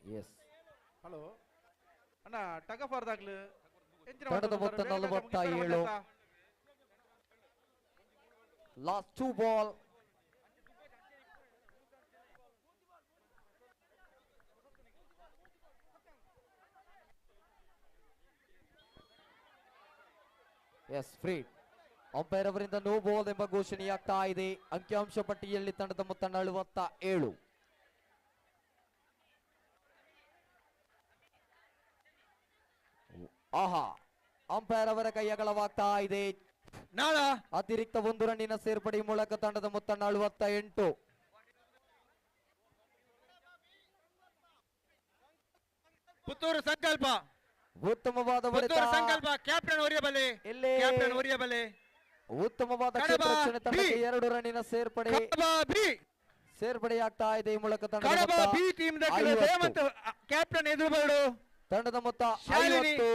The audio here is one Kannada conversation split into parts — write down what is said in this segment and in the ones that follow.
ಎಸ್ ಹಲೋ ಅಣ್ಣ ಟಗ ಫಾರ್ದಾಗ್ಲು ತಂಡದ ಮೊತ್ತ 47. Last 2 ball. ಎಸ್ ಫ್ರೀ. ಅಂಪೈರ್ ಅವರಿಂದ ನೋ ಬಾಲ್ ಎಂಬ ಘೋಷಣೆಯಾಗ್ತಾ ಇದೆ. ಅಂಕಿಅಂಶ ಪಟ್ಟಿಯಲ್ಲಿ ತಂಡದ ಮೊತ್ತ 47. ಆಹಾ, ಅಂಪೈರ್ ಅವರ ಕೈಯಗಳವಾಗ್ತಾ ಇದೆ. ಅತಿರಿಕ್ತ 1 ರನ್ನಿನ ಸೇರ್ಪಡೆ ಮೂಲಕ ತಂಡದ ಮೊತ್ತ 48. ಪುತ್ತೂರು ಸಂಕಲ್ಪ ಉತ್ತಮವಾದ ಸಂಕಲ್ಪ. ಕ್ಯಾಪ್ಟನ್ ಒರಿಯಬಲೆ ಉತ್ತಮವಾದ ರಕ್ಷಣೆ. ತಂಡಕ್ಕೆ 2 ರನ್ನಿನ ಸೇರ್ಪಡೆಯಾಗ್ತಾ ಇದೆ. ಈ ಮೂಲಕ ಕ್ಯಾಪ್ಟನ್ ಎದುರುಬರಡು. ತಂಡದ ಮೊತ್ತ 50.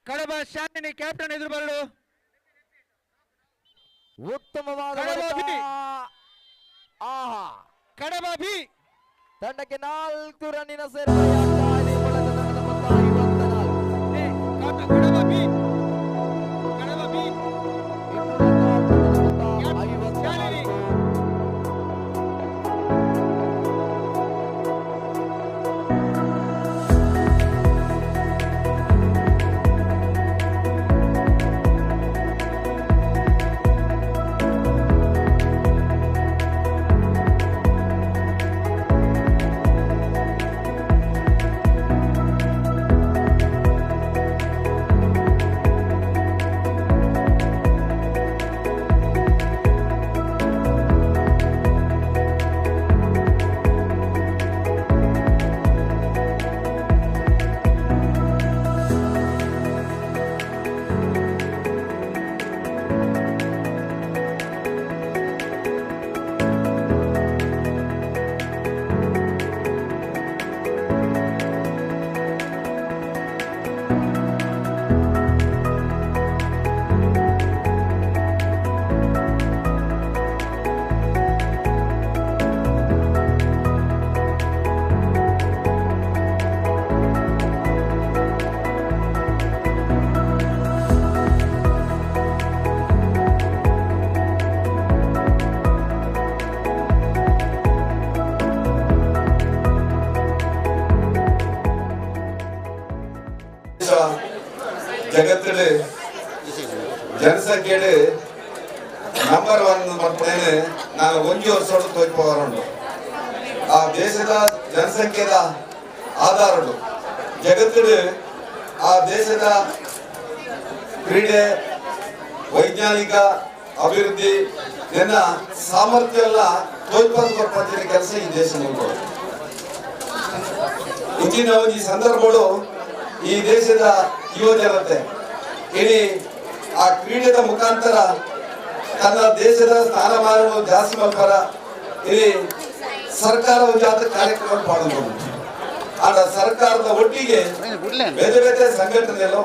ಕಡಬ ಶಾಲಿನಿ ಕ್ಯಾಪ್ಟನ್ ಎದುರುಬರಡು. ಉತ್ತಮವಾದ ಆಹಾ, ಕಡಬ ಬಿ ತಂಡಕ್ಕೆ 4 ರನ್ನಿನ ಸೇರ್ಪಡೆಯಾಗ್ತಾ ಇದೆ. ಈ ಮೂಲಕ ತಂಡದ ಮೊತ್ತ 54. ಕಡಬ ಬಿ ജഗത്തില് ಜನಸಂಖ್ಯೆಯಲ್ಲಿ ನಂಬರ್ 1 ಮಾಡ್ತೇನೆ. ನಾನು 1 ವರ್ಷೋಡು ತೋರಿಪವರುಂಡು. ಆ ದೇಶದ ಜನಸಂಖ್ಯೆದ ಆಧಾರಡು ಜಗತ್ತಿನ ಆ ದೇಶದ ಕ್ರೀಡೆ ವೈಜ್ಞಾನಿಕ ಅಭಿವೃದ್ಧಿ ನನ್ನ ಸಾಮರ್ಥ್ಯ ಎಲ್ಲ ತೋರ್ಪಡಿಸಿದ ಕೆಲಸ ಈ ದೇಶ ನೋಡ್ಬೋದು. ಇಂದಿನ ಈ ಸಂದರ್ಭಗಳು ಈ ದೇಶದ ಯುವ ಜನತೆ ಇಡೀ ಆ ಕ್ರೀಡೆದ ಮುಖಾಂತರ ತನ್ನ ದೇಶದ ಸ್ಥಾನಮಾನವನ್ನು ಜಾಸ್ತಿ ಮಾಡ್ತಾರ. ಇಲ್ಲಿ ಸರ್ಕಾರ ಒಂದು ಕಾರ್ಯಕ್ರಮ ಮಾಡಬಹುದು. ಆದ ಸರ್ಕಾರದ ಒಟ್ಟಿಗೆ ಬೇರೆ ಬೇರೆ ಸಂಘಟನೆಗಳು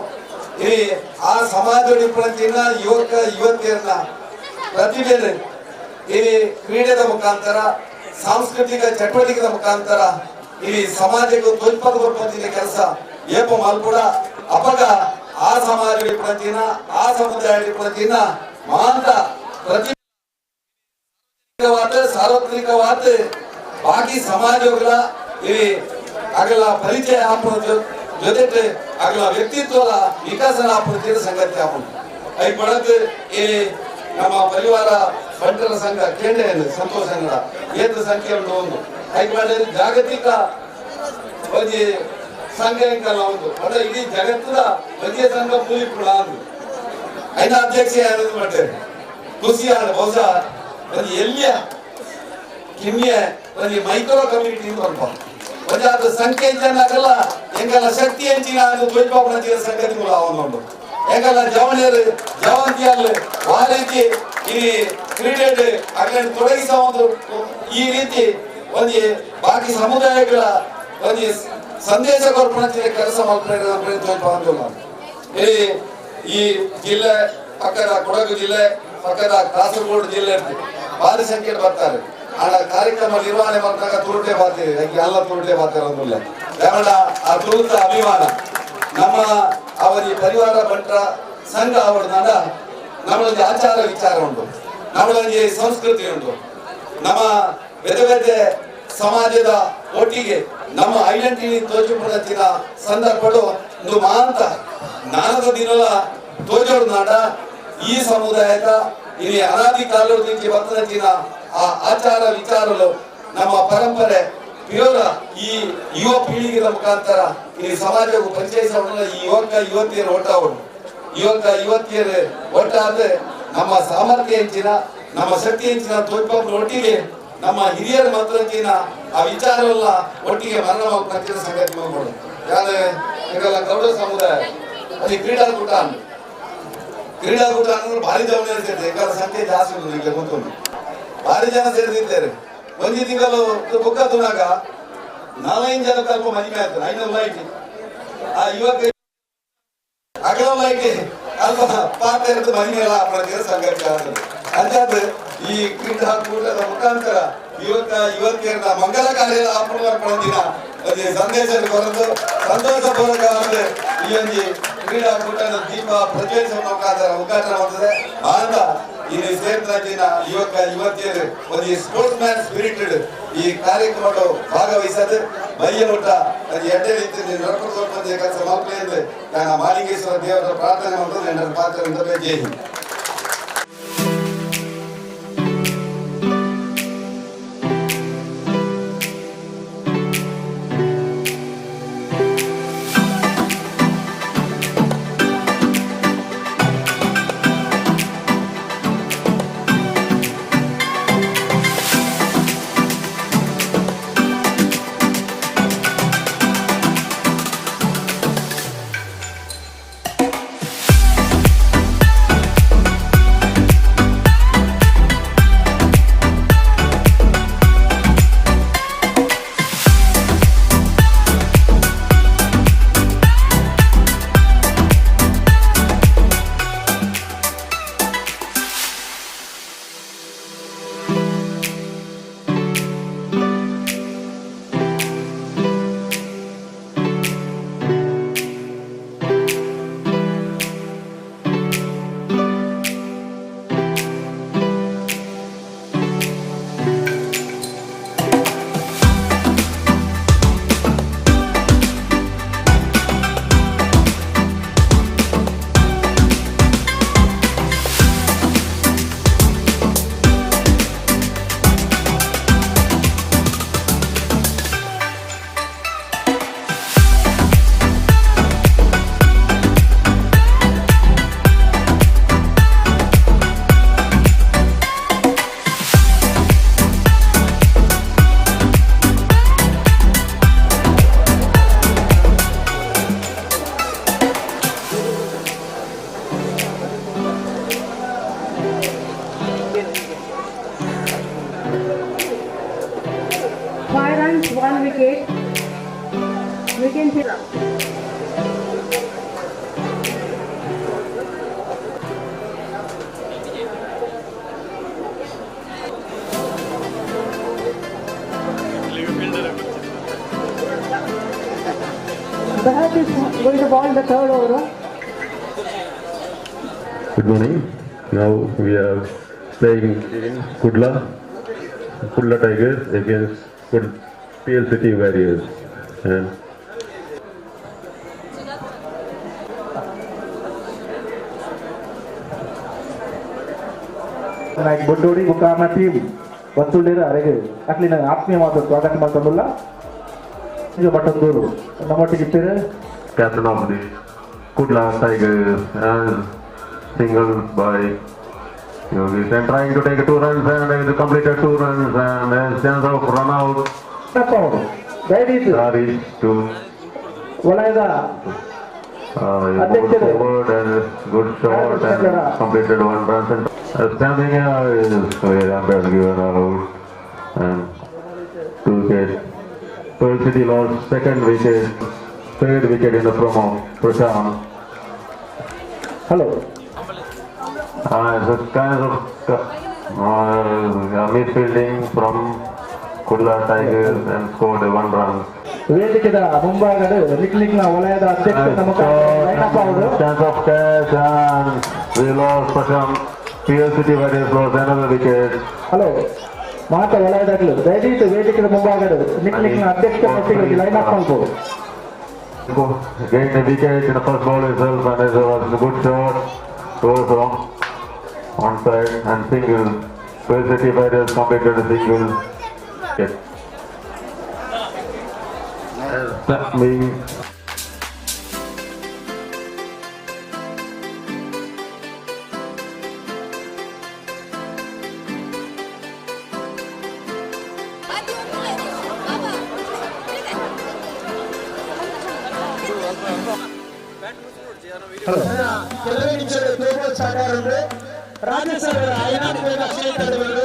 ಇಲ್ಲಿ ಆ ಸಮಾಜ ಪ್ರತಿಯನ್ನ ಯುವತಿಯರನ್ನ ಪ್ರತಿಭೆಯನ್ನು ಇಲ್ಲಿ ಕ್ರೀಡೆದ ಮುಖಾಂತರ ಸಾಂಸ್ಕೃತಿಕ ಚಟುವಟಿಕೆದ ಮುಖಾಂತರ ಇಲ್ಲಿ ಸಮಾಜಕ್ಕೆ ತೋರ್ಪಡಿಸುವ ಕೆಲಸ ಏಪ ಮಾಲ್ಪಡ ಅಪಗ ಆ ಸಮಾಜ ಪ್ರತಿನ ಆ ಸಮುದಾಯ ಪ್ರತಿನ ಮಾಂತ ಪ್ರತಿ ಸಾರ್ವತ್ರಿಕವಾದ ಬಾಕಿ ಸಮಾಜಗಳ ಇಲ್ಲಿ ಆಗಲ ಪರಿಚಯ ಆಪುದು ಜೊತೆ ಆಗಲ ವ್ಯಕ್ತಿತ್ವದ ವಿಕಸನ ಆಪುದು ಸಂಗತಿ ಆಪುದು ಐ ಪಡಕ್ ಇಲ್ಲಿ ನಮ್ಮ ಪರಿವಾರ ಬಂಟರ ಸಂಘ ಕೇಂದ್ರ ಸಂತೋಷ ಸಂಘ ಏತ ಸಂಖ್ಯೆ ಉಂಟು ಒಂದು ಐ ಪಡ ಜಾಗತಿಕ ಒಂದು ಸಂಘ ಎಂಕಲ್ಲ ಒಂದು ಅದ ಇಡೀ ಜಗತ್ತದ ಒಂದೇ ಸಂಘ ಪೂಲಿಪುಳ ಅಂದು ಐನ ಅಧ್ಯಕ್ಷ ಯಾರು ಮಾಡ್ತೇವೆ ಖುಷಿಯಾದ ಬಹುಶಃ ಒಂದು ಎಲ್ಲಿಯ ಕಿಮ್ಮಿಯ ಒಂದು ಮೈಕ್ರೋ ಕಮ್ಯುನಿಟಿ ಸ್ವಲ್ಪ ಒಂದು ಅದು ಸಂಖ್ಯೆ ಆಗಲ್ಲ ಎಂಗಲ್ಲ ಶಕ್ತಿ ಹೆಂಚಿನ ಅದು ತೋರಿಪಾಪನ ಸಂಗತಿಗಳು ಅವನು ಎಂಗಲ್ಲ ಜವನಿಯರು ಜವಂತಿಯಲ್ಲಿ ಆ ರೀತಿ ಈ ಕ್ರೀಡೆ ಅಗ್ಲನ್ನು ತೊಡಗಿಸ ಒಂದು ಈ ರೀತಿ ಒಂದು ಬಾಕಿ ಸಮುದಾಯಗಳ ಒಂದು ಸಂದೇಶ ಕೊರ್ಪಣೆ ಕೆಲಸ ಮಾಡ್ತಾರೆ. ಈ ಜಿಲ್ಲೆ ಪಕ್ಕದ ಕೊಡಗು ಜಿಲ್ಲೆ ಪಕ್ಕದ ಕಾಸರಗೋಡು ಜಿಲ್ಲೆ ಭಾರಿ ಸಂಖ್ಯೆಯಲ್ಲಿ ಬರ್ತಾರೆ. ಆಡ ಕಾರ್ಯಕ್ರಮ ನಿರ್ವಹಣೆ ಮಾಡಿದಾಗ ತುರುಟೆ ಬಾತೆ ಎಲ್ಲ ತುರುಟೆ ಬಾತಿರೋದಿಲ್ಲ ಯಾಕಂದ್ರೆ ಆ ತುರುತ ಅಭಿಮಾನ ನಮ್ಮ ಅವರಿ ಪರಿವಾರ ಭಟ್ರ ಸಂಘ ಅವರನ್ನ ನಮ್ಮಲ್ಲಿ ಆಚಾರ ವಿಚಾರ ಉಂಟು, ನಮ್ಮಲ್ಲಿ ಸಂಸ್ಕೃತಿ ಉಂಟು, ನಮ್ಮ ಬೇರೆ ಬೇರೆ ಸಮಾಜದ ಒಟ್ಟಿಗೆ ನಮ್ಮ ಐಡೆಂಟಿಟಿ ತೋಚಿಕೊಳ್ಳುತ್ತಿನ ಸಂದರ್ಭಗಳು ಒಂದು ಮಾಂತ ನಾನದ ದಿನಲ ತೋಜೋಡು ನಾಡ ಈ ಸಮುದಾಯದ ಇಲ್ಲಿ ಅನಾದಿ ಕಾಲದಿಂದ ಬರ್ತದಿನ ಆ ಆಚಾರ ವಿಚಾರಗಳು ನಮ್ಮ ಪರಂಪರೆ ಪ್ಯೂರ ಈ ಯುವ ಪೀಳಿಗೆಯ ಮುಖಾಂತರ ಇಲ್ಲಿ ಸಮಾಜಕ್ಕೂ ಪರಿಚಯಿಸೋಣ. ಈ ಯುವತಿಯರು ಯುವತಿಯರು ಒಟ್ಟಾದ್ರೆ ನಮ್ಮ ಸಾಮರ್ಥ್ಯ ಹೆಂಚಿನ ನಮ್ಮ ಶಕ್ತಿ ಹೆಂಚಿನ ತೋರ್ಪನ್ನು ಒಟ್ಟಿಗೆ ನಮ್ಮ ಹಿರಿಯರ ಮಂತ್ರಂಚಿನ ಆ ವಿಚಾರವನ್ನ ಒಟ್ಟಿಗೆ ಮರಣ ಪ್ರತಿನ ಸಂಗತಿ ಮಾಡ್ಬೋದು. ಯಾಕಂದ್ರೆ ಗೌಡ ಸಮುದಾಯ ಅಲ್ಲಿ ಕ್ರೀಡಾಕೂಟ ಅಂದ್ರೆ ಭಾರಿ ಜನ ಸೇರಿದೆ, ಯಾಕಂದ್ರೆ ಸಂಖ್ಯೆ ಜಾಸ್ತಿ ಉಂಟು, ನಿಮಗೆ ಗೊತ್ತುಂಟು, ಭಾರಿ ಜನ ಸೇರಿದಿದ್ದಾರೆ. ಒಂದು ತಿಂಗಳು ಬುಕ್ಕ ತುಣಾಗ 4-5 ಜನ ಕಲ್ಪ ಮದುವೆ ಆಗ್ತದೆ. 500 ಲೈಟ್ ಆ ಯುವಕ ಅಗಲ ಲೈಟ್ ಅಲ್ಪ ಪಾತ ಇರುತ್ತೆ ಮದುವೆ ಎಲ್ಲ ಪ್ರತಿಯ ಸಂಘರ್ಷ ಆಗ್ತದೆ. ಅಂತಾದ್ರೆ ಈ ಕ್ರೀಡಾಕೂಟದ ಮುಖಾಂತರ ಯುವತಿಯರ ಮಂಗಲ ಕಾರ್ಯ ಅಪೂರ್ವದಿನ ಅದೇ ಸಂದೇಶ ಬರೆದು ಸಂತೋಷಪೂರ್ವಕವಾದ ಈ ಒಂದು ಕ್ರೀಡಾಕೂಟದ ದೀಪ ಪ್ರಜ್ವಲಿಸುವ ಮುಖಾಂತರ ಉದ್ಘಾಟನೆ ಮಾಡ್ತದೆ. ಆದ ಇಲ್ಲಿ ಸೇರಿದ ಯುವತಿಯರು ಒಂದು ಸ್ಪೋರ್ಟ್ಸ್ ಮ್ಯಾನ್ ಸ್ಪಿರಿಟೆಡ್ ಈ ಕಾರ್ಯಕ್ರಮ ಭಾಗವಹಿಸದು ಬಯ್ಯ ಊಟ ಅದು ಎಡ್ಡೆ ರೀತಿ ನಡ್ಕೊಂಡು ಕೆಲಸ ಮಕ್ಕಳೇ ಅಂದ್ರೆ ನಾನು ಮಾಲಿಂಗೇಶ್ವರ ದೇವರ ಪ್ರಾರ್ಥನೆ ಮಾಡೋದು ನನ್ನ ಪಾತ್ರ ಜೈ Hind. Going to ball the third over. Good morning. Now we are playing in Kudla Tigers against PLCT Warriors. And like Bunduri Mukama team, Batulera Arege, at least ask me about the product Matamula. You Batanduru. captain of the Kudla Tigers and single by Yogis and trying to take 2 runs and completed 2 runs and a chance of run out. Sorry to moved forward and good shot and completed 1 run. Standing is given out and 2 wickets. Pearl City lost 2nd wicket, 3rd wicket in the promo. Prashant. Hello. It's a kind of Midfielding from Kudla Tigers and scored 1 run. ವೇದಿಕೆದ ಮುಂಭಾಗದ ನಿಕ್ಲಿಕ್ನ ವಲಯದ ಅಧ್ಯಕ್ಷ ನಮಕ ಲೈನಪ್ ಅವರು Chance of catch and we lost Pasham. PLCT Warriors lost another wicket. Hello ಮಾತ ವಲಯದಾಗಲು ದಯವಿಟ್ಟು ವೇದಿಕೆದ ಮುಂಭಾಗದ ನಿಕ್ಲಿಕ್ನ ಅಧ್ಯಕ್ಷ ಮಟ್ಟಿಗೆ ಲೈನಪ್ ಮಾಡ್ಬೋದು. Gained a wicket in the first ball itself and it was a good shot. Goes wrong. Onside and single. PLCT Warriors completed a single. Yes. That means ಕೆಲವೇ ನಿಮಿಷದ ಗ್ಲೋಬಲ್ ಸಾಕಾರ ಅಂದ್ರೆ ರಾಜ್ಯಸಭೆಯ ಐನಾತ್ಮಕ ಕ್ಷೇತ್ರಗಳು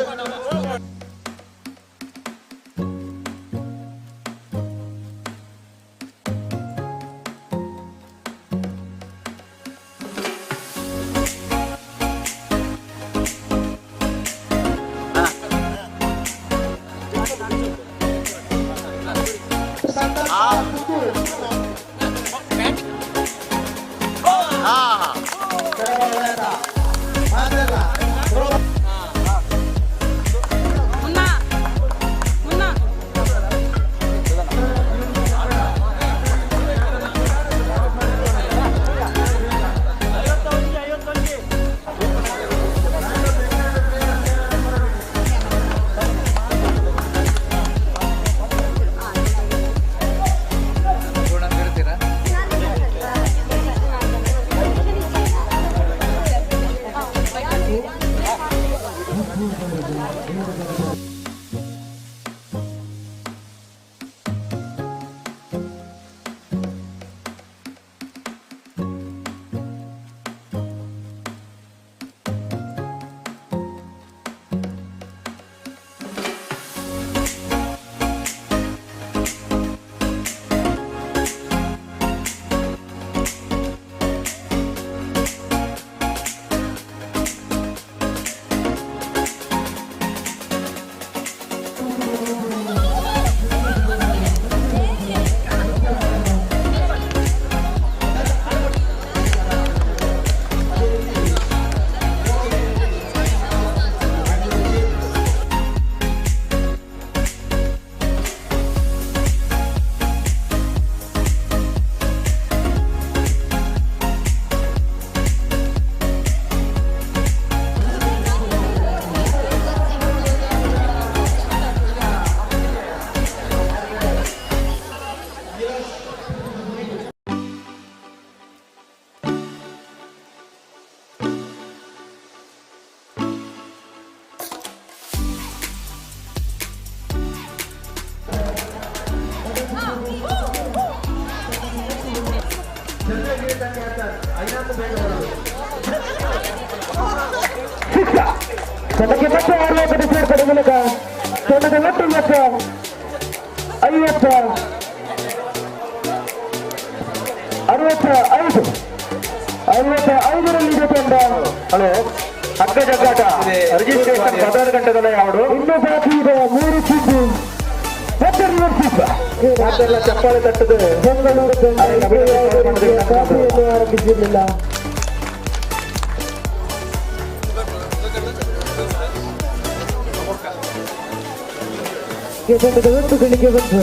ತನಗೆ ಮತ್ತೆ 60 ಸೇರ್ಪಡೆ ಮೂಲಕ ತಂಡದ ಒಟ್ಟು ಮೊತ್ತ 65ರಲ್ಲಿ ತಂಡ. ಹಲೋ ಅಗ್ಗ ಜಗ್ಗಾಟ ರಿಜಿಸ್ಟ್ರೇಷನ್ 16 ಗಂಟೆಗಳ ಯಾವುದು ಇನ್ನು ಬಾಕಿ ಇದೆ 3 ಚಿಪ್ಪು ಮತ್ತೆ ಅದೆಲ್ಲ ಚಪ್ಪಾಳೆ ತಟ್ಟದೆ ಬೆಂಗಳೂರು ಆರಂಭಿಸಿರಲಿಲ್ಲ. ತಂಡದ ಒಟ್ಟು ಗಳಿಗೆ ಬಂತು.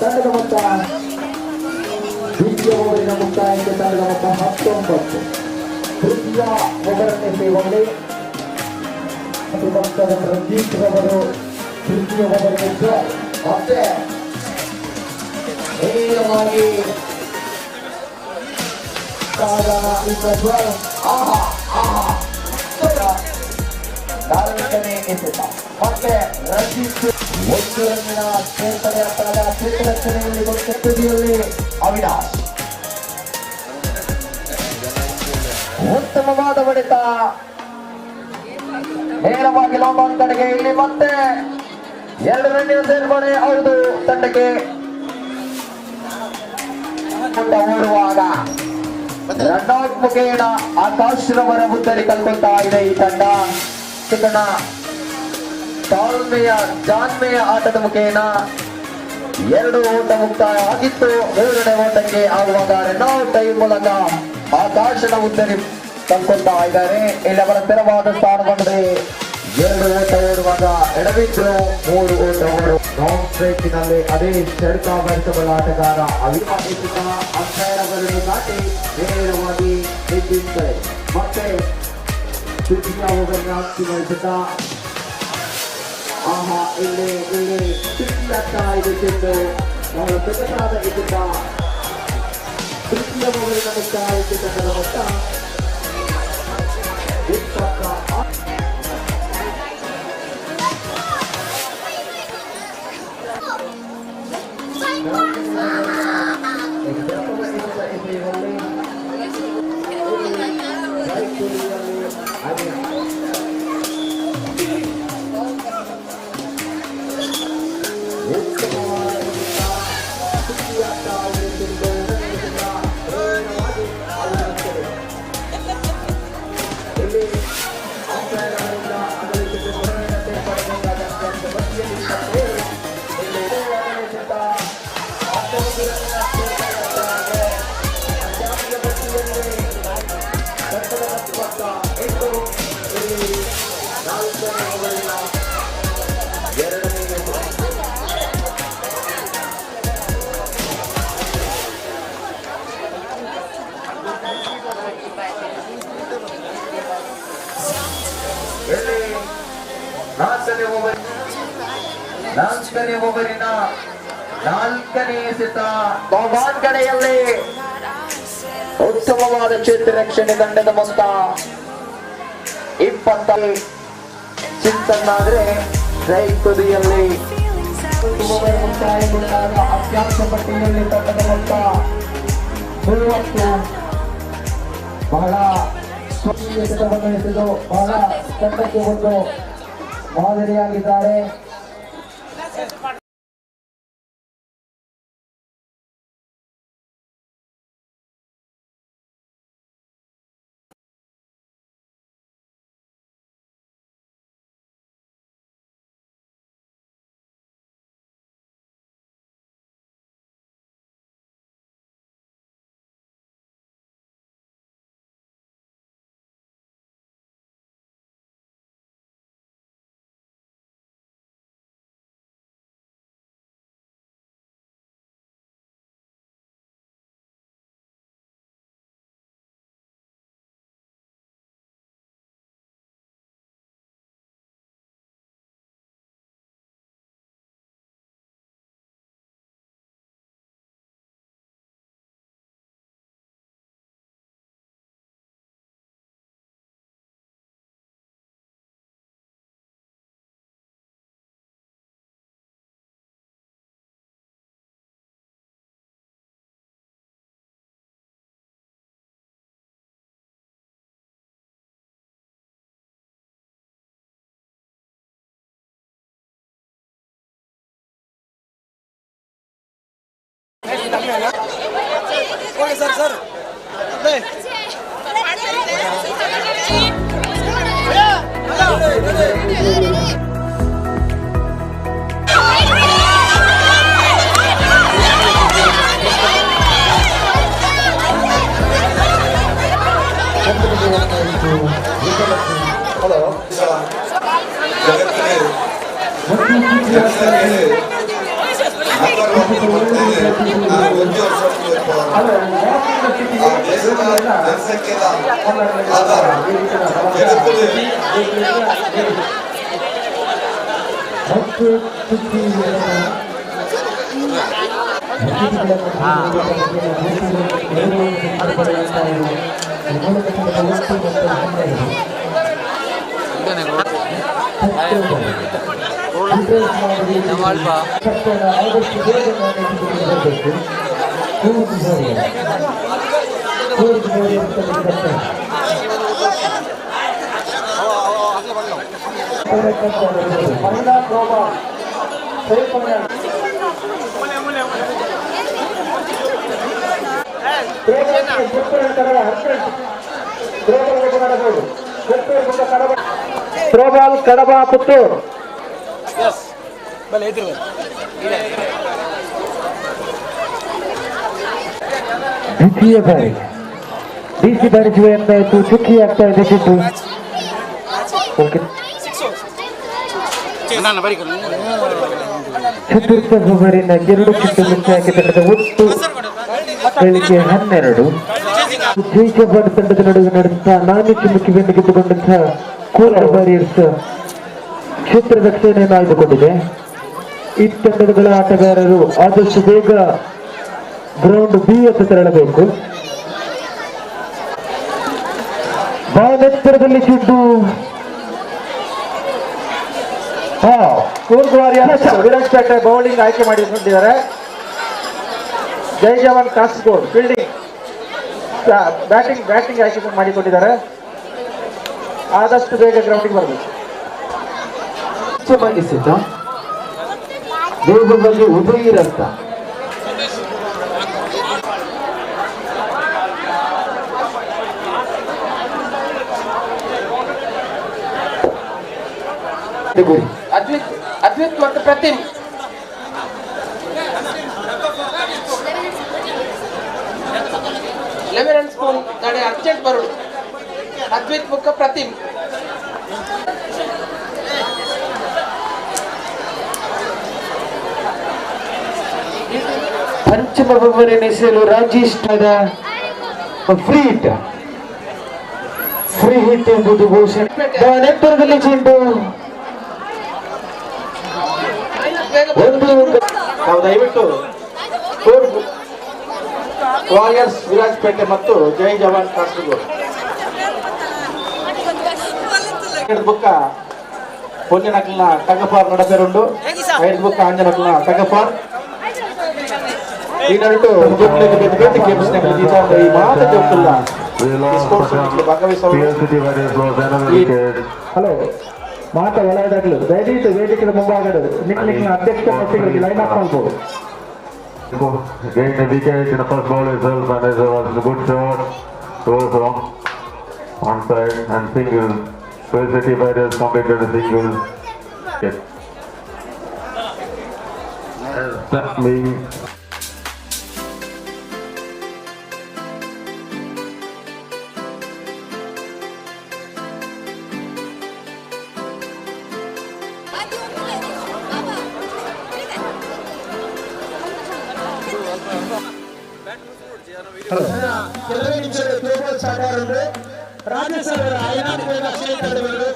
ತಂಡದ ಮೊತ್ತ ದ್ವಿತೀಯ ಓವರಿನ ಮುಕ್ತಾಯಕ್ಕೆ ತಂಡದ ಮೊತ್ತ 19. ತೃತೀಯ ಓವರನ್ನು ಕೈಗೊಂಡು ರಂಜಿತ್ ರವರು ತೃತೀಯ ಓವರ್ಗೆ ಮತ್ತೆ ನೇರವಾಗಿ ಮತ್ತೆ ರಂಜಿತ್ ಒಂದು ರನ್ನಿನ ಸೇರ್ಪಡೆ ಅಪರಾಧ ಚಿತ್ರರಚನೆಯಲ್ಲಿ ತುದಿಯಲ್ಲಿ ಅವಿನಾಶ್ ಉತ್ತಮವಾದ ಹೊಡೆತ ನೇರವಾಗಿ ಲಾಂಗ್ ಆನ್ ಕಡೆಗೆ. ಇಲ್ಲಿ ಮತ್ತೆ 2 ರನ್ನಿನ ಸೇರ್ಪಡೆ ಹೌದು ತಂಡಕ್ಕೆ. ಓಡುವಾಗ ರನ್ಔಟ್ ಮುಖೇನ ಆಕಾಶರವರ ಮುದ್ದರಿ ಕಲ್ಕೊಳ್ತಾ ಇದೆ ಈ ತಂಡ. ಚಿಕ್ಕಣ ತಾಳ್ಮೆಯ ಜಾನ್ಮೆಯ ಆಟದ ಮುಖೇನ 2 ಓಟ ಮುಕ್ತಾಯ ಆಗಿತ್ತು. 3ನೇ ಓಟಕ್ಕೆ ಆಗುವಾಗ ರನ್ಔಟ್ ಟೈಮ್ ಮೂಲಕ ಆಕಾಶನ ಉದ್ದರಿ ಕಲ್ಕೊಳ್ತಾ ಇದ್ದಾರೆ. ಇಲ್ಲಿ ಅವರ ತೆರವಾದ ಸ್ಥಾನಗೊಂಡಿದೆ. 2 ಓಟ ಓಡುವಾಗ ಎಡವಿದ್ರು 3 ಓಟ ಓಡು ಲಾಂಗ್ ಸ್ಟ್ರೈಕಿನಲ್ಲಿ ಅದೇ ಸೆಡ್ಕಾ ಬಯಸಬಲ್ಲ ಆಟಗಾರ ಅವಿನಾಶಿತ ಅಂಪೈರವರನ್ನು ದಾಟಿ ನೇರವಾಗಿ ನಿಂತಿದ್ದಾರೆ. ಮತ್ತೆ ತೃತೀಯ ಓವರ್ನ ಅಂತಿಮಗೊಳಿಸುತ್ತಾ ಇಲ್ಲಿ ತೃತೀಯ ಇದು ಚೆಂಡು ಬಹಳ ಸೊಗಸಾದ ಇದ್ದ ತೃತೀಯ ಓವರಿನ ಮುಕ್ತಾಯ ತಂಡದ ಮೊತ್ತ 26. ನಾಲ್ಕನೇ ಓವರಿನ ನಾಲ್ಕನೇ ಎಸೆತ ಭಗವಾನ್ ಕಡೆಯಲ್ಲಿ ಉತ್ತಮವಾದ ಕ್ಷೇತ್ರ ರಕ್ಷಣೆ ದಂಡದ ಮೊತ್ತ 20 ಚಿಂತನ್ನಾದ್ರೆ ರೈಟ್ ತುದಿಯಲ್ಲಿ ಮುಕ್ತಾಯಗೊಂಡಾಗ ಅಭ್ಯಾಸ ಪಟ್ಟಿಯಲ್ಲಿ ತಂಡದ ಮೊತ್ತ 30 ಬಹಳ ಎಸೆತವನ್ನು ಎಸೆದು ಬಹಳ ತಂಡಕ್ಕೆ ಒಂದು ಮಾದರಿಯಾಗಿದ್ದಾರೆ. ಥ್ರೋಬಾಲ್ ಕಡಬಾ ಪುತ್ತೂರ್. ದ್ವಿತೀಯ ಬಾರಿ ಡಿಸಿ ಬಾರಿಸುವ ಎಂದಾಯಿತು. ಚುಕ್ಕಿ ಆಗ್ತಾ ಇದೆ ಚಿಟ್ಟು. ಚತುರ್ಥ ಓವರಿನ 2 ಚಿಟ್ಟು ಮುಚ್ಚಾಕಿ ತಂಡದ ಒಟ್ಟು ಗಳಿಕೆ 12. ಜೈಜಬಾದ್ ತಂಡದ ನಡುವೆ ನಡೆದಂತಹ 4 ಚಿಮ್ಮಕ್ಕೆ ಬೆನ್ನು ಗೆದ್ದುಕೊಂಡಂತಹ ಕೂಲರ್ ವಾರಿಯರ್ಸ್ ಕ್ಷೇತ್ರ ರಕ್ಷಣೆಯನ್ನು ಆಯ್ದುಕೊಂಡಿದೆ. ಈ ತಂಡಗಳ ಆಟಗಾರರು ಆದಷ್ಟು ಬೇಗ ಗ್ರೌಂಡ್ ಬಿ ಹತ್ತ ತೆರಳಬೇಕು. ಬಾಲೆತ್ತರದಲ್ಲಿ ಚಿಟ್ಟು. ಕೂಲ್ ವಾರಿಯರ್ಸ್ ವಿರಾಟ್ ಪೇಟೆ ಬೌಲಿಂಗ್ ಆಯ್ಕೆ ಮಾಡಿಕೊಂಡಿದ್ದಾರೆ. ಜೈ ಜವಾನ್ ಕಾಸ್ಕೋಡ್ ಫೀಲ್ಡಿಂಗ್ ಬ್ಯಾಟಿಂಗ್ ಆಯ್ಕೆ ಮಾಡಿಕೊಂಡಿದ್ದಾರೆ. ಆದಷ್ಟು ಬೇಗ ಗ್ರೌಂಡಿಗೆ ಬರಬೇಕು. ಮಂಡಿಸಿದ್ದು ದೇವದಲ್ಲಿ ಉದಯಿರಂತ ಅದ್ವಿತ್ ಮತ್ತು ಪ್ರತಿಮ್ ಲೆವೆನ್ ಸ್ಪೂನ್ ನಾಳೆ ಅರ್ಜೆಂಟ್ ಬರೋದು. ಅದ್ವಿತ್ ಮುಖ ಪ್ರತಿಮ್ ಪಂಚಮ ಓವರಿನಿಸಲು ರಾಜೇಶ್ ಫ್ರೀ ಹಿಟ್ ಎಂಬುದು ಘೋಷಣೆ. ನೆತ್ತರದಲ್ಲಿ ಚೆಂಡು ಬೇಗ ನಾವು ದಯವಿಟ್ಟು ಟೂರ್ ವಾರಿಯರ್ಸ್ ವಿರಾಜಪೇಟೆ ಮತ್ತು ಜೈ ಜವಾನ್ ಕಾಸರಗೋಡು ಬುಕ್ಕ ಪೊನ್ನೆ ನಕಲ್ನ ಟಗಫಾರ್ ನಡಪೆರುಂಡು ಐದು ಬುಕ್ಕ ಆಂಜ ನಕಲ್ನ ಟಗಫಾರ್ ಈ ನಡುಟು ಬೇತಿ ಗೇಮ್ಸ್ ಈ ಮಾತ ಜೊತ್ತಲ್ಲ ಹಲೋ ಮಾತ ಒಳ್ಳೆಯದಾಗಲು ದಯವಿಟ್ಟು ವೇದಿಕೆ ಮುಂಭಾಗದ ನಿಕ್ಲಿನ ಅಧ್ಯಕ್ಷ ವ್ಯಕ್ತಿಗಳಿಗೆ ಲೈನ್ ಅಪ್ ಮಾಡ್ಬೋದು. Gained a wicket in the first ball itself, and it was a good shot. Goes wrong on side and single. City Warriors completed a single. Yes. That means. ಕೆಲವೇ ನಿಮಿಷಗಳು ಥ್ರೋಬಾಲ್ ಸ್ಟಾರ್ಟ್ ಆದ್ರೆ ರಾಜ್ಯಸಭೆಯ ಐನಾತ್ಮಕ ಕ್ಷೇತ್ರಗಳು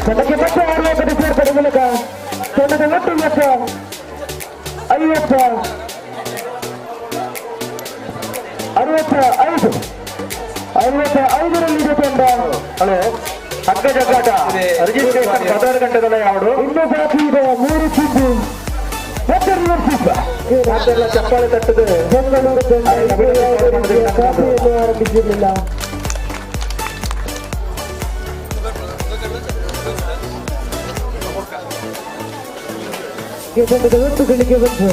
ತನಗೆ ಮತ್ತೆ ಆಡಬೇಕಾದ ಸೇರ್ಪಡೆ ಮೂಲಕ ತಂಡದ ಒಟ್ಟು ಮೊತ್ತ 65 ತಂಡ. ಹಲೋ ಹಗ್ಗ ಜಗ್ಗಾಟ ರಿಜಿಸ್ಟ್ರೇಷನ್ 16 ಗಂಟೆಗಳ ಯಾವುದು ಇನ್ನು ಬಾಕಿ ಇದೆ 3 ಸಿದ್ದು ಅದೆಲ್ಲ ಚಪ್ಪಾಳೆ ತಟ್ಟದೆ ಬೆಂಗಳೂರು ಆರಂಭಿಸಿರಲಿಲ್ಲ. ತಂಡದ ಒಟ್ಟು ಗಳಿಕೆ ಬಂತು.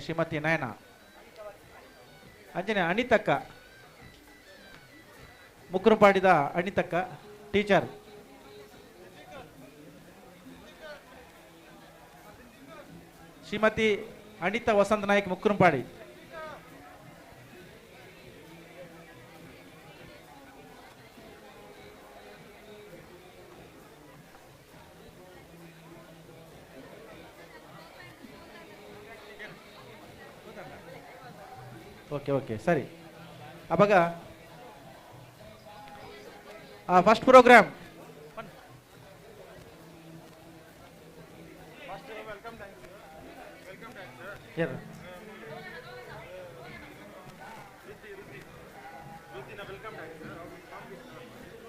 ಶ್ರೀಮತಿ ನಯನ ಅಂಜನೆ ಅನಿತಕ್ಕ ಮುಕ್ರಂಪಾಡಿದ ಅನಿತಕ್ಕ ಟೀಚರ್ ಶ್ರೀಮತಿ ಅನಿತಾ ವಸಂತ ನಾಯಕ್ ಮುಕ್ರಂಪಾಡಿ ಓಕೆ ಓಕೆ ಸರಿ ಅವಾಗ ಫಸ್ಟ್ ಪ್ರೋಗ್ರಾಮ್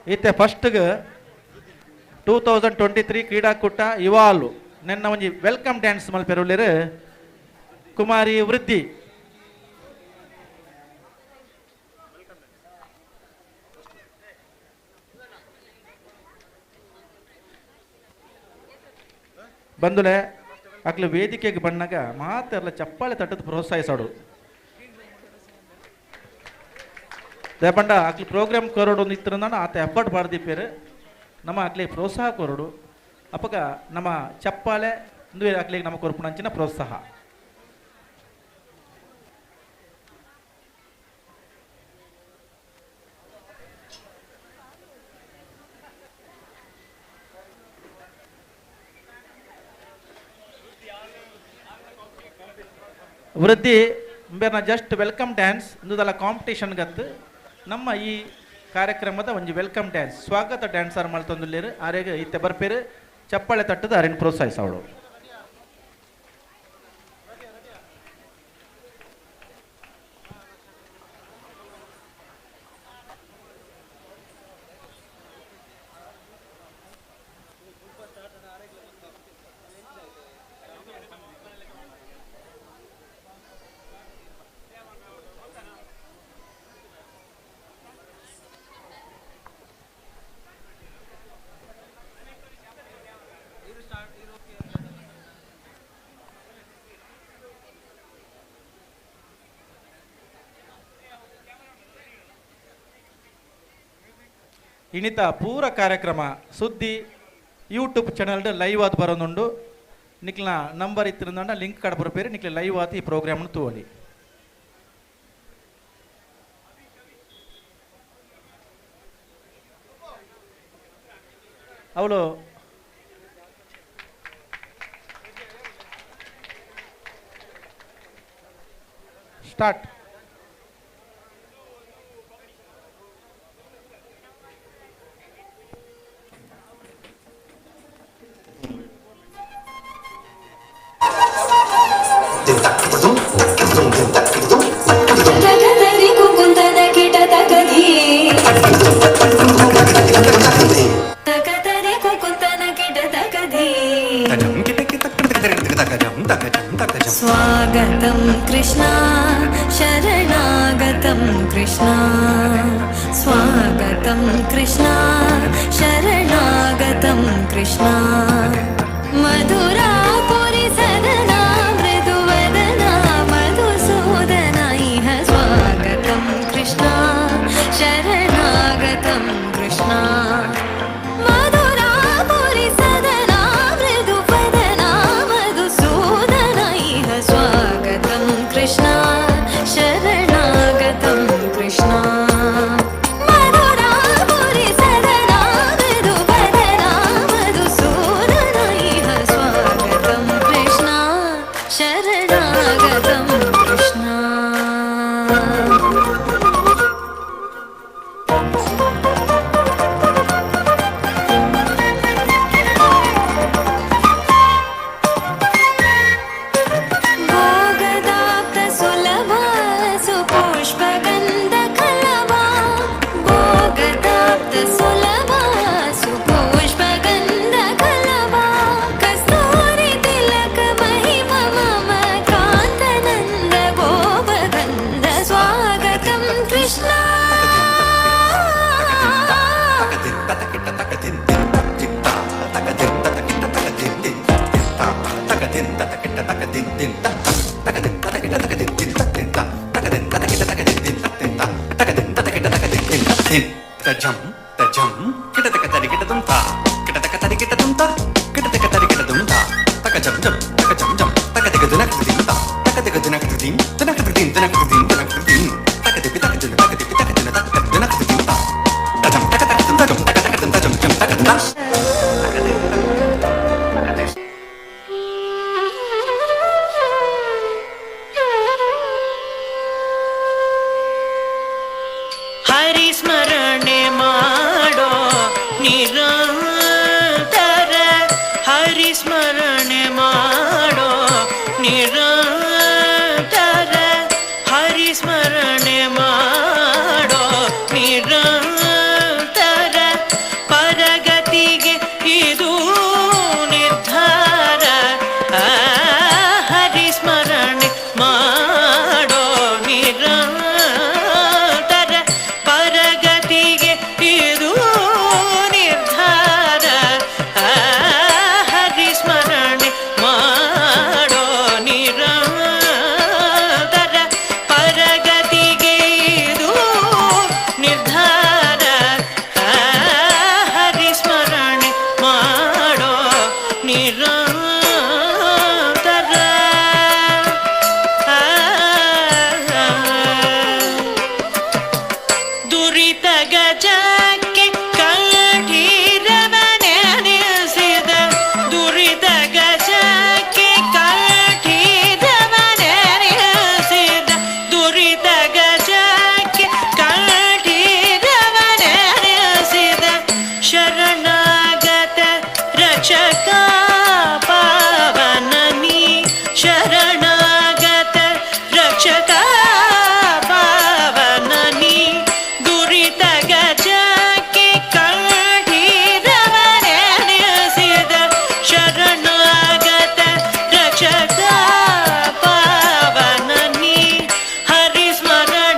ಇತ್ತೆ ಫಸ್ಟ್ಗೆ 2023 ಕ್ರೀಡಾಕೂಟ ಇವಾಲ್ವ್ ನೆನ್ನ ಒಂಜಿ ವೆಲ್ಕಮ್ ಡ್ಯಾನ್ಸ್ ಮಲ್ಪೆರುಲ್ಲೇರು ಕುಮಾರಿ ವೃದ್ಧಿ ಬಂದುಲೆ ಅಕ್ಲು ವೇದಿಕೆಗೆ ಬಂದಾಗ ಮಾತೆಲ್ಲ ಚಪ್ಪಾಳೆ ತಟ್ಟದ ಪ್ರೋತ್ಸಾಹಿಸೋಡು ದೇಪಂಡ ಅಕ್ಲಿ ಪ್ರೋಗ್ರಾಮ್ ಕೊರೋಡು ಒಂದು ಇತ್ತು ಆತ ಎಫರ್ಟ್ ಬಾರ್ದಿಪ್ಪೇರು ನಮ್ಮ ಅಕ್ಲಿ ಪ್ರೋತ್ಸಾಹ ಕೊರೋಡು ಅಪ್ಪಗ ನಮ್ಮ ಚಪ್ಪಾಳೆ ಒಂದು ಅಕ್ಲಿಗೆ ನಮ್ಮ ಕೊರ್ಪುಣಂಚಿನ ಪ್ರೋತ್ಸಾಹ ವೃದ್ಧಿ ಬೇರೆ ಜಸ್ಟ್ ವೆಲ್ಕಮ್ ಡ್ಯಾನ್ಸ್ ಇಂದುದಲ್ಲ ಕಾಂಪಿಟೇಷನ್ ಗತ್ತು ನಮ್ಮ ಈ ಕಾರ್ಯಕ್ರಮದ ಒಂದು ವೆಲ್ಕಮ್ ಡ್ಯಾನ್ಸ್ ಸ್ವಾಗತ ಡ್ಯಾನ್ಸರ್ ಮಲ್ತೊಂದುಲ್ಲೇರು ಆರೆಗೆ ಇತ್ತೆ ಬರ್ಪೇರು ಚಪ್ಪಾಳೆ ತಟ್ಟದ ಅರೆನ್ ಪ್ರೋತ್ಸಾಹಿಸವಳು ಇನಿತ ಪೂರ ಕಾರ್ಯಕ್ರಮ ಸುದ್ದಿ ಯೂಟ್ಯೂಬ್ ಚಾನಲ್ ಲೈವ್ ಆದ್ ಬರೋದುಂಡು ನಿಕ್ಲ ನಂಬರ್ ಇತ್ತಿರಂದ ಲಿಂಕ್ ಕಡ ಬರ್ಪೇರಿ ನಿಕ್ಲ ಲೈವ್ ಆತ್ ಈ ಪ್ರೋಗ್ರಾಮ್ ತೋಲಿ ಅವಳು ಸ್ಟಾರ್ಟ್ स्वागतं कृष्ण शरणागतं कृष्ण स्वागतं कृष्ण शरणागतं कृष्ण मधुरापुरी सदना मृदुवदना मधुसूदना इह स्वागतं कृष्ण शरणागतं कृष्ण कृष्ण शरणागतं कृष्ण मधुरापुरी सदना मृदुवदना मधुसूदन इह स्वागतं ತಜಂ ತಜಂ ಕಿಟತಕ ತರಿಗಿಟ ತುಂತ ಕಿಟತಕ ತರಿಗಿಟ ತುಂತ ಕಿಟತಕ ತರಿಗಿಟ ತುಂತ ತಕ ಜಂ ಜಂ ತಕ ಜಂ ಜಂ ತಕ ತೆಗ ದಿನಕ ತಿಂತ ತಕ ತೆಗ ದಿನಕ ತಿಂ ದಿನಕ ತಿಂ ದಿನಕ ತಿಂ ದಿನಕ ತಿಂ ತಕ ತೆಪಿ ತಕ ದಿನ ತಕ ತೆಪಿ ತಕ ದಿನ ತಕ ದಿನಕ ತಿಂತ ತಜಂ ತಕ ತಕ ತುಂತ ಜಂ ತಕ ತಕ ತುಂತ ಜಂ ಜಂ ತಕ ದಂತ ಹರಿಸ್ಮರಣೆ ಮಾಡೋ ನಿರಂತರ ಹರಿಸ್ಮರಣೆ ಮಾಡೋ ನಿರಂತರ ಹರಿಸ್ಮರಣೆ ಮಾಡೋ ನಿರಂತರ ಪರಗತಿಗೆ ಇದು ನಿರ್ಧಾರ ಹರಿಸ್ಮರಣೆ ಮಾಡೋ ನಿರಂತರ ಪರಗತಿಗೆ ಇದು ನಿರ್ಧಾರ ಹರಿಸ್ಮರಣೆ ಮಾಡೋ ನಿರಂತರ ಪರಗತಿಗೆ ಇದು ನಿರ್ಧಾರ ಹರಿಸ್ಮರಣೆ ಮಾಡೋ ನಿರಂತರ ದುರಿತ ಗಜಕ್ಕೆ ಕಠಿರವನೆನಿಸಿದ ದುರಿತ ಗಜಕ್ಕೆ ಕಠಿರವನೆನಿಸಿದ ದುರಿತ ಗಜಕ್ಕೆ ಕಠಿರವನೆನಿಸಿದ ಶರಣಾಗತ ರಕ್ಷಕ ಪಾವನನಿ ಶರಣಾಗತ ರಕ್ಷಕ ಪಾವನನಿ ದುರಿತ ಗಜಕ್ಕೆ ಕಠಿರವನೆನಿಸಿದ ಶರಣಾಗತ ರಕ್ಷಕ ಪಾವನನಿ ಹರಿಸ್ಮರಣೆ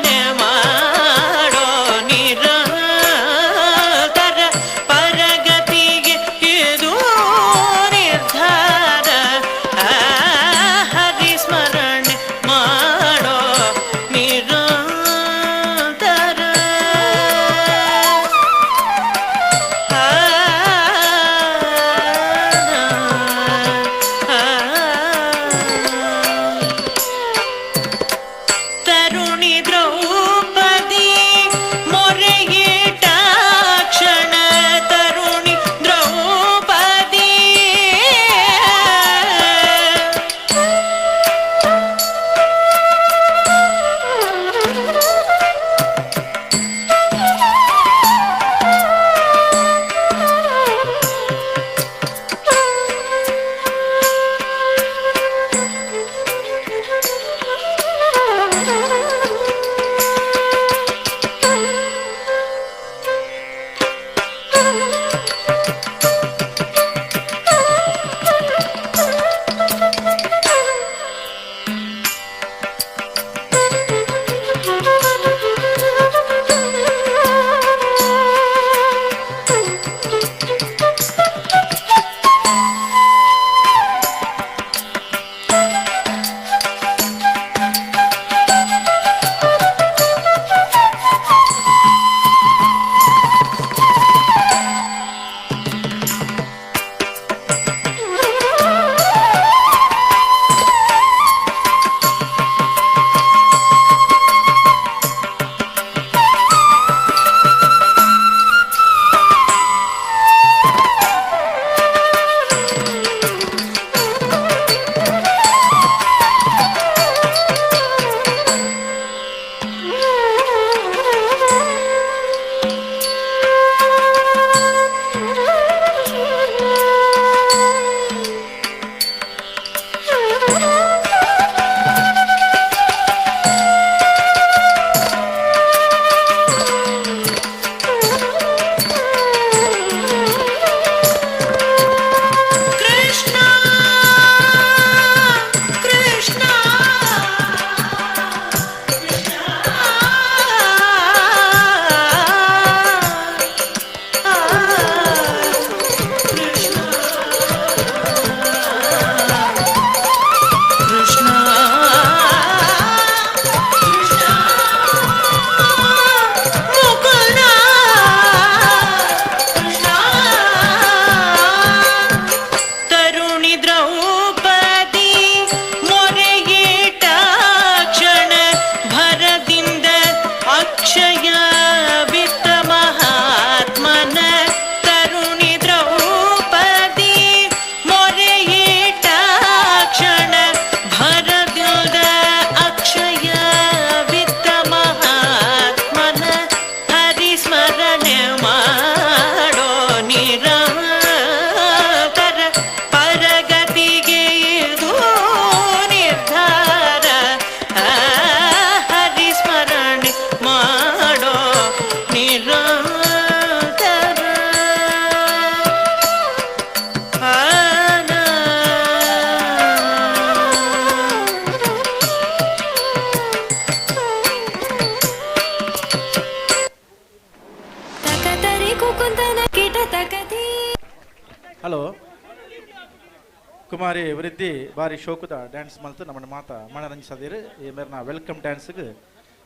ಕುಮಾರಿ ವೃದ್ಧಿ ಬಾರಿ ಶೋಕದ ಡ್ಯಾನ್ಸ್ ಮಲ್ತು ನಮ್ಮನ್ನು ಮಾತಾ ಮನರಂಜಿಸದಿರು ಈ ಮೇರಿನ ವೆಲ್ಕಮ್ ಡ್ಯಾನ್ಸ್ಗೆ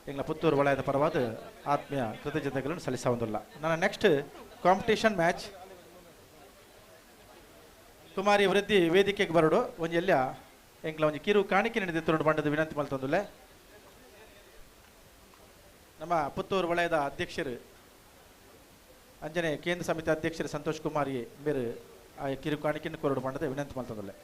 ಎಂಗ್ಲ ಪುತ್ತೂರು ವಲಯದ ಪರವಾದ ಆತ್ಮೀಯ ಕೃತಜ್ಞತೆಗಳನ್ನು ಸಲ್ಲಿಸೋದಿಲ್ಲ. ನನ್ನ ನೆಕ್ಸ್ಟ್ ಕಾಂಪಿಟೇಷನ್ ಮ್ಯಾಚ್ ಕುಮಾರಿ ವೃದ್ಧಿ ವೇದಿಕೆಗೆ ಬರೋಡು ಒಂಜಿ ಎಲ್ಲ ಎಂಗ್ಲ ಒಂಜಿ ಕಿರು ಕಾಣಿಕೆ ನಡೆದಿತ್ತು ಬಂಡದ ವಿನಂತಿ ಮಲ್ತೊಂದುಲ್ಲೆ. ನಮ್ಮ ಪುತ್ತೂರು ವಲಯದ ಅಧ್ಯಕ್ಷರು ಅಂಜನೆ ಕೇಂದ್ರ ಸಮಿತಿ ಅಧ್ಯಕ್ಷರು ಸಂತೋಷ್ ಕುಮಾರ್ ಬೇರೆ ಆ ಕಿರು ಕಾಣಿಕೆಯನ್ನು ಕೊರಡು ಬಂಡದ ವಿನಂತಿ ಮಲ್ತೊಂದುಲ್ಲೆ.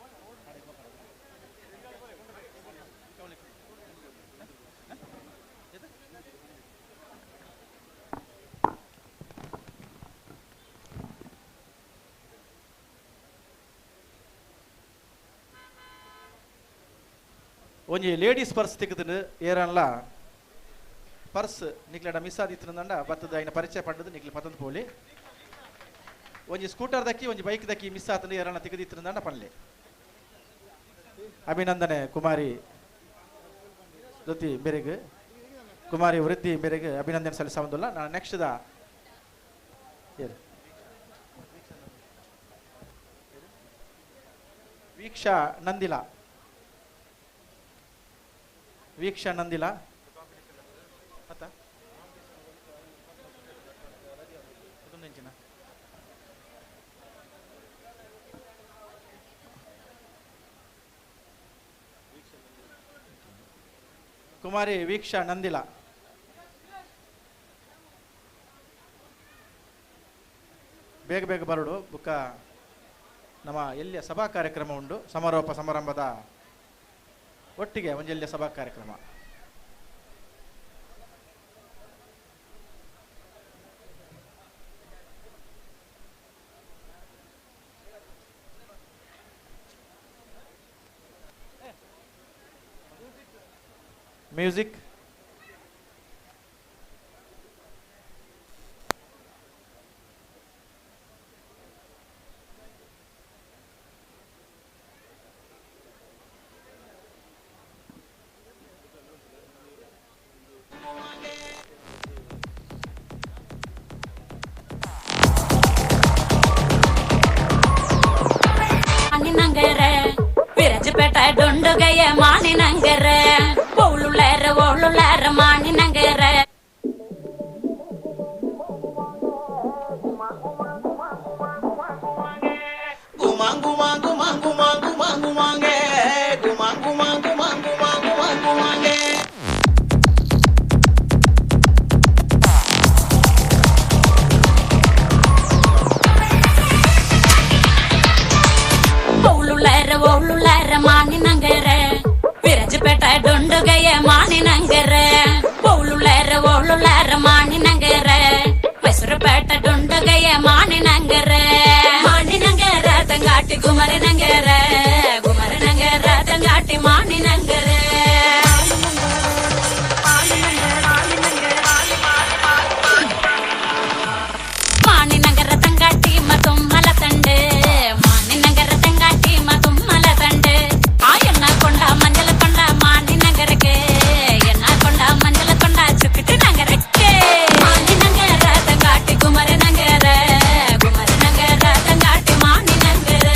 ಒಂಜಿ ಲೇಡೀಸ್ ಪರ್ಸ್ ತೆಗೆದು ಏರನ್ಲ ಪರ್ಸ್ ನಿಕ್ಲೆಡ ಮಿಸ್ ಆದಿತ್ತಂಡ ಬತ್ತದ ಐನ ಪರಿಚಯ ಪಂಡದು ನಿಕ್ಲೆ ಪತಂದು ಪೋಲಿ ಒಂಜಿ ಸ್ಕೂಟರ್ ದಕ್ಕಿ ಒಂಜಿ ಬೈಕ್ ದಕ್ಕಿ ಮಿಸ್ ಆತಂದು ಏರನ್ನ ತೆಗೆದಿತ್ತಂಡ ಪನ್ಲೆ. ಅಭಿನಂದನೆ ಕುಮಾರಿ ಜೊತೆ ಬೇರೆಗೆ ಕುಮಾರಿ ವೃದ್ಧಿ ಬೇರೆಗೆ ಅಭಿನಂದನೆ ಸಲ್ಲಿಸೋದಿಲ್ಲ. ನಾನು ನೆಕ್ಸ್ಟ್ ದ ವೀಕ್ಷಾ ನಂದಿಲಾ ಕುಮಾರಿ ವೀಕ್ಷಾ ನಂದಿಲಾ ಬೇಗ ಬೇಗ ಬರಡು ಬುಕ್ಕ ನಮ್ಮ ಎಲ್ಲಿಯ ಸಭಾ ಕಾರ್ಯಕ್ರಮ ಉಂಟು ಸಮಾರೋಪ ಸಮಾರಂಭದ ಒಟ್ಟಿಗೆ ಒಂಜೆಲ್ಲಿಯ ಸಭಾ ಕಾರ್ಯಕ್ರಮ. ಮ್ಯೂಸಿಕ್ ವಿರಜಪೇಟ ಡೊಂಡುಗಯ್ಯ ಮಾನಿನಂಗರ ಓಳುಲಾರ ಮಾನಿನಂಗರ ಗುಮಾಂಗು ಮಾಂಗು ಮಾಂಗು ಮಾಂಗು ಮಾಂಗು ಮಾಂಗೆ ಗುಮಾಂಗು ಮಾಂಗು ಮಾಂಗು ಮಾಂಗು ಮಾಂಗು ಮಾಂಗೆ ಓಳುಲಾರ ಮಾನಿನಂಗರ ವಿರಜಪೇಟ ಡೊಂಡುಗಯ್ಯ ಮಾನಿನಂಗರ ಓಳುಲಾರ ಮಾನಿನಂಗರ ಮೈಸೂರುಪೇಟ ಡೊಂಡುಗಯ್ಯ ಮಾನಿನಂಗರ ಮಾನಿನಂಗರ ತಂಗಾಟಿ ಗುಮರಿನಂಗರ ಗುಮರಿನಂಗರ ತಂಗಾಟಿ ಮಾನಿನಂಗರ ಮಾನಿನಂಗರ ತಂಗಾಟಿ ಮತ್ತೊಮ್ಮಲ ತಂಡೆ ಮಾನಿನಂಗರ ತಂಗಾಟಿ ಮತ್ತೊಮ್ಮಲ ತಂಡೆ ಆ ಎನ್ನ ಕೊಂಡ ಮಂಜಲ ಕೊಂಡ ಮಾನಿನಂಗರಕ್ಕೆ ಎನ್ನ ಕೊಂಡ ಮಂಜಲ ಕೊಂಡ ಚುಕ್ಕಿಟಿ ನಂಗರಕ್ಕೆ ಮಾನಿನಂಗರ ತಂಗಾಟಿ ಗುಮರಿನಂಗರ ಗುಮರಿನಂಗರ ತಂಗಾಟಿ ಮಾನಿನಂಗರ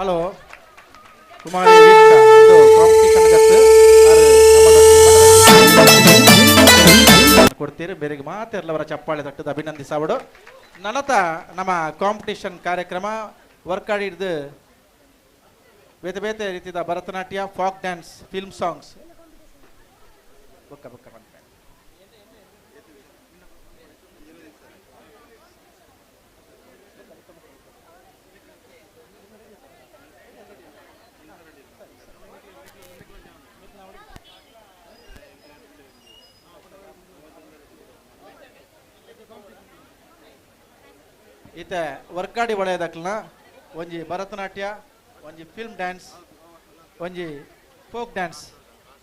ಹಲೋ ಕುಮಾರಿ ಕಾಂಪಿಟೇಷನ್ ಕೊಡ್ತೀರಿ ಬೇರೆಗೆ ಮಾತೆಲ್ಲವರ ಚಪ್ಪಾಳೆ ತಟ್ಟದ ಅಭಿನಂದಿಸಾವಡು ನನತ ನಮ್ಮ ಕಾಂಪಿಟೇಷನ್ ಕಾರ್ಯಕ್ರಮ ವರ್ಕ್ ಹಿಡಿದು ಬೇತೆ ಬೇತೆ ರೀತಿಯ ಭರತನಾಟ್ಯ ಫಾಕ್ ಡ್ಯಾನ್ಸ್ ಫಿಲ್ಮ್ ಸಾಂಗ್ಸ್ ಬೊಕ್ಕ ಬೊಕ್ಕ ಈತ ವರ್ಕಾಡಿ ಒಳ್ಳೆಯದಕ್ಲನ ಒಂಜಿ ಭರತನಾಟ್ಯ ಒಂಜಿ ಫಿಲ್ಮ್ ಡ್ಯಾನ್ಸ್ ಒಂಜಿ ಫೋಕ್ ಡ್ಯಾನ್ಸ್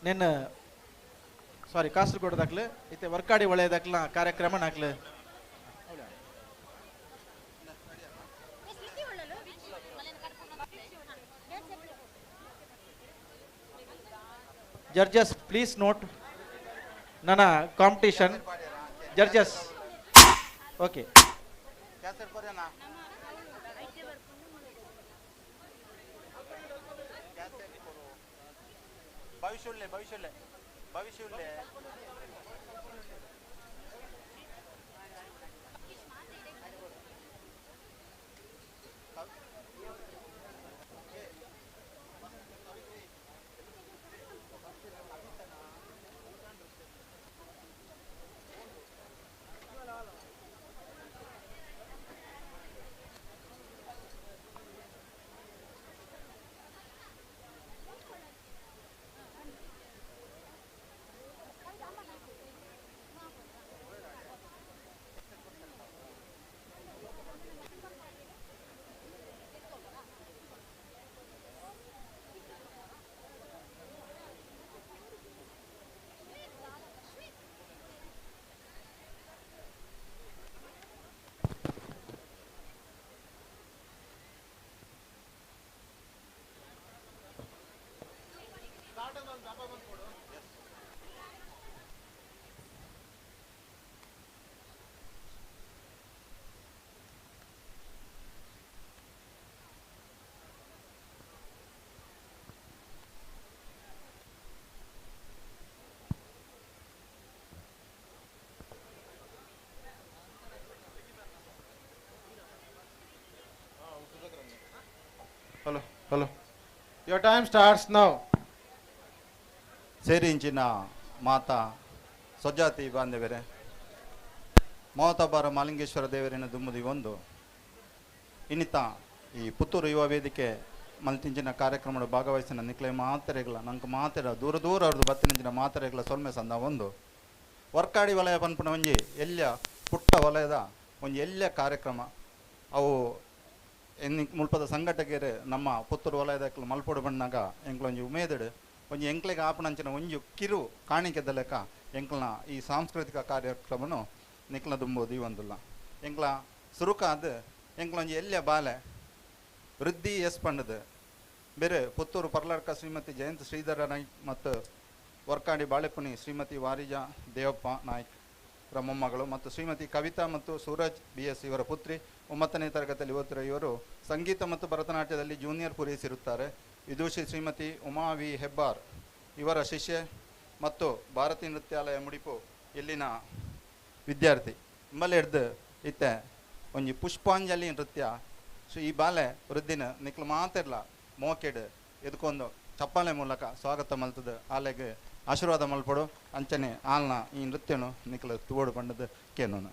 ನಿನ್ನ ಸಾರಿ ಕಾಸರಗೋಡದಾಕ್ಲು ಈತ ವರ್ಕಾಡಿ ಒಳ್ಳೆಯದಕ್ಲನ ಕಾರ್ಯಕ್ರಮ ನಾಕ್ಲು ಜಡ್ಜಸ್ ಪ್ಲೀಸ್ ನೋಟ್ ನನ್ನ ಕಾಂಪಿಟೇಷನ್ ಜಡ್ಜಸ್ ಓಕೆ ಭವಿಷ್ಯ Hello. Your time starts now. ಸೇರಿಂಚಿನ ಮಾತಾ ಸೊಜ್ಜಾತಿ ಬಾಂಧವರೇ ಮೋತಬಾರ ಮಾಲಿಂಗೇಶ್ವರ ದೇವರಿನ ದುಮ್ಮದಿ ಒಂದು ಇನ್ನಿತ ಈ ಪುತ್ತೂರು ಯುವ ವೇದಿಕೆ ಮಲ್ತಿಂಚಿನ ಕಾರ್ಯಕ್ರಮದ ಭಾಗವಹಿಸಿನ ನಿಕ್ಲೆ ಮಾತೆರೆಗಳ ನಂಗೆ ಮಾತೆರ ದೂರ ದೂರ ಅವ್ರದ್ದು ಬತ್ತಿನಿಂಚಿನ ಮಾತೆರೆಗಳ ಸೊಲ್ಮೆ ಸಂದ ಒಂದು ವರ್ಕಾಡಿ ವಲಯ ಪನ್ಪುನ ಒಂಜಿ ಎಲ್ಲ ಪುಟ್ಟ ವಲಯದ ಒಂಜಿ ಎಲ್ಲ ಕಾರ್ಯಕ್ರಮ ಅವು ಮುಲ್ಪದ ಸಂಘಟಕರು ನಮ್ಮ ಪುತ್ತೂರು ವಲಯದ ಮಲ್ಪೊಡು ಬಂದಾಗ ಎಂಕ್ಲೊಂಜಿ ಉಮೇದಡು ಒಂಜಿ ಎಂಕ್ಲೆಗೆ ಆಪಣಂಚಿನ ಒಂಜಿ ಕಿರು ಕಾಣಿಕೆದ ಲೆಕ್ಕ ಎಂಕ್ಲನ ಈ ಸಾಂಸ್ಕೃತಿಕ ಕಾರ್ಯಕ್ರಮನು ನಿಕ್ಲ ದುಂಬೋದು ಒಂದಿಲ್ಲ ಎಂಕ್ಲ ಸುರುಕಾದ ಎಂಕ್ಲೊಂಜಿ ಎಲ್ಲ ಬಾಲೆ ವೃದ್ಧಿ ಎಸ್ ಪಂಡದು ಬೇರೆ ಪುತ್ತೂರು ಪರ್ಲಾರ್ಕ ಶ್ರೀಮತಿ ಜಯಂತ್ ಶ್ರೀಧರ ನಾಯ್ಕ್ ಮತ್ತು ವರ್ಕಾಡಿ ಬಾಳೆಪುನಿ ಶ್ರೀಮತಿ ವಾರಿಜಾ ದೇವಪ್ಪ ನಾಯ್ಕ್ ಮೊಮ್ಮಗಳು ಮತ್ತು ಶ್ರೀಮತಿ ಕವಿತಾ ಮತ್ತು ಸೂರಜ್ BS ಇವರ ಪುತ್ರಿ 9ನೇ ತರಗತಿಯಲ್ಲಿ ಓದುತ್ತಿರುವ ಇವರು ಸಂಗೀತ ಮತ್ತು ಭರತನಾಟ್ಯದಲ್ಲಿ ಜೂನಿಯರ್ ಪೂರೈಸಿರುತ್ತಾರೆ. ವಿದೂಷಿ ಶ್ರೀಮತಿ ಉಮಾ ವಿ ಹೆಬ್ಬಾರ್ ಇವರ ಶಿಷ್ಯೆ ಮತ್ತು ಭಾರತೀಯ ನೃತ್ಯಾಲಯ ಮುಡಿಪು ಇಲ್ಲಿನ ವಿದ್ಯಾರ್ಥಿ ನಿಮ್ಮಲ್ಲಿ ಹಿಡ್ದು ಇತ್ತೆ ಒಂಜಿ ಪುಷ್ಪಾಂಜಲಿ ನೃತ್ಯ ಈ ಬಾಲೆ ವೃದ್ಧಿನ ನಿಕ್ಲು ಮಾತಿರ್ಲ ಮೋಕೆಡ್ ಎದ್ಕೊಂಡು ಚಪ್ಪಾಳೆ ಮೂಲಕ ಸ್ವಾಗತ ಮಲ್ತದ ಆಲೆಗೆ ಆಶೀರ್ವಾದ ಮಲ್ಪಡು ಅಂಚನೆ ಆಲ್ನ ಈ ನೃತ್ಯನು ನಿಕ್ಲು ತೋಡು ಬಂಡದ ಕೇನೋನ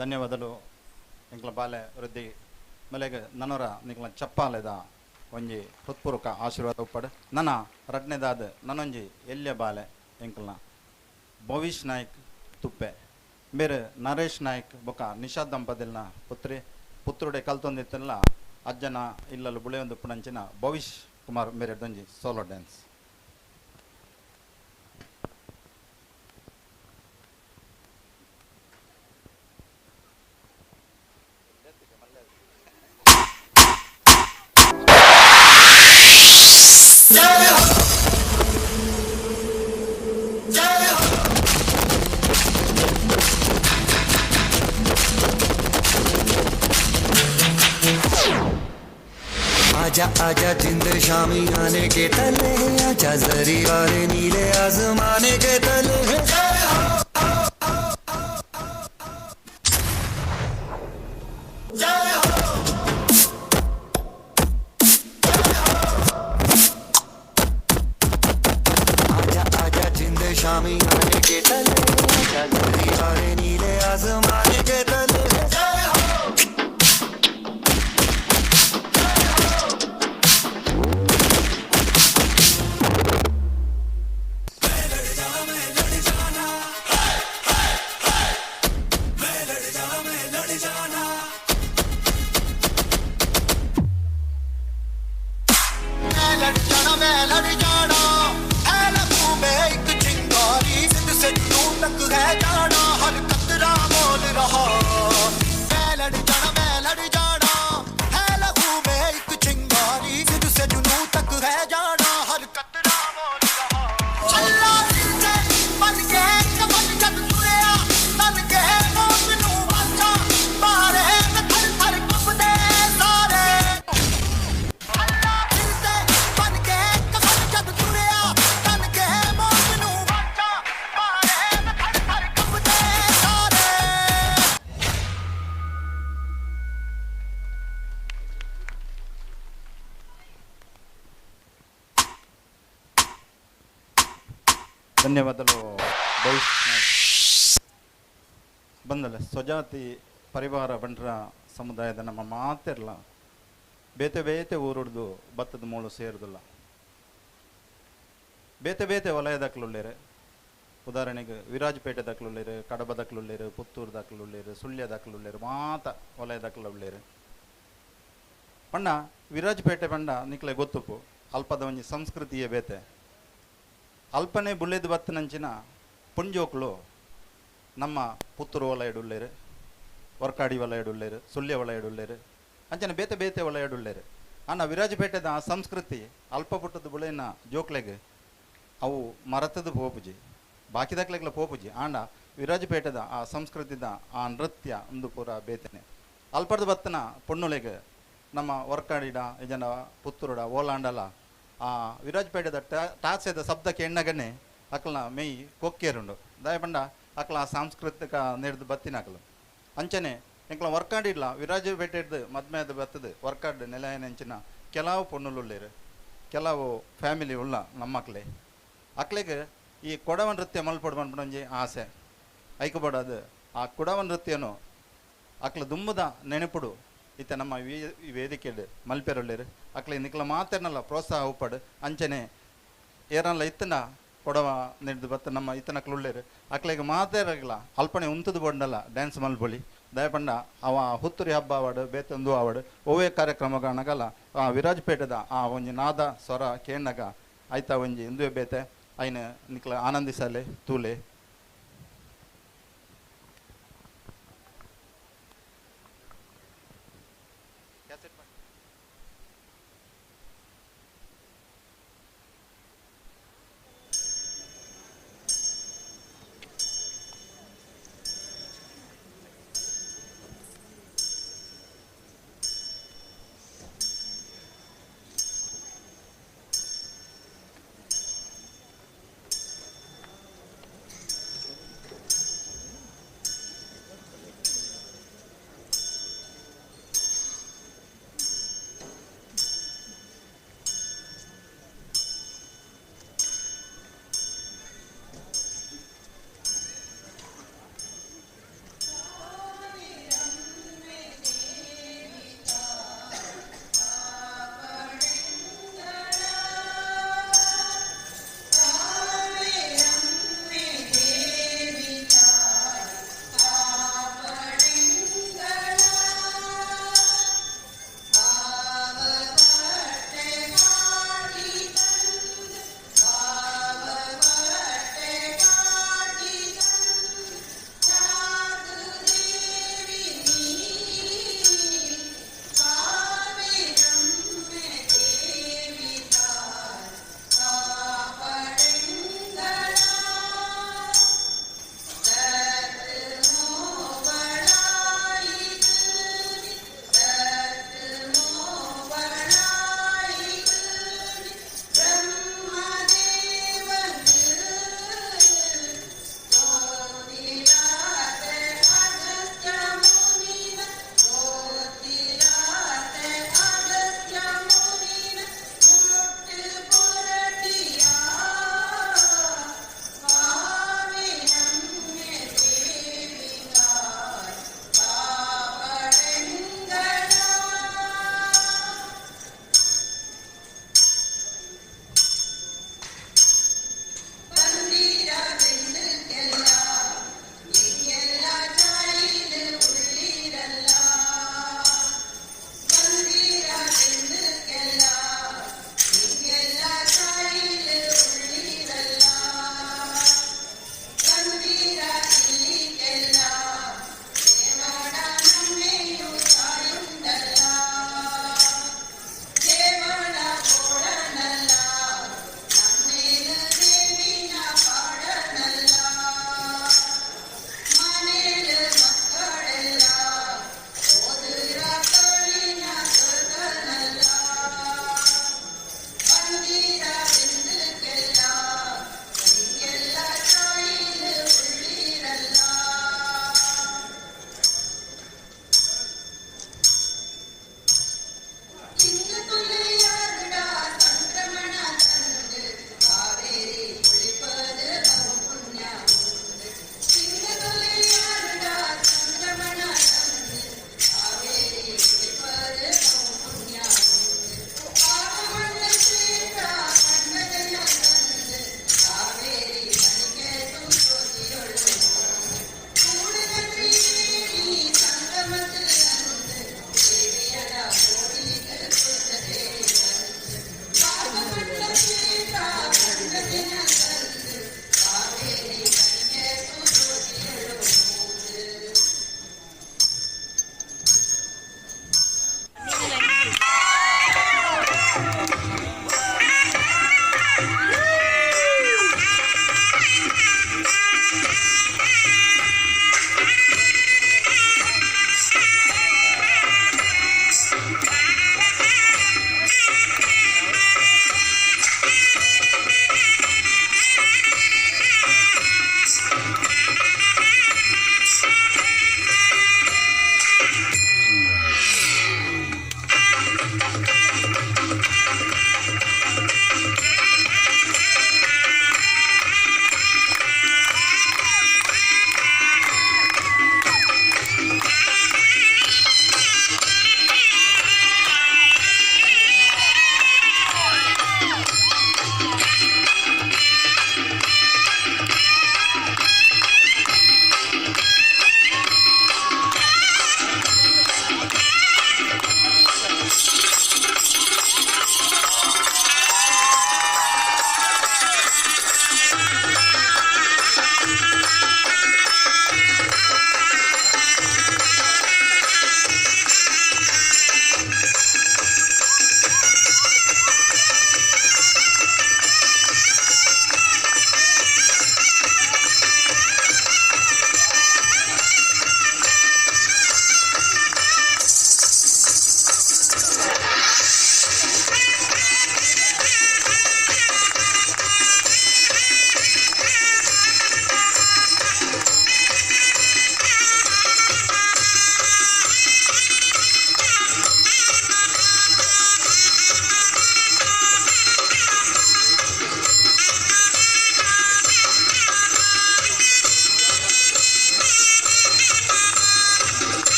ಧನ್ಯವಾದಗಳು ನಿಂಕಲ ಬಾಲೆ ವೃದ್ಧಿ ಮಲೆಗೆ ನನರ ನಿಂಕಲ ಚಪ್ಪಾಲೆದ ಒಂಜಿ ಹೃತ್ಪೂರ್ವಕ ಆಶೀರ್ವಾದ ಉಪ್ಪಡು ನನ್ನ ರಡ್ನೆದಾದ ನನ್ನೊಂಜಿ ಎಲ್ಯ ಬಾಲೆ ಎಂಕಲ್ನ ಭವಿಷ್ ನಾಯ್ಕ್ ತುಪ್ಪೆ ಬೇರೆ ನರೇಶ್ ನಾಯ್ಕ್ ಬೊಕ ನಿಷಾದ್ ದಂಪತಿಲ್ನ ಪುತ್ರುಡೆ ಕಲ್ತೊಂದಿತ್ತಲ್ಲ ಅಜ್ಜನ ಇಲ್ಲಲು ಬುಳೆಯೊಂದು ಪುಣಂಚಿನ ಭವಿಷ್ ಕುಮಾರ್ ಬೇರೆ ದೊಂಜಿ ಸೋಲೋ ಡ್ಯಾನ್ಸ್. आजा आजा जिंद शामी आने के तले आजा जरी वाले नीले आसमाने के तले आजा आजा जिंद शामी आने के तले आजा जरी वाले नीले आसमाने के तले ಧನ್ಯವಾದಗಳು ಬಂದಲ್ಲ ಸ್ವಜಾತಿ ಪರಿವಾರ ಬಂಡ್ರ ಸಮುದಾಯದ ನಮ್ಮ ಮಾತಿರಲ್ಲ ಬೇತೆ ಬೇತೆ ಊರುಡ್ದು ಭತ್ತದ ಮೂಳು ಸೇರುದಿಲ್ಲ ಬೇತೆ ಬೇತೆ ವಲಯದಕ್ಲುಳ್ಳೇರೆ ಉದಾಹರಣೆಗೆ ವಿರಾಜಪೇಟೆ ದಕ್ಲುಳ್ಳೇರು ಕಡಬ ದಕ್ಲುಳ್ಳೇರು ಪುತ್ತೂರು ದಕ್ಲುಳ್ಳೇರು ಸುಳ್ಯ ದಕ್ಲುಳ್ಳೇರು ಮಾತ ವಲಯದಕ್ಲುಳ್ಳೇರು ಪಂಡ ವಿರಾಜಪೇಟೆ ಪಂಡ ನಿಕ್ಲೆ ಗೊತ್ತುಪು ಅಲ್ಪದ ಒಂಜಿ ಸಂಸ್ಕೃತಿಯೇ ಬೇತೆ ಅಲ್ಪನೆ ಬುಳ್ಳೆದು ಬತ್ತನಂಚಿನ ಪುಂಜೋಕ್ಲು ನಮ್ಮ ಪುತ್ತೂರು ವಲಯಡುಳ್ಳೇರು ವರ್ಕಾಡಿ ವಲಯಡುಳ್ಳೇರು ಸುಳ್ಯ ವಲಯಡುಳ್ಳೇರು ಅಂಚನೆ ಬೇತೆ ಬೇತೆ ವಲಯಡುಳ್ಳೇರು ಅನ್ನ ವಿರಾಜಪೇಟೆದ ಆ ಸಂಸ್ಕೃತಿ ಅಲ್ಪ ಪುಟ್ಟದ ಬುಳೆನ ಜೋಕ್ಲೆಗೆ ಅವು ಮರತದ ಪೋಪುಜಿ ಬಾಕಿದಕ್ಲೆಗ್ಲ ಪೋಪುಜಿ ಆಂಡ ವಿರಾಜಪೇಟೆದ ಆ ಸಂಸ್ಕೃತಿದ ಆ ನೃತ್ಯ ಒಂದು ಪೂರ ಬೇತೆನೆ ಅಲ್ಪದ ಬತ್ತನ ಪೊಣ್ಣುಲೆಗೆ ನಮ್ಮ ವರ್ಕಾಡಿಡ ಇದನ್ನ ಪುತ್ತೂರುಡ ಓಲಾಂಡಲ ಆ ವಿರಾಜಪೇಟೆದ ಟಾಸೆದ ಶಬ್ದಕ್ಕೆ ಎಣ್ಣಗನೆ ಅಕ್ಲನ ಮೇಯ್ ಕೊಕ್ಕೇರುಂಡು ದಯ ಬಂಡ ಅಕ್ಲ ಸಾಂಸ್ಕೃತಿಕ ನೆಡ್ದು ಬತ್ತಿನಕ್ಲು ಅಂಚನೆ ಎಂಕ್ಲ ವರ್ಕಾಡಿಡ್ಲ ವಿರಾಜಪೇಟೆಡ್ದು ಮದ್ಮೆದ ಬತ್ತದು ವರ್ಕಾಡ್ ನೆಲೆಯನೆಂಚಿನ ಕೆಲವು ಪೊಣ್ಣುಳುಳ್ಳೇರು ಕೆಲವು ಫ್ಯಾಮಿಲಿ ಉಳ್ಳ ನಮ್ಮಕ್ಲೆ ಅಕ್ಲೆಗೆ ಈ ಕೊಡವ ನೃತ್ಯ ಮಲ್ಪಡು ಬಂದ್ಬಿಡೊಂಜಿ ಆಸೆ ಐಕಬಡದು ಆ ಕೊಡವ ನೃತ್ಯನು ಅಕ್ಲ ದುಂಬದ ನೆನಪುಡು ಇತ್ತ ನಮ್ಮ ವೇದಿಕೆ ಮಲ್ಪೆರುಳ್ಳೇರು ಅಕ್ಲೆ ನಿಕ್ಲ ಮಾತೇನಲ್ಲ ಪ್ರೋತ್ಸಾಹ ಉಪ್ಪಡು ಅಂಚನೆ ಏರಲ್ಲ ಇತ್ತನ ಕೊಡವ ನೆಡ್ದು ಬತ್ತ ನಮ್ಮ ಇತ್ತನಕ್ಲುಳ್ಳೇರು ಅಕ್ಲೆಗೆ ಮಾತೇರಲ್ಲ ಅಲ್ಪನೆ ಉಂತದು ಬಂಡಲ್ಲ ಡ್ಯಾನ್ಸ್ ಮಲ್ಪೊಲಿ ದಯಪಂಡ ಅವ ಹುತ್ತುರಿ ಹಬ್ಬ ಆವಡು ಬೇತೊಂದು ಆವಡು ಓವೇ ಕಾರ್ಯಕ್ರಮಗ ನಗಲ್ಲ ಆ ವಿರಾಜಪೇಟೆದ ಆ ಒಂಜಿ ನಾದ ಸ್ವರ ಕೇಣಗ ಆಯ್ತಾ ಒಂಜಿ ಇಂದುವೆ ಬೇತೆ ಐನ ನಿಕ್ಲ ಆನಂದಿಸಲೆ ತೂಲೆ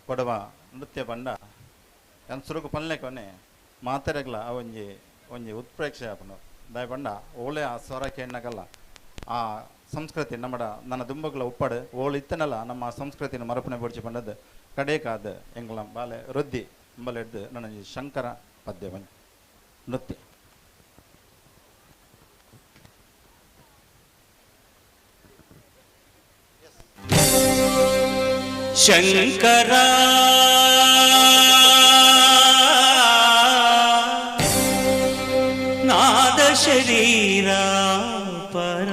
ಕೊಡವ ನೃತ್ಯ ಪಂಡ ಏನು ಸುರುಕು ಪಲ್ಲೆ ಕೊನೆ ಮಾತೆರೆಗ್ಲ ಒಂಜಿ ಒಂಜಿ ಉತ್ಪ್ರೇಕ್ಷೆ ಆಪನು ದಾಯ ಪಂಡ ಓಳೆ ಆ ಸ್ವರ ಕೇಳಗಲ್ಲ ಆ ಸಂಸ್ಕೃತಿ ನಮ್ಮಡ ನನ್ನ ದುಂಬಗಳ ಉಪ್ಪಡು ಓಳು ಇತ್ತನಲ್ಲ ನಮ್ಮ ಸಂಸ್ಕೃತಿನ ಮರಪಣೆ ಪಡಿಸಿ ಪಂಡದ್ದು ಕಡೇಕಾದ ಎಂಗ್ಲ ಬಾಲೆ ವೃದ್ಧಿ ಎಂಬಲೆಡ್ದು ನನ್ನ ಶಂಕರ ಪದ್ಯ ಬಂದು ನೃತ್ಯ ಶಂಕರ ನಾದ ಶರೀರ ಪರ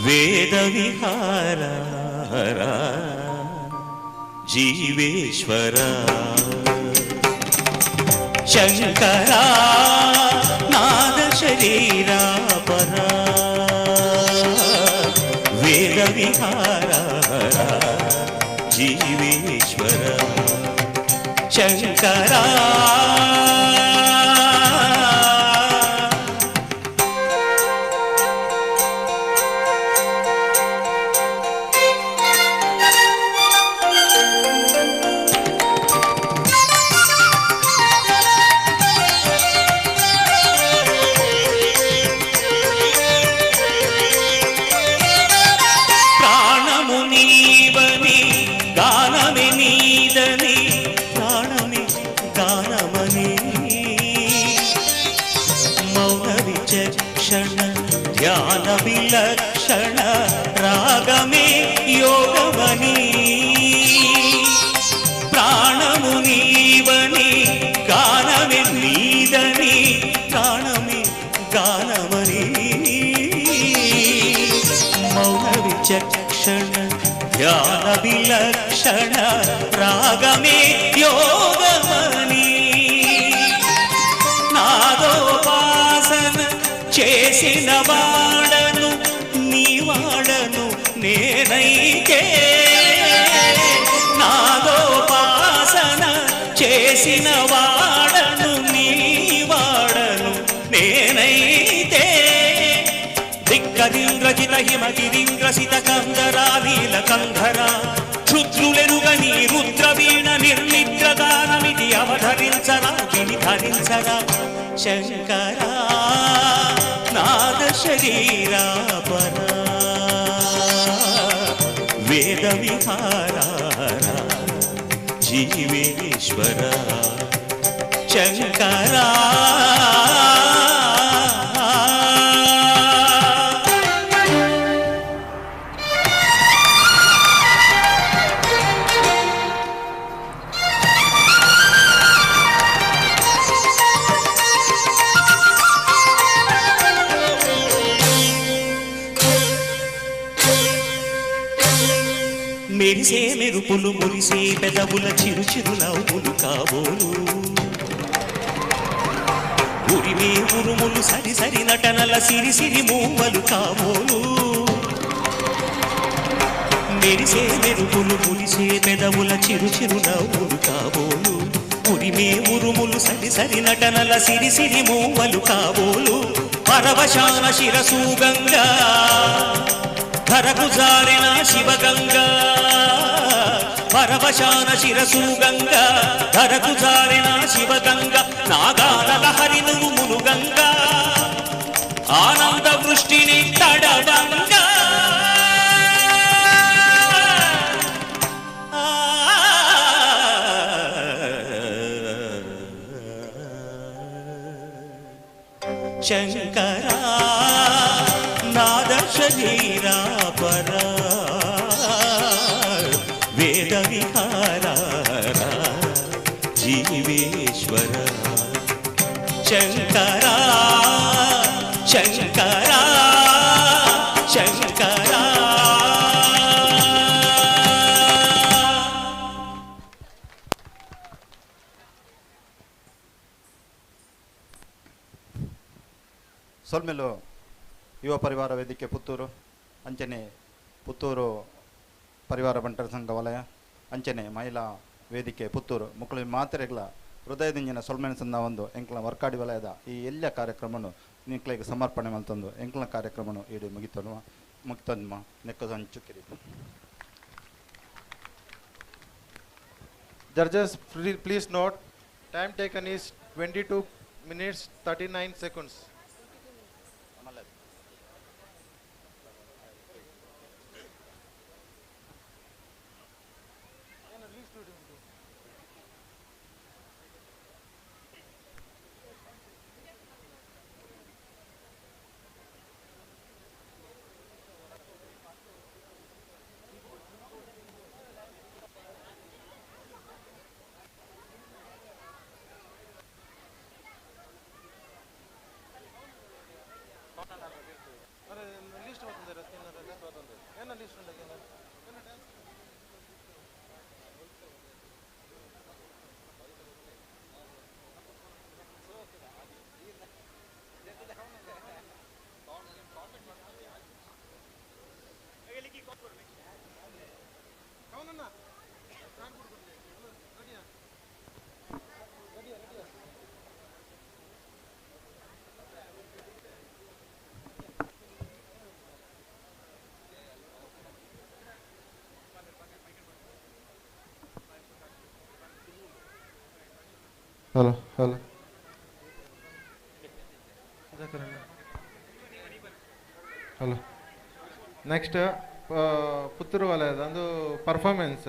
ವೇದ ವಿಹಾರ ಹರ ಜೀವೇಶ್ವರ ಶಂಕರ ನಾದ ಶರೀರ ಪರ ವೇದ ವಿಹಾರ ಜೀವೇಶ್ವರ ಶಂಕರ ಧ್ಯಾನ ವಿಲಕ್ಷಣ ರಾಗಮೇ ಯೋಗವನಿ ಪ್ರಾಣಮುನೀವನಿ ಗಾನವೇ ನೀದನಿ ಪ್ರಾಣಮೇ ಗಾನವನಿ ಮೌನ ವಿಚಕ್ಷಣ ಧ್ಯಾನ ವಿಲಕ್ಷಣ ರಾಗಮೇ ಯೋಗವನಿ నాదోపాసన చేసిన వాడను నీ వాడను నేనైతే నాదోపాసన చేసిన వాడను నీ వాడను నేనైతే దిక్కరింద్రజిత హిమగిరింద్రసిత కందరా నీల కంధర క్షుద్ర ధరించరా విని ధరించరా శంకరా నాద శరీరా పరా వేద విహారా జీవేశ్వర శంకరా మెరిసే మెరుపులు మురిసే పెదవుల చిరు చిరు నవ్వులు కాబోలు ఉరిమే ఉరుములు సరి సరి నటనల సిరి సిరి మూవలు కాబోలు మెరిసే మెరుపులు మురిసే పెదవుల చిరు చిరు నవ్వులు కాబోలు ఉరిమే ఉరుములు సరి సరి నటనల సిరి సిరి మూవలు కాబోలు పరవశాన శిరసు గంగా ధరకు జారిన శివగంగా పరవశాన శిరసు గంగా ధరకు జారిన శివగంగా నాగాల లహరి నువ్వు మునుగంగా ఆనంద వృష్టిని తడవంగా శంకరా నాద శరీరా పరా వేద విహారా జీవేశ్వర శంకరా శంకరా శంకరా ಸೊಲ್ಮೆಲು ಯುವ ಪರಿವಾರ ವೇದಿಕೆ ಪುತ್ತೂರು ಅಂಚನೆ ಪುತ್ತೂರು ಪರಿವಾರ ಬಂಟರ ಸಂಘ ವಲಯ ಅಂಚನೆ ಮಹಿಳಾ ವೇದಿಕೆ ಪುತ್ತೂರು ಮಕ್ಕಳ ಮಾತ್ರೆಗಳ ಹೃದಯದಿಂಜಿನ ಸೊಲ್ಮೆನಸನ್ನ ಒಂದು ಎಂಕ್ಲ ವರ್ಕಾಡಿ ವಲಯದ ಈ ಎಲ್ಲ ಕಾರ್ಯಕ್ರಮವನ್ನು ನಿಕ್ಲಿಗೆ ಸಮರ್ಪಣೆ ಮಲ್ತಂದು ಎಂಕ್ಲ ಕಾರ್ಯಕ್ರಮವನ್ನು ಇಡೀ ಮುಗಿತನ್ಮ ನೆಕ್ಕದು ಹಂಚುಕಿರಿ. Judges, please note, time taken is 22 minutes 39 seconds. Hello. Next, Puttur Valaya, and performance,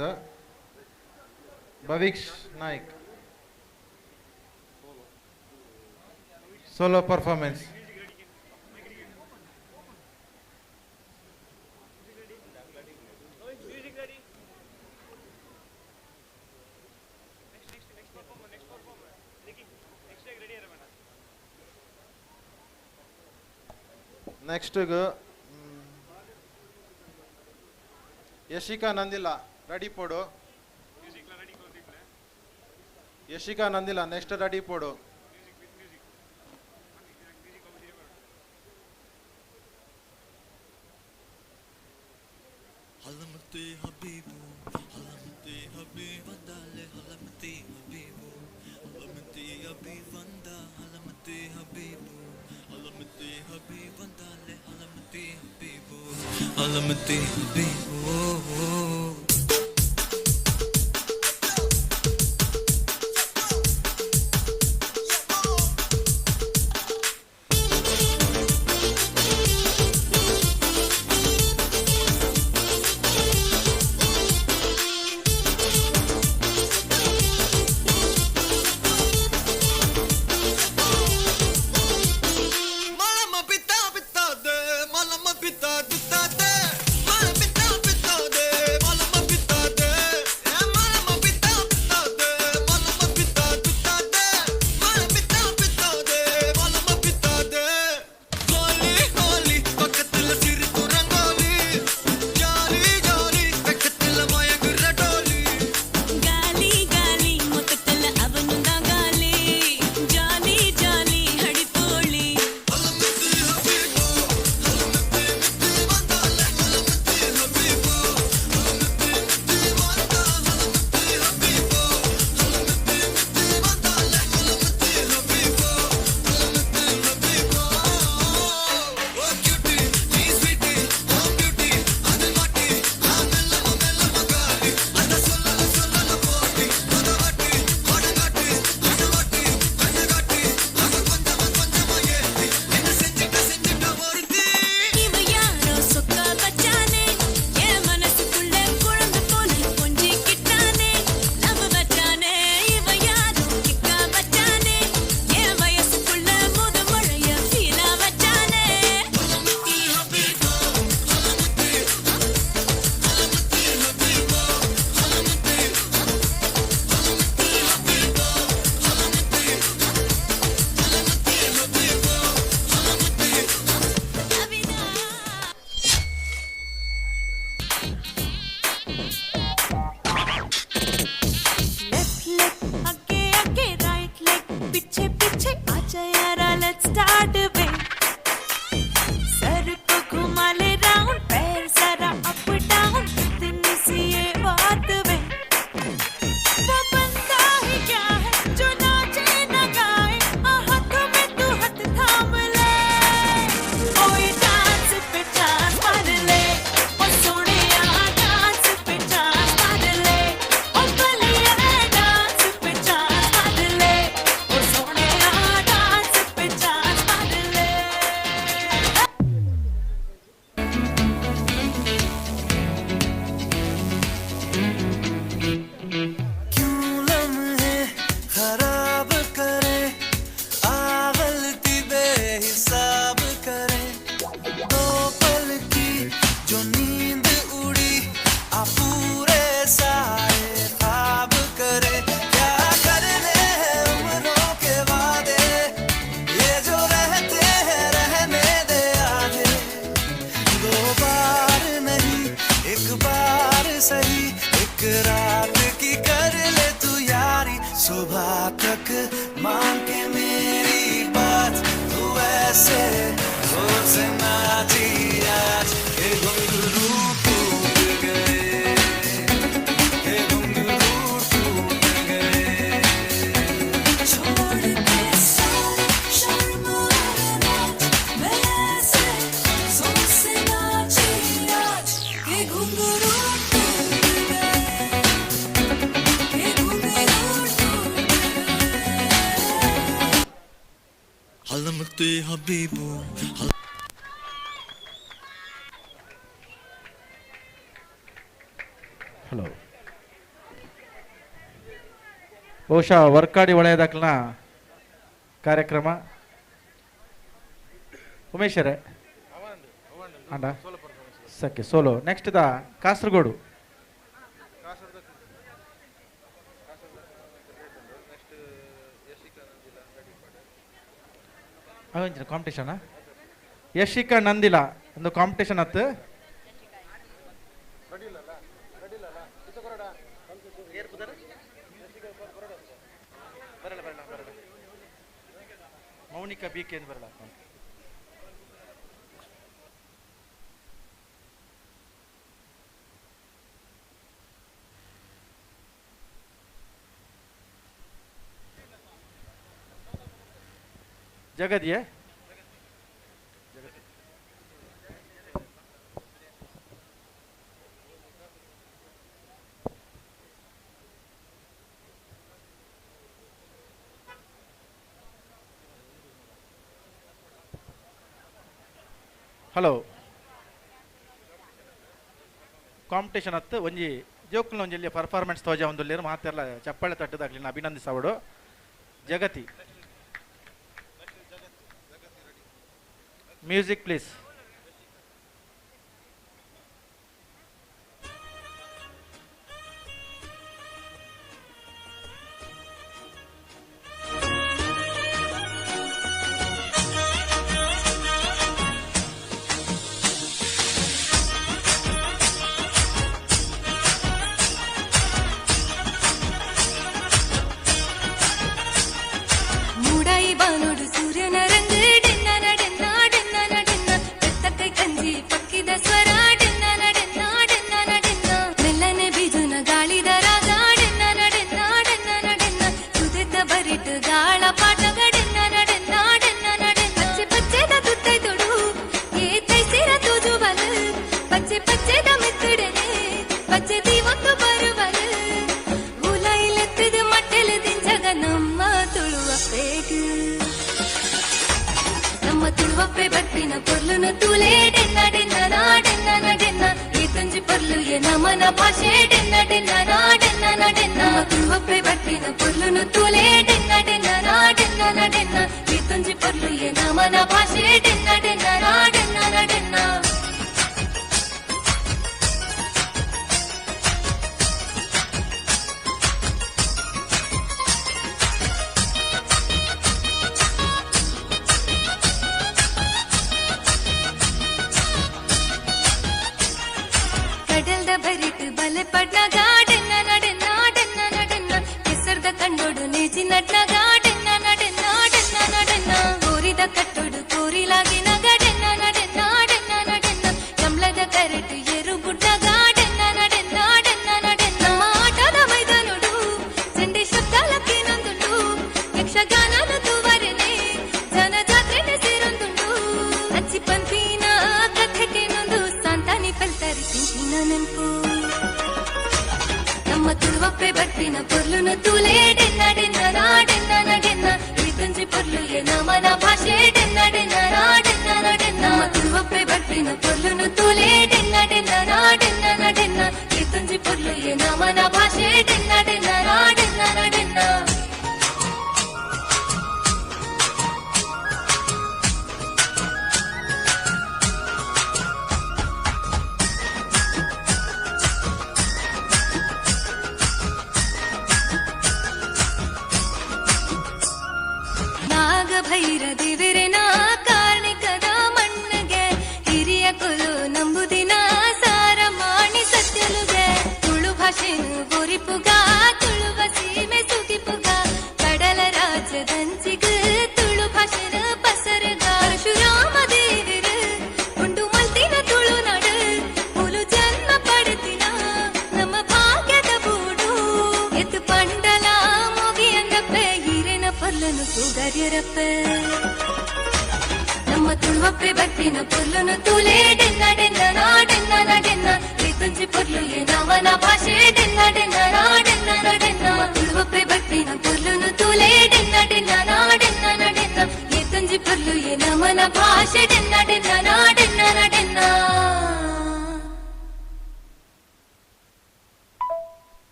Bhaviksh Naik. Solo performance. Next, Yashika Nandila, ready podo. Yashika Nandila, next ready podo. Halamati Habibu, Halamati Habibandale, Halamati Habibu, Halamati Habibanda, Halamati Habibu, Halamati Habibandale, Halamati Habibu, Halamati Habibu. सुबह तक मान के मेरी बात तू ऐसे जोर से नाची आज ये घुंघरू टूट गए, ये घुंघरू टूट गए। छोड़ के सारे शर्म और नाच मैं ऐसे जोर से नाची आज ये घुंघरू हलमते हबीबू। ಹಲೋ ಬಹುಶಃ ವರ್ಕಾಡಿ ಒಳ್ಳೆಯದಾಕಲ್ನ ಕಾರ್ಯಕ್ರಮ ಉಮೇಶರೇ ಅಂಡ ಸಕ್ಕೆ ಸೋಲೋ ನೆಕ್ಸ್ಟ್ ದ ಕಾಸರಗೋಡು ಕಾಂಪಿಟೇಷನ್ ಯಶಿಕಾ ನಂದಿಲ ಒಂದು ಕಾಂಪಿಟೇಷನ್ ಹತ್ತು ಮೌನಿಕಾ ಬಿಕೆ ಏನು ಬರಲ್ಲ ಜಗದಿಯೇ ಹಲೋ ಕಾಂಪಿಟೇಷನ್ ಹತ್ತು ಒಂಜಿ ಜೋಕ್ಲ ಒಂಜಿ ಪರ್ಫಾರ್ಮೆನ್ಸ್ ತೋಜ ಒಂದುಲ್ಲೇರು ಮಾತೆಲ್ಲ ಚಪ್ಪಾಳೆ ತಟ್ಟದಾಗ್ಲಿ ಅಭಿನಂದಿಸವಡು ಜಗತಿ ಮ್ಯೂಸಿಕ್ ಪ್ಲೀಸ್ ಭೈರ ದೇವರನ ಕಾರ್ಣಿಕದ ಮಣ್ಣಗೆ ಹಿರಿಯ ಕುಲು ತುಳುವನು ತೂಗರ್ಯರಪ್ಪ ನಮ್ಮ ತುಳುವಪ್ಪೆ ಬಟ್ಟಿನ ಪುರ್ಲುನು ತೂಲೆ ಡೆನ್ನ ಡೆನ್ನ ನಾಡೆನ್ನ ನಡೆನ್ನ ತುಂಜಿ ಪುರ್ಲು ನವನ ಭಾಷೆ ಡೆನ್ನ ಡೆನ್ನ ನಾಡೆನ್ನ ನಡೆನ್ನ ತುಳುವಪ್ಪೆ ಬಟ್ಟಿನ ಪುರ್ಲುನು ತೂಲೆ ಡೆನ್ನ ಡೆನ್ನ ನಾಡೆನ್ನ ನಡೆನ್ನ ತುಂಜಿ ಪುರ್ಲು ನವನ ಭಾಷೆ ಡೆನ್ನ ಡೆನ್ನ ನಾಡೆನ್ನ ನಡೆನ್ನ.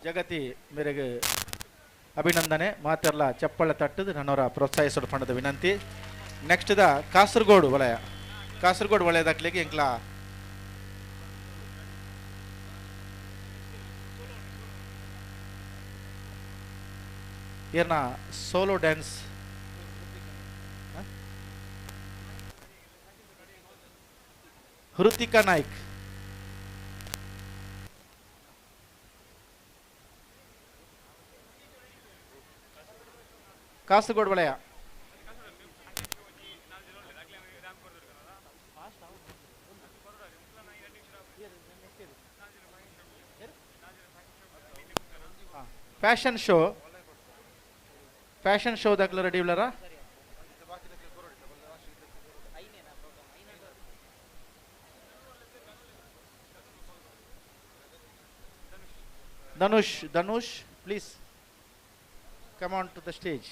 ಜಗತಿ ಮೇರೆಗೆ ಅಭಿನಂದನೆ ಮಾತೆಲ್ಲ ಚಪ್ಪಳ ತಟ್ಟದು ನನ್ನವರ ಪ್ರೋತ್ಸಾಹಿಸಲು ಪಣದ ವಿನಂತಿ. ನೆಕ್ಸ್ಟ್ ದ ಕಾಸರಗೋಡು ವಲಯ. ಕಾಸರಗೋಡು ವಲಯದಾಗ್ಲಿಗೆ ಎಂಕ್ಲ ಏನ ಸೋಲೋ ಡ್ಯಾನ್ಸ್ ಹೃತಿಕಾ ನಾಯ್ಕ್. ಕಾಸರಗೋಡು ವಲಯ ಫ್ಯಾಷನ್ ಶೋ ದಾಖಲೆ ರೆಡಿ ಇಲ್ಲರ? Dhanush please come on to the stage.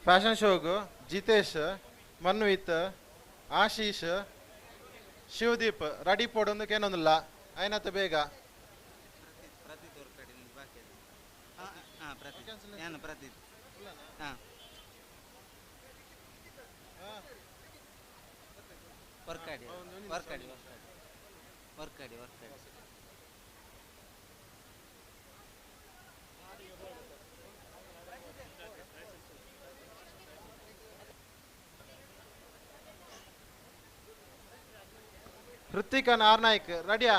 Fashion ಶೋಗು ಜಿತೇಶ್, ಮನ್ವಿತ್, ಆಶೀಶ್, ಶಿವದೀಪ್ ರೆಡಿ ಪೋಡೊಂದಕ್ಕೆ ಏನೊಂದಿಲ್ಲ ಐನತ್ತು ಬೇಗ ಹೃತಿಕಾ ನಾರ್ನಾಯ್ಕ್ ರೆಡಿಯಾ?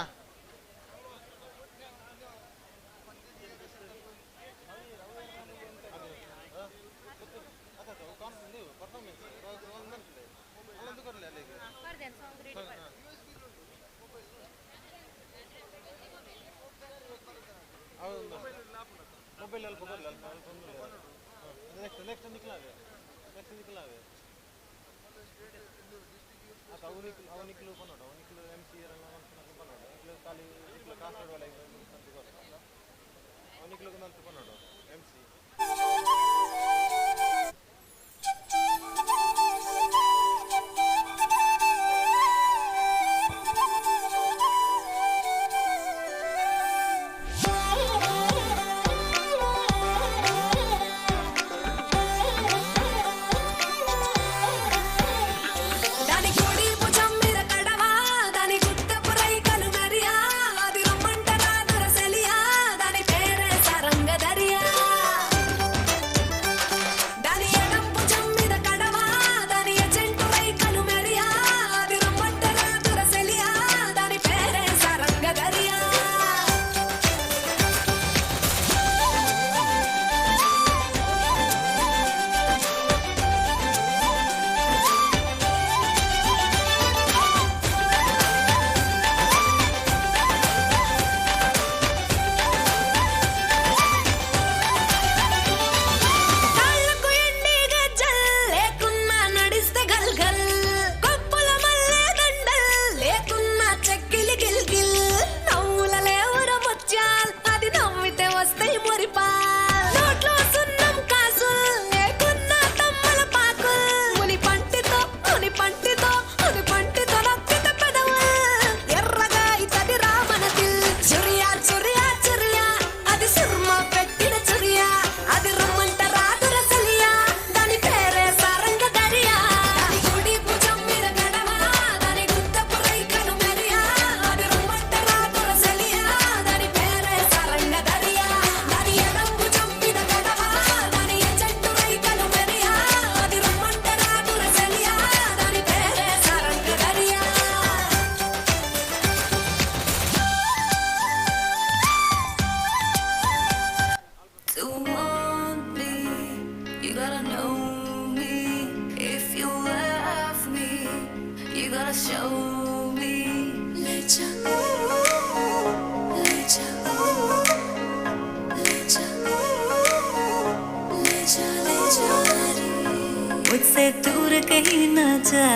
जा,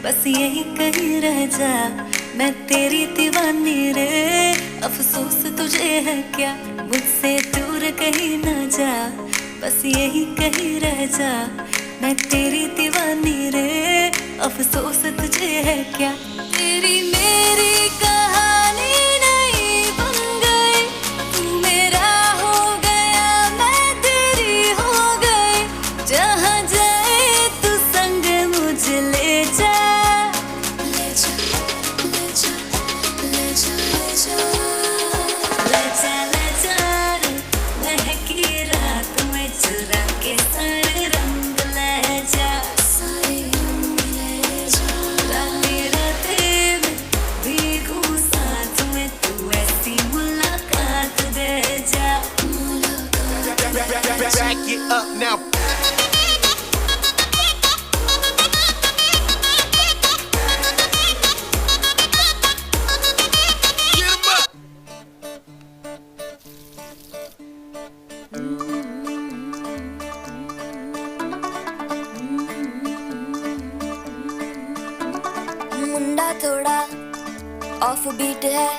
बस यही कहीं रह जा, मैं तेरी दीवानी रे। अफसोस तुझे है क्या, मुझसे दूर कहीं ना जा, बस यही कहीं रह जा, मैं तेरी दीवानी रे। अफसोस तुझे है क्या, तेरी मेरी कहानी नहीं बन गई, तू मेरा हो गया मैं तेरी हो गई, जहाँ जाए तू संग मुझे ले जा, ले जा, ले जा, ले जा, ले जा, ले जा, महकी रात में चुरा के सारे रंग ले जा, सारे रंग ले जा, राते राते में भीगू साथ में, तू ऐसी मुलाकात दे जा, Back it up now. मुंडा थोड़ा ऑफ बीट है,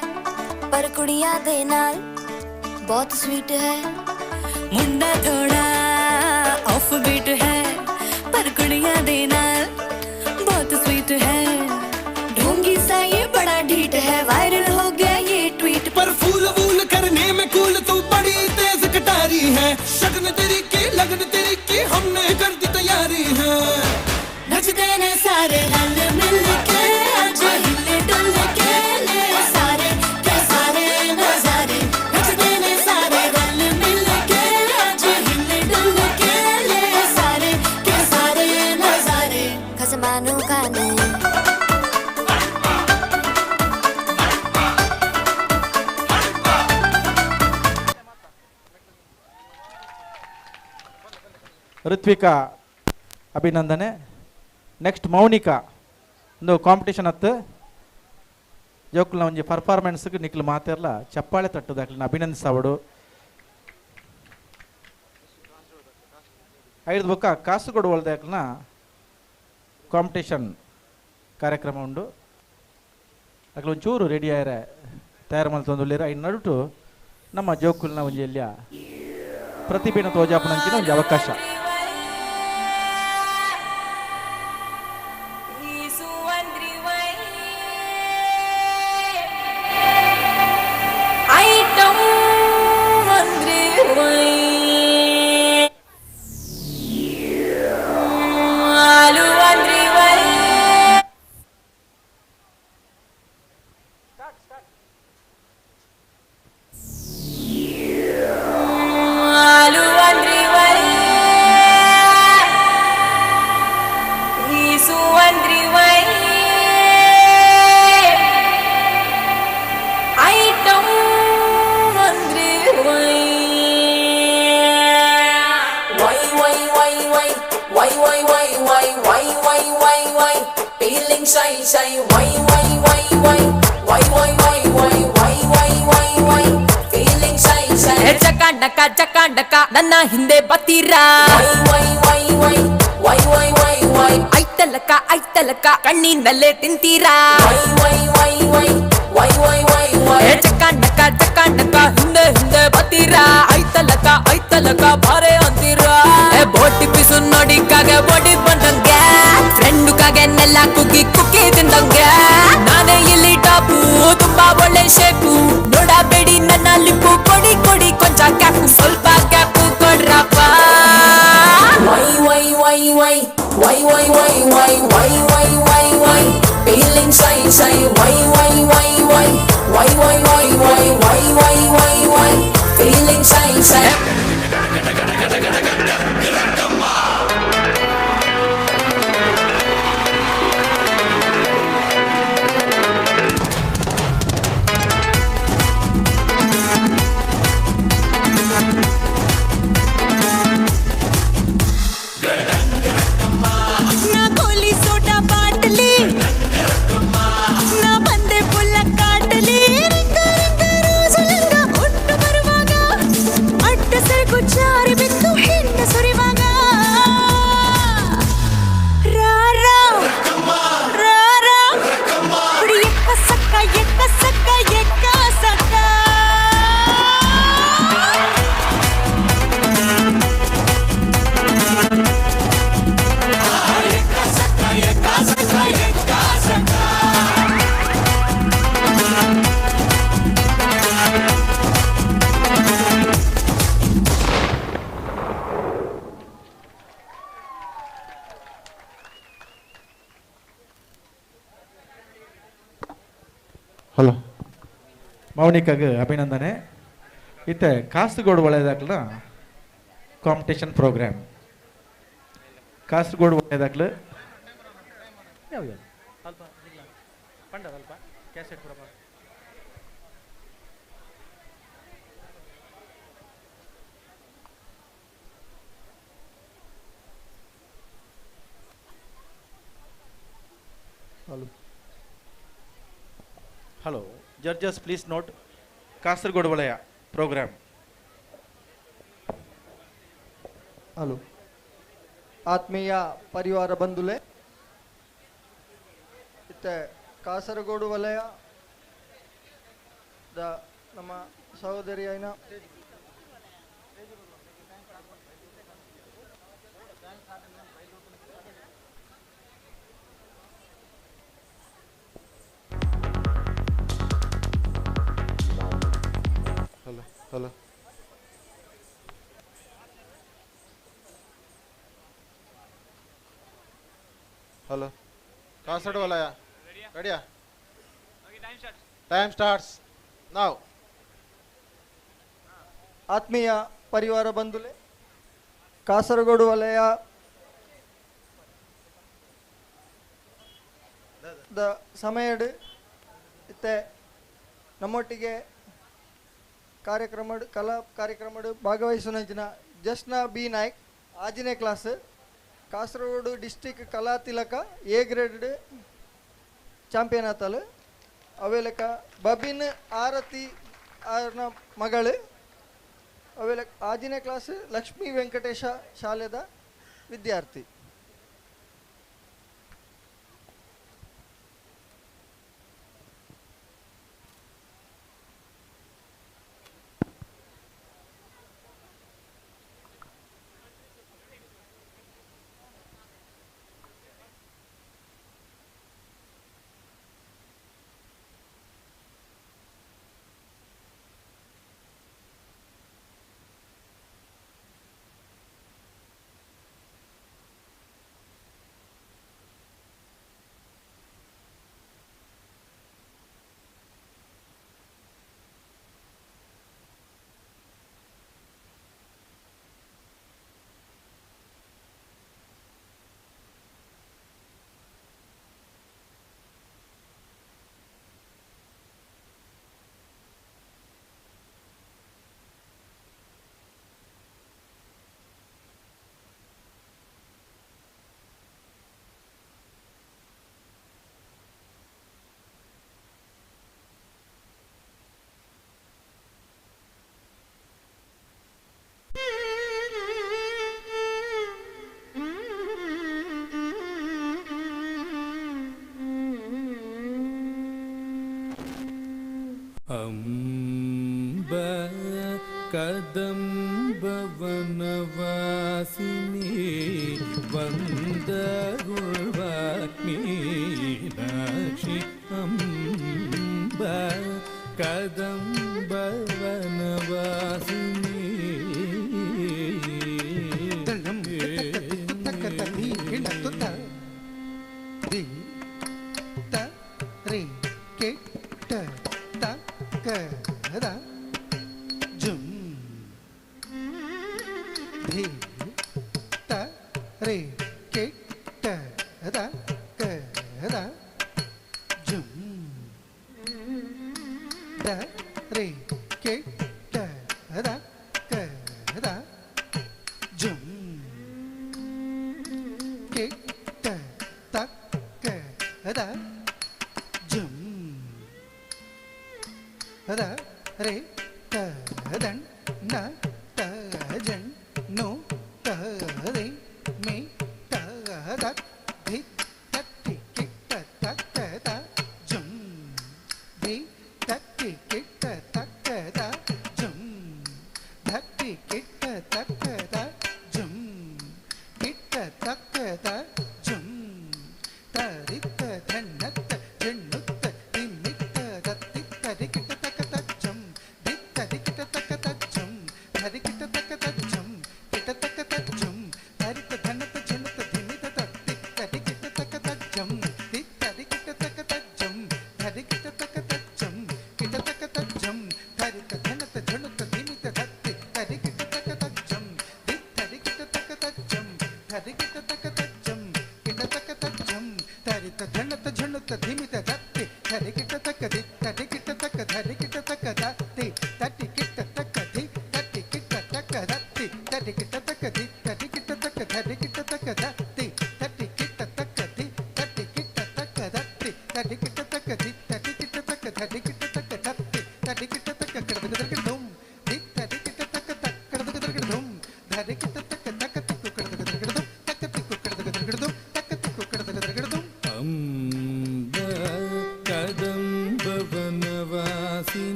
पर कुड़ियां दे नाल बहुत स्वीट है। मुंडा थोड़ा ऑफ बीट है, पर कुड़ियां दे नाल बहुत स्वीट है। ढोंगी सा ये बड़ा ढीठ है, वायरल हो गया ये ट्वीट, पर फूल वूल करने में कूल तू बड़ी तेज कटारी है, शगन तेरी की लगन तेरी की हमने कर दी तैयारी है। नचते ने सारे रल मिल के, आज हिले डुल के ले सारे के सारे नजारे, नचते ने सारे रल मिल के, आज हिले डुल के ले सारे के सारे नजारे, खसमानों का नहीं। ಋತ್ವಿಕಾ ಅಭಿನಂದನೆ. ನೆಕ್ಸ್ಟ್ ಮೌನಿಕಾ ಒಂದು ಕಾಂಪಿಟೇಷನ್ ಹತ್ತು ಜೋಕ್ಲ ಒಂಜಿ ಪರ್ಫಾರ್ಮೆನ್ಸ್ಗೆ ನಿಕ್ಲು ಮಾತೆರ್ಲ ಚಪ್ಪಾಳೆ ತಟ್ಟುದಾಕ್ಲಿನ ಅಭಿನಂದಿಸಾವಡು. ಐದು ಬೊಕ್ಕ ಕಾಸುಗೋಡು ಒಳ್ದಾಕ್ಲಿನ ಕಾಂಪಿಟೇಷನ್ ಕಾರ್ಯಕ್ರಮ ಉಂಡು. ಅಕ್ಲ ಒಂಚೂರು ರೆಡಿ ಆಯ್ರೆ ತಯಾರು ಮಲ್ತೊಂದುಲ್ಲೇರ ಐದು ನಡುಟು ನಮ್ಮ ಜೋಕುಲ್ನ ಒಂಜಿ ಎಲ್ಲಿಯ ಪ್ರತಿಭೆನ ತೋಜಾಪನಂಚಿನ ಒಂಜಿ ಅವಕಾಶ. ಚಕಾಂಡಕ ನನ್ನ ಹಿಂದೆ ಬತ್ತೀರಾ, ಐತಲಕ ಐತಲಕ ಕಣ್ಣಿನಲ್ಲೇ ತಿಂತೀರಾ, ಚಕಾಂಡಕ ಚಕಾಂಡಕ ಹಿಂದೆ ಹಿಂದೆ ಬತ್ತೀರಾ, ಐತಲಕ ಐತಲಕ ಬಾರೆ ಅಂತೀರಾ. ಬೋಟಿ ಪಿಸು ನೋಡಿ ಕಾಗೆ ಬೋಟಿ ಬಂದಂಗೆ, ಫ್ರೆಂಡು ಕಾಗೆ ನೆಲ್ಲ ಕುಕ್ಕಿ ಕುಕ್ಕಿ ತಿಂದಂಗೆ, ನಾನೇ ಇಲ್ಲಿ ಟಾಪು ತುಂಬಾ ಒಳ್ಳೆ ಶೇಪು, ನೋಡಬೇಡಿ ನನ್ನ ಲಿಪ್ಪು, ಕೊಡಿ ಕೊಡಿ ಕೊಂಚ ಕ್ಯಾಪು, ಸ್ವಲ್ಪ ಕ್ಯಾಪು ಕೊಡ್ರಪ್ಪ. Why why why why why why why why why why why why feeling shy shy, why why why why why why why why why why why why feeling shy shy. ना खोली सोडा बाटली, ना ಹಲೋ ಮೌನಿಕಾಗೆ ಅಭಿನಂದನೆ. ಇತ್ತೆ ಕಾಸರಗೋಡು ವಲಯದಾಗ್ಲ ಕಾಂಪಿಟೇಷನ್ ಪ್ರೋಗ್ರಾಮ್ ಕಾಸರಗೋಡು ವಲಯದಾಗ್ಲ hello judges please note Kasaragod ವಲಯ ಪ್ರೋಗ್ರಾಮ್. ಹಲೋ ಆತ್ಮೀಯ ಪರಿವಾರ ಬಂಧುಲೆ, ಇತ್ತೆ ಕಾಸರಗೋಡು ವಲಯ ನಮ್ಮ ಸಹೋದರಿ ಐನ ಹಲೋ ಹಲೋ ಕಾಸರಗೋಡು ವಲಯ ರೆಡಿಯಾ? Time starts now. ಆತ್ಮೀಯ ಪರಿವಾರ ಬಂಧುಲೆ, ಕಾಸರಗೋಡು ವಲಯ ಸಮಯಡ್ ಇತ್ತೆ ನಮ್ಮೊಟ್ಟಿಗೆ ಕಲಾ ಕಾರ್ಯಕ್ರಮ ಭಾಗವಹಿಸುವಂಚಿನ ಜಸ್ನಾ ಬಿ ನಾಯ್ಕ್ ಆಜನೇ ಕ್ಲಾಸ್ ಕಾಸರಗೋಡು ಡಿಸ್ಟ್ರಿಕ್ಟ್ ಕಲಾ ತಿಲಕ ಎ ಗ್ರೇಡ್ ಚಾಂಪಿಯನ್ ಆತಲು. ಅವೇಲಕ ಬಬಿನ್ ಆರತಿ ಆರ್ನ ಮಗಳು. ಅವೇಲಕ ಆಜನೇ ಕ್ಲಾಸ್ ಲಕ್ಷ್ಮೀ ವೆಂಕಟೇಶ ಶಾಲೆದ ವಿದ್ಯಾರ್ಥಿ. ಅಂಬ ಕದಂಬವನವಾಸಿನಿ ವಂದಗುಳ್ವ ಮೀನಾಕ್ಷಿ ಅಂಬ ಕದಂಬವನವಾಸಿನಿ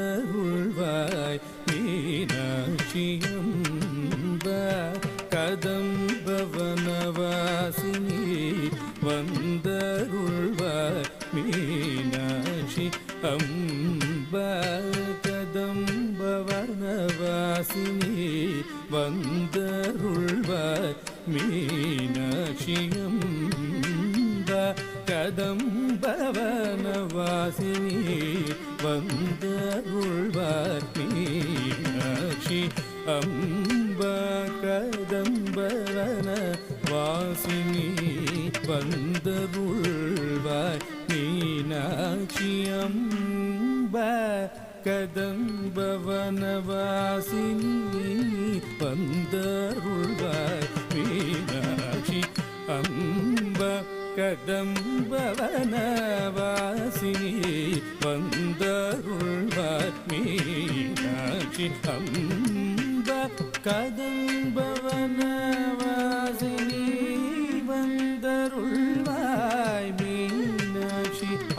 வந்தருள்வாய் மீனாட்சியம்ப கதம்பவனவாசினி வந்தருள்வாய் மீனாட்சி அம்ப கதம்பவனவாசினி வந்தருள்வாய் மீனாட்சி அம்ப கதம்பவனவாசினி வந்தருள்வார் மீனாட்சி அம்ப கதம்பவன வாசினி வந்தருள்வார் மீனாட்சி அம்ப கதம்பவனவாசினி வந்தருள்வார் மீனாட்சி அம்ப கதம்பவனவாசினி வந்தருள்வார் மீனாட்சி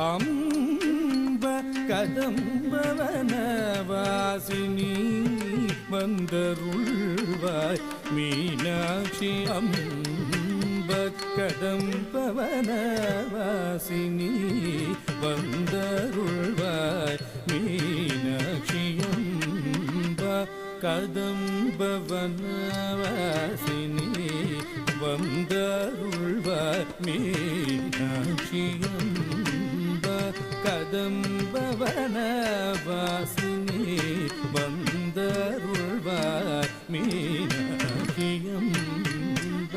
அம்ப கதம்பவனவாசினி வந்தருள்வாய் மீனாட்சி அம்ப கதம்பவனவாசினி வந்தருள்வாய் மீனாட்சி அம்ப கதம்பவனவாசினி வந்தருள்வாய் மீனாட்சி அம்ப கதம்பவனவாசினி வந்தருள்வாய் மீனாட்சி அம்ப கதம்பவனவாசினி வந்தருள்வாய் மீனாட்சி அம்ப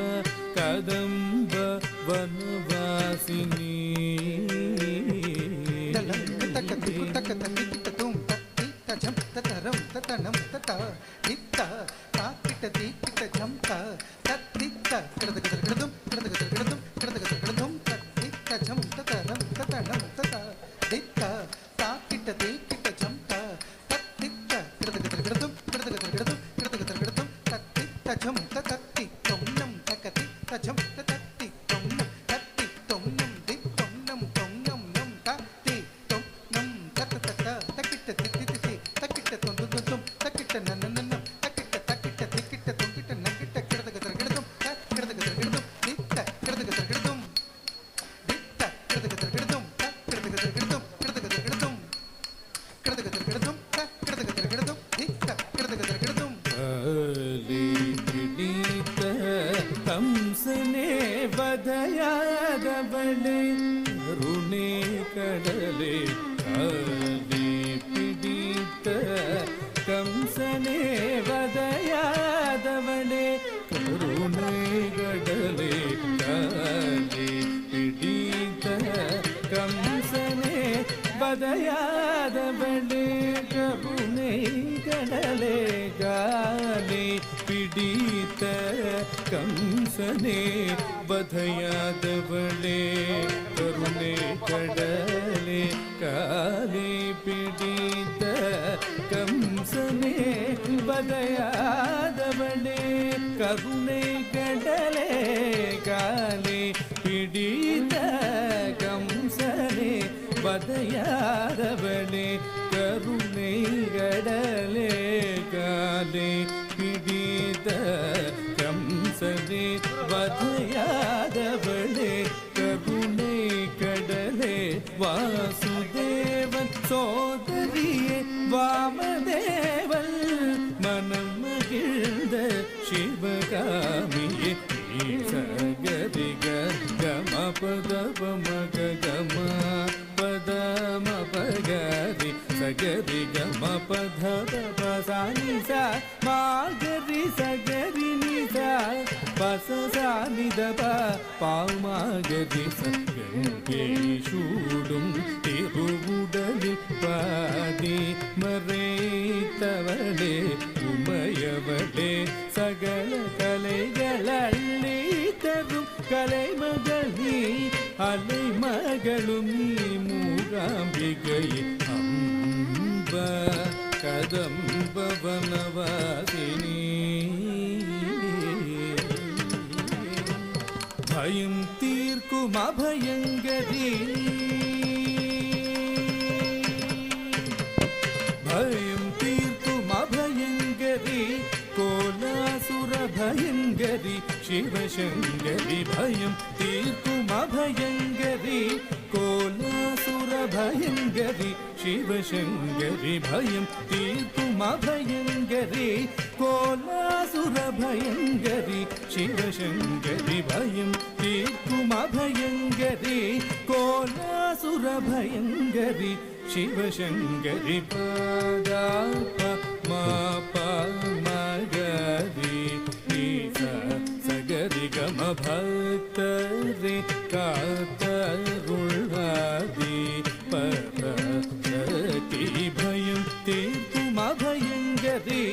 கதம்ப வனவாசினி ಕಂಸನೆ ಬಧಯಾದವಳೆ ಕರುಣೆ ಕಡಲೆ ಕಾಲಿ ಪಿಡಿತ ಕಂಸನೆ ಬಧಯಾದವಳೆ ಕರುಣೆ ಕಡಲೆ ಕಾಲಿ ಪಿಡಿತ ಕಂಸನೆ ಬಧಯಾದವಳೆ ಕರುಣೆ ಕಡಲೆ ಕಾಲಿ ಪಿಡಿತ ಕಂಸನೆ ವಧಯಾದವಳೆ ಕರುಣೆ ಕಡಲೆ ವಾಸುದೇವನ್ ಸೋದರಿಯೇ ವಾಮದೇವನ್ ಮನಮಗಿಳ್ದ ಶಿವಗಾಮಿಯೇ ಸಗರಿ ಗಮ ಪದ ಮಗ ಗಮ ಪದ ಮಗರಿ ಸಗರಿ ಗಮ ಪದ ಸಾನಿ ಸಾ ಮಾಗರಿ ಸಗರಿ ನಿಸ பசசானிதப பாமாகதி சங்கங்கே சூடும் திருவுடலில் பாதி மறைத்தவளே உமையவளே சகல கலைகள் அள்ளி தரும் கலைமகள் நீ அலைமகளும் நீ மூகாம்பிகை அம்ப கதம்பவனவாசினி பயம் தீர்க்கும் அபயங்கரி பயம் தீர்க்கும் அபயங்கரி கோலாசுர பயங்கரி சிவசங்கரி பயம் தீர்க்கும் அபயங்கரி கோலாசுர பயங்கரி சிவசங்கரி பயம் தீர்க்கும் அபயங்கரி கோலாசுர பயங்கரி சிவசங்கரி பயம் தீர்க்கும் அபயங்கரி கோலாசுர பயங்கரி சிவசங்கரி பாதாப மகரி சகரி கம பக்தரே காத்தருள்வாதி பரதி பயம் தீர்க்கும் அபயங்கரி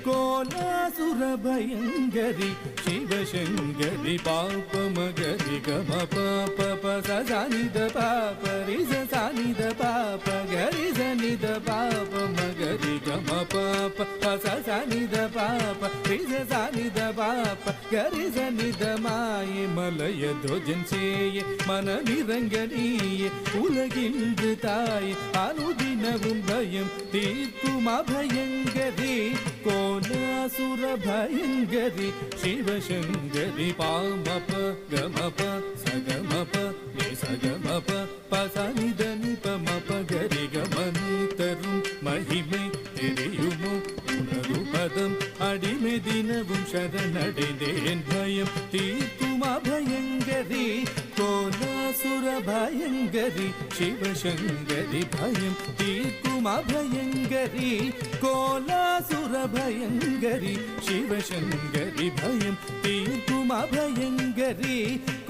கோலாசுர பயங்கரி சிவசங்கரி பாப மகரி கம பாப பசனித பாப ரிசனித பாப கரி சனித பாப மகரி கம பாப பசனித பாப ரிசனித பாப கரி சனித மாயே மலய துவஜன் சேய மனநிரங்கனியே உலகின்று தாய் அனுதினவும் பயம் தீர்க்கும் அபயங்கரி கோலாசுர பயங்கரி சிவசங்கரி பாமப கமப சகமப சகமப பசனித நிபமப கரி கமனு தரும் மகிமை தெரியுமோ உனது பதம் அடிமை தினவும் சரணடைந்தேன் பயம் தீர்க்கும் அபயங்கரி கோலாசுர பயங்கரி சிவசங்கரி பயம் தீர்க்கும் அபயங்கரி கோலாசுர பயங்கரி சிவசங்கரி பயம் தீர்க்கும் அபயங்கரி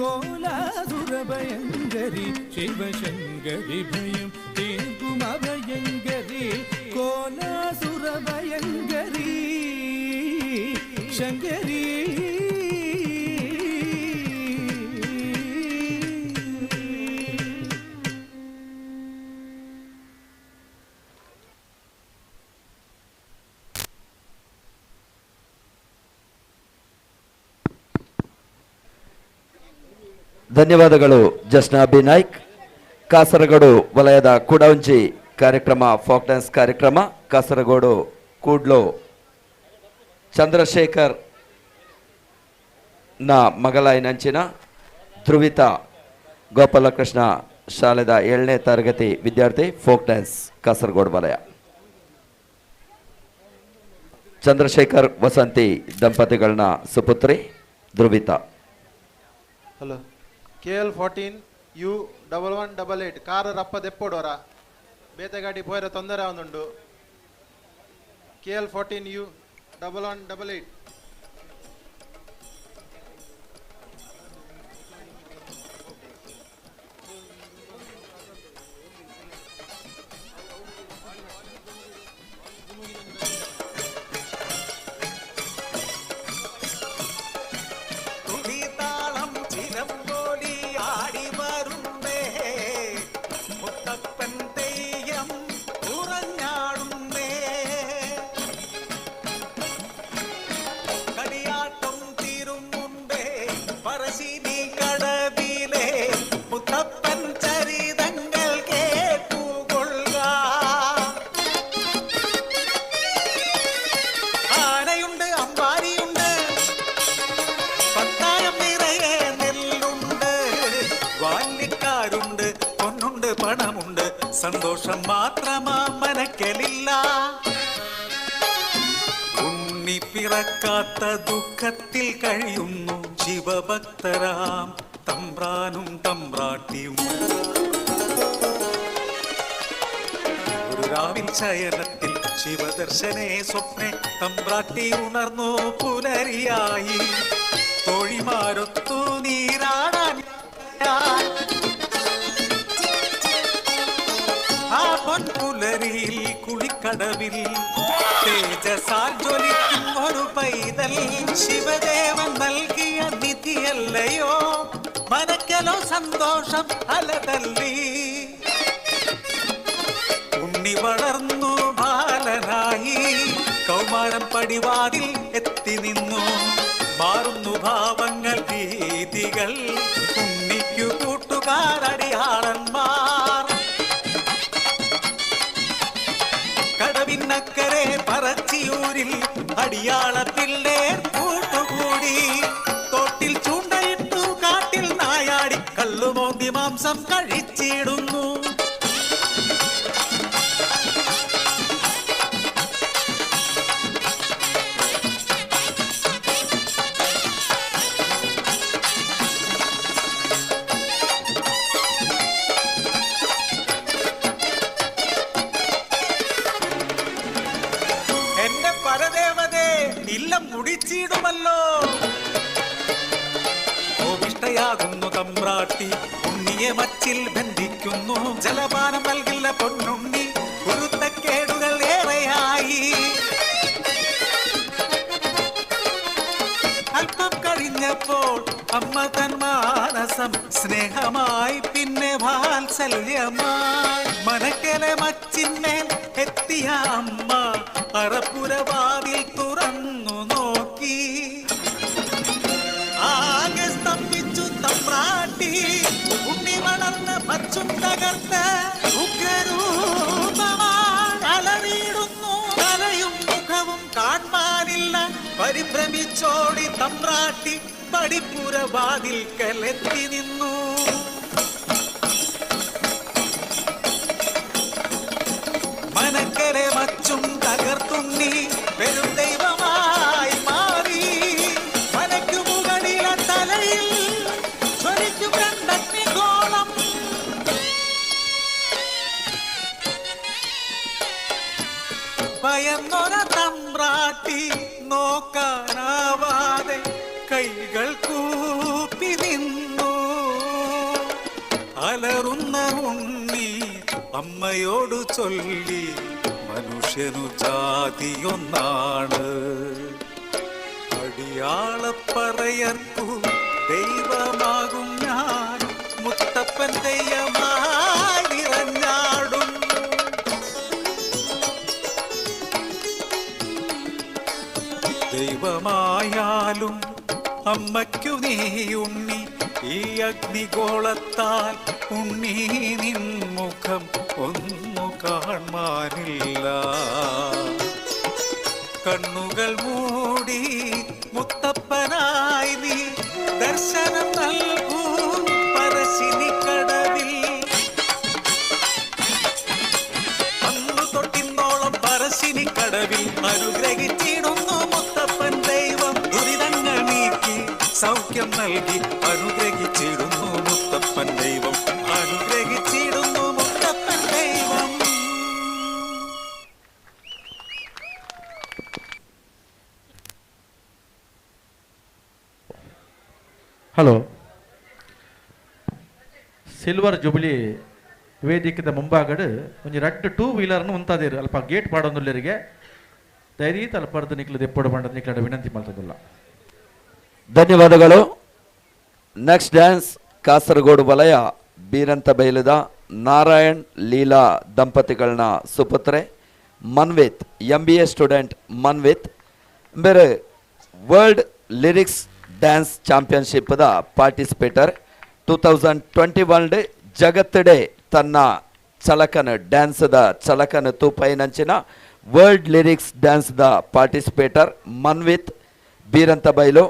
கோலாசுர பயங்கரி சிவசங்கரி பயம் தீர்க்கும் அபயங்கரி கோலாசுர பயங்கரி சங்கரி ಧನ್ಯವಾದಗಳು ಜಸ್ನಾ ಬಿ ನಾಯ್ಕ್. ಕಾಸರಗೋಡು ವಲಯದ ಕುಡವಂಜಿ ಕಾರ್ಯಕ್ರಮ ಫೋಕ್ ಡ್ಯಾನ್ಸ್ ಕಾರ್ಯಕ್ರಮ ಕಾಸರಗೋಡು ಕೂಡ್ಲು ಚಂದ್ರಶೇಖರ್ ನ ಮಗಳಾಯಿನಂಚಿನ ಧ್ರುವಿತ ಗೋಪಾಲಕೃಷ್ಣ ಶಾಲೆದ 7ನೇ ತರಗತಿ ವಿದ್ಯಾರ್ಥಿ ಫೋಕ್ ಡ್ಯಾನ್ಸ್ ಕಾಸರಗೋಡು ವಲಯ. ಚಂದ್ರಶೇಖರ್ ವಸಂತಿ ದಂಪತಿಗಳನ್ನ ಸುಪುತ್ರಿ Dhruvitha. Hello KL14 U1188 car ರಪ್ಪ ದೆಪ್ಪೋಡೋರ ಬೇತೆಗಾಡಿ ಪೋಯರ ತೊಂದರೆ ಒಂದುಂಡು. KL14 U1188 സന്തോഷം മാത്രമാ മനക്കലില്ല. ഉണ്ണി പിറക്കാത്ത ദുഃഖത്തിൽ കഴിയുന്നു ശിവഭക്തരാം തമ്പ്രാനും തമ്പ്രാട്ടിയും. ഒരു രാവിൽ ശയനത്തിൽ ശിവദർശനെ സ്വപ്നെ തമ്പ്രാട്ടി ഉണർന്നു പുലരിയായി. തോഴിമാരൊത്തു നീരാടാൻ ആ പൊൻപുലരിയിൽ കുളിക്കടവിൽ തേജസാൽ ജ്വലിക്കും ഒരു പൈതൽ ശിവദേവൻ നൽകിയ നിധിയല്ലയോ മനക്കലോ സന്തോഷം അലതല്ലി ഉണ്ണി വളർന്നു ബാലനായി കൗമാരം പടിവാതിൽ എത്തി നിന്നു മാറുന്നു ഭാവങ്ങൾ രീതികൾ ഉണ്ണിക്കു കൂട്ടുകാരടിയാളന്മാർ കടവിനക്കരെ പറച്ചിയൂരിൽ അടിയാള പിള്ളേർ കൂട്ടുകൂടി തോട്ടിൽ ചൂണ്ടയിട്ടു കാട്ടിൽ നായാടി കല്ലുമോന്തി മാംസം കഴിച്ചിടുന്നു മുടിച്ചിടുമല്ലോ കോപിഷ്ടയാകുന്നു തമ്പ്രാട്ടി ഉണ്ണിയെ മച്ചിൽ ബന്ധിക്കുന്നു ജലപാനം നൽകില്ല പൊന്നുണ്ണി കുരുത്തക്കേടുകൾ ഏറെയായി അല്പം കഴിഞ്ഞപ്പോൾ അമ്മ തൻ മാനസം സ്നേഹമായി പിന്നെ വാത്സല്യമായി മനക്കലെ മച്ചിന്മേൽ എത്തിയ അമ്മ അറപ്പുരവാതിൽ തുറന്നു നോക്കി ആകെ സ്തംഭിച്ചു തമ്പ്രാട്ടി ഉണ്ണി വളർന്ന് പച്ചും തകർത്ത് ഉഗ്രരൂപമായി അലറിയിടുന്നു തലയും മുഖവും കാണാനില്ല പരിഭ്രമിച്ചോടി തമ്പ്രാട്ടി പടിപ്പുരവാതിൽക്കലെത്തി നിന്നു മനക്കരെ മച്ചും തകർത്തുണ്ണി വെറും ദൈവമായി മാറി മനക്കു മുകളിലെ തലയിൽ ജ്വലിക്കും രണ്ടഗ്നിഗോളം ഭയന്നൊര തമ്പ്രാട്ടി നോക്കാനാവാതെ കൈകൾ കൂപ്പി നിന്നു അലറുന്ന ഉണ്ണി അമ്മയോട് ചൊല്ലി മനുഷ്യനു ജാതിയൊന്നാണ് അടിയാളപ്പറയർക്കു ദൈവമാകും ഞാൻ മുത്തപ്പൻ ദൈവമായി നിറഞ്ഞാടും ദൈവമായാലും അമ്മയ്ക്കു നീ ഉണ്ണി ഈ അഗ്നിഗോളത്താൽ ഉണ്ണി നിൻമുഖം ഒന്നു കാണാനില്ല കണ്ണുകൾ മൂടി മുത്തപ്പനായി നീ ദർശനം നൽകൂ പരശിനി കടവിൽ അന്നു തൊട്ടിന്നോളം പരശിനി കടവിൽ അനുഗ്രഹിച്ചിടുന്നു മുത്തപ്പൻ ദൈവം ദുരിതങ്ങൾ നീക്കി സൗഖ്യം നൽകി അനുഗ്രഹിച്ചിടുന്നു മുത്തപ്പൻ ദൈവം അനുഗ്രഹിച്ചിടുന്നു മുത്തപ്പൻ ദൈവം. ಹಲೋ ಸಿಲ್ವರ್ ಜುಬಿಲಿ ವೇದಿಕೆದ ಮುಂಭಾಗಡು ಒಂಜಿ ರಡ್ಡ್ ಟೂ ವೀಲರ್ನು ಉಂತಾದೇರು ಅಲ್ಪ ಗೇಟ್ ಪಾಡೊಂದುಲ್ಲರಿಗೆ ಧೈರ್ಯ ತಲುಪರ್ದು ನಿಕ್ಲದು ಎಪ್ಪಡು ಬಂಡದ ನಿಕ್ಲಡ ವಿನಂತಿ ಮಾಡ್ತದಿಲ್ಲ. ಧನ್ಯವಾದಗಳು. ನೆಕ್ಸ್ಟ್ ಡ್ಯಾನ್ಸ್ ಕಾಸರಗೋಡು ವಲಯ ಬೀರಂತ ಬೈಲದ ನಾರಾಯಣ್ ಲೀಲಾ ದಂಪತಿಗಳನ್ನ ಸುಪುತ್ರೆ ಮನ್ವಿತ್ MBA ಸ್ಟೂಡೆಂಟ್ ಮನ್ವಿತ್ ಬೇರೆ ವರ್ಲ್ಡ್ ಲಿರಿಕ್ಸ್ ಡ್ಯಾನ್ಸ್ ಚಾಂಪಿಯನ್ಶಿಪ್ ದ ಪಾರ್ಟಿಸಿಪೇಟರ್ 2021 ಜಗತ್ತಡೆ ತನ್ನ ಚಲಕನ ಡ್ಯಾನ್ಸ್ ದ ಚಲಕನ ತೂಪೈನಂಚಿನ ವರ್ಲ್ಡ್ ಲಿರಿಕ್ಸ್ ಡ್ಯಾನ್ಸ್ ದ participator Manvith Beerantha Bail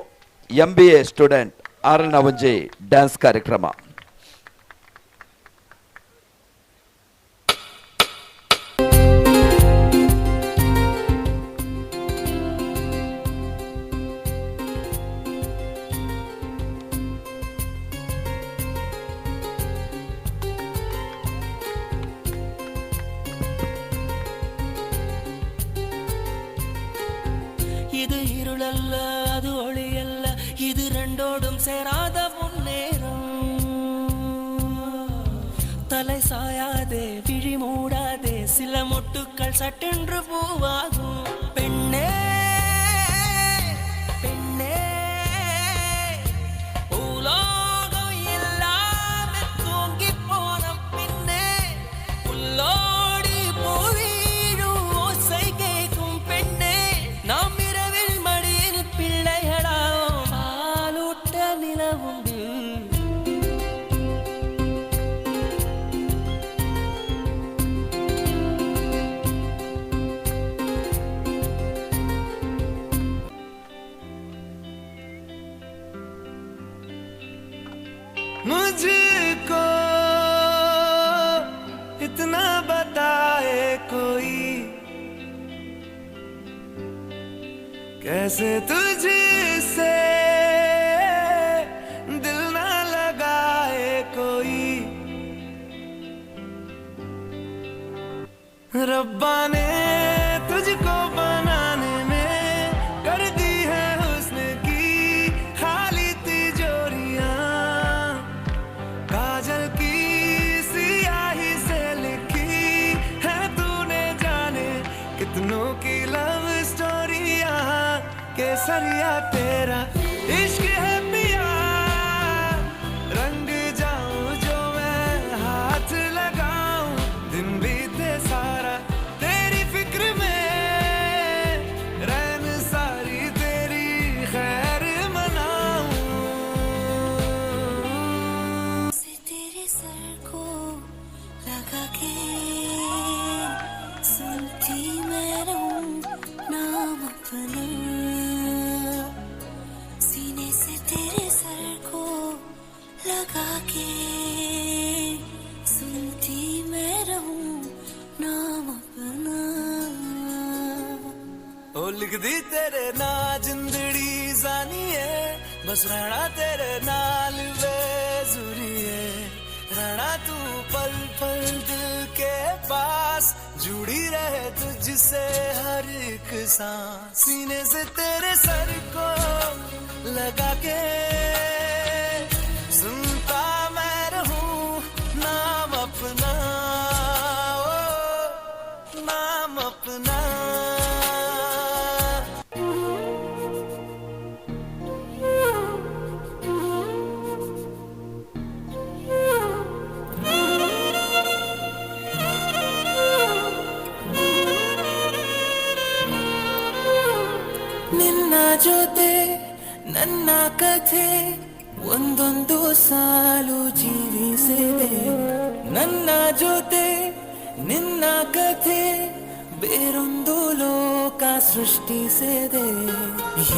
MBA student ಆರನ ಒಂಜಿ ಡ್ಯಾನ್ಸ್ ಕಾರ್ಯಕ್ರಮ. ಇದು ಇರುಳಲ್ಲ ಅದು ಒಳಿಯಲ್ಲ ಇದು சேராத முன்னேறும் தலை சாயாதே விழி மூடாதே சில மொட்டுக்கள் சட்டென்று பூவாகும் பெண்ணே பெண்ணே உலோகம் இல்லாம தூங்கி போன பின்னே புல்லோடி போவீடும் ஓசை கேட்கும் பெண்ணே நாம் இரவில் மடியில் பிள்ளைகளாம் பாலூட்ட நிலவுண்டு मुझको इतना बताए कोई कैसे तुझसे दिल ना लगाए कोई रब्बा ने तुझको बनाने में कर दी है हुस्न की खाली तिजोरियां काजल की सियाही से लिखी है तूने जाने कितनों की लव स्टोरियां केसरिया तेरा इश्क है पिया रंग जाऊं जो मैं हाथ लगाऊं दिन बीते सारा तेरी फिक्र में रैन सारी तेरी खैर मनाऊं तेरे सर को लगा के सुनती मैं रहूं नाम अपना सीने से तेरे सर को लगा के सुनती मैं रहूं नाम अपना ओ लिख दी तेरे ना जिंदड़ी जानी है बस रहना तेरे नाल बेजुरी है रहना तू पल पल दिल के पास जुड़ी रहे तुझसे हर एक सांस सीने से तेरे सर को लगा के सुनता मैं रहूं नाम अपना ओ नाम अपना ನಿನ್ನ ಜೊತೆ ನನ್ನ ಕಥೆ ಒಂದೊಂದು ಸಾಲು ಜೀವಿಸಿದೆ ನನ್ನ ಜೊತೆ ನಿನ್ನ ಕಥೆ ಬೇರೊಂದು ಲೋಕ ಸೃಷ್ಟಿಸಿದೆ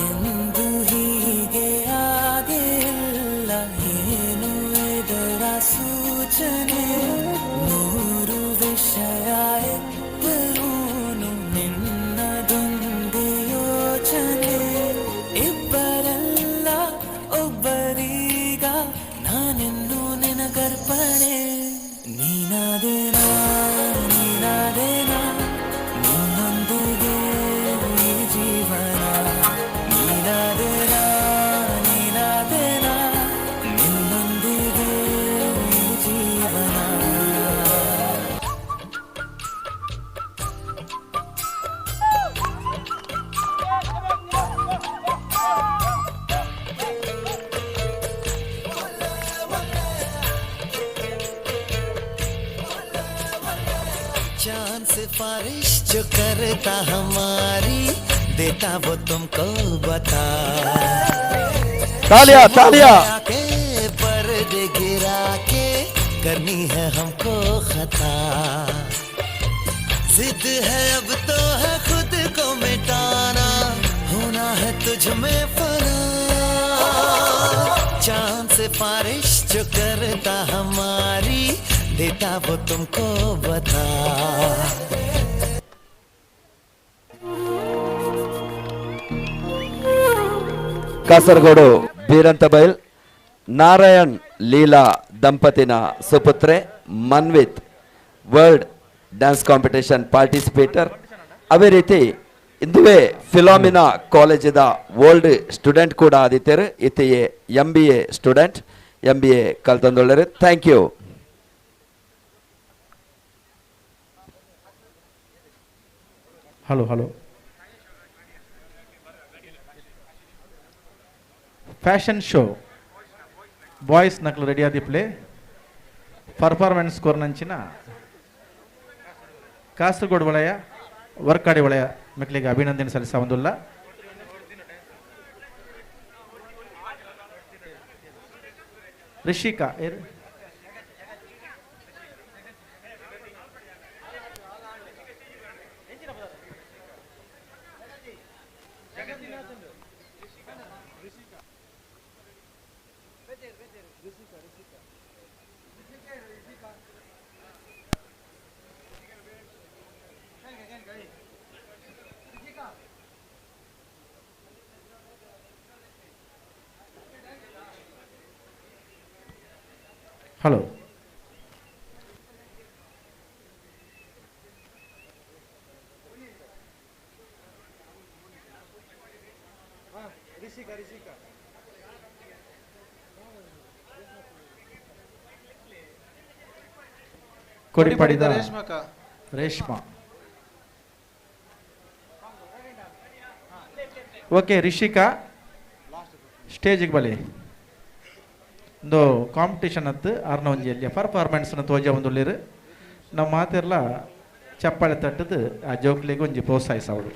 ಎಂದು ಹೀಗೆ ಆಗಿಲ್ಲ ಏನು ಇದರ ಸೂಚನೆ ನೂರು ವಿಷಯ ಎತ್ತರೂನು ನಿನ್ನದೊಂದೇ ಯೋಚನೆ ಇಬ್ಬರಲ್ಲ ಒಬ್ಬರೀಗ ನಾನೆಂದು ನಿನಗರ್ಪಣೆ ನೀನಾದೇನಾ ನೀನಾದೇನಾ ನಿನ್ನೊಂದಿಗೆ ಈ ಜೀವನ ನೀನಾದೇನಾ ನೀನಾದೇನಾ ನಿನ್ನೊಂದಿಗೆ ಈ ಜೀವನ चांद सिफारिश जो करता हमारी देता वो तुमको बता तालिया तालिया के पर्दे गिरा के करनी है हमको खता जिद है अब तो है खुद को मिटाना होना है तुझ में फना चांद सिफारिश जो करता हमारी देता वो तुमको बता ಕಾಸರಗೋಡು ಬೀರಂತಬೈಲ್ ನಾರಾಯಣ್ ಲೀಲಾ ದಂಪತಿನ ಸುಪುತ್ರೆ Manvith world dance competition participator ಅದೇ ರೀತಿ ಇಂದುವೆ ಫಿಲೋಮಿನಾ ಕಾಲೇಜಿದ ಓಲ್ಡ್ ಸ್ಟೂಡೆಂಟ್ ಕೂಡ ಆದಿತ್ಯರು ಇತ್ತೆಯೇ MBA ಸ್ಟೂಡೆಂಟ್ MBA ಕಲ್ತಂದೊಳ್ಳರು. Thank you. Hello hello fashion show boys ನಕ್ಲು ರೆಡಿ ಆದಿಪ್ಲೆ ಪರ್ಫಾರ್ಮೆನ್ಸ್ ಕೋರ್ನಂಚಿನ ಕಾಸರಗೋಡು ವಲಯ ವರ್ಕಾಡಿ ವಲಯ ಮಕ್ಕಳಿಗೆ ಅಭಿನಂದನೆ ಸಲ್ಲಿಸವಂದುಲ್ಲ. ರಿಷಿಕಾ ಹಲೋ ಕೊಡಿ ಪಡಿದ ರೇಷ್ಮಾ. ಓಕೆ ರಿಷಿಕಾ ಸ್ಟೇಜಿಗೆ ಬಲಿ ಒಂದು ಕಾಂಪಿಟೇಷನ್ ಅತ್ತು ಆರ್ನ ಒಂಜಿಯಲ್ಲಿ ಪರ್ಫಾರ್ಮೆನ್ಸ್ನ ತೋಜ ಒಂದುಳ್ಳಿರು ನಮ್ಮ ಮಾತೆಲ್ಲ ಚಪ್ಪಾಳೆ ತಟ್ಟದು ಆ ಜೋಕ್ಲಿಗೆ ಒಂಜಿ ಪ್ರೋತ್ಸಾಹಿಸವಳು.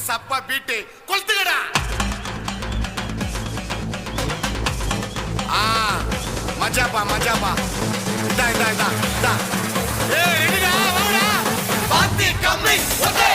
ಸಪ್ಪ ಬಿಟ್ಟಿ ಕೊಳ್ತುಗಡ ಮಜಾಪ ಇದಾ ಏ ರೆಡಿಗಾ ಹೋಗ್ರಾ ಬಾತಿ ಕಮ್ಮಿ okay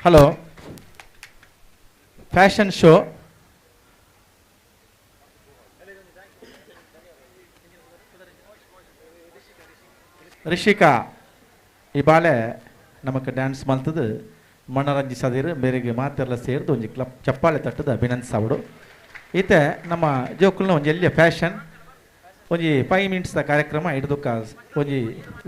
hello, fashion show Rishika ಈ ಬಾಳೆ ನಮಗೆ ಡ್ಯಾನ್ಸ್ ಮಲ್ತದು ಮನರಂಜಿಸದಿರು ಬೇರೆಗೆ ಮಾತೆಲ್ಲ ಸೇರಿದು ಒಂಜಿ ಕ್ಲಬ್ ಚಪ್ಪಾಳೆ ತಟ್ಟದ ಅಭಿನಂದಿಸಾವಡು ಈತೆ ನಮ್ಮ ಜೋಕುಲ್ನ ಒಂಜಿ ಎಲ್ಲಿಯ ಫ್ಯಾಷನ್ ಒಂಜಿ 5 ಮಿನಿಟ್ಸ್ ಕಾರ್ಯಕ್ರಮ ಐಡ್ದುಕ ಒಂಜಿ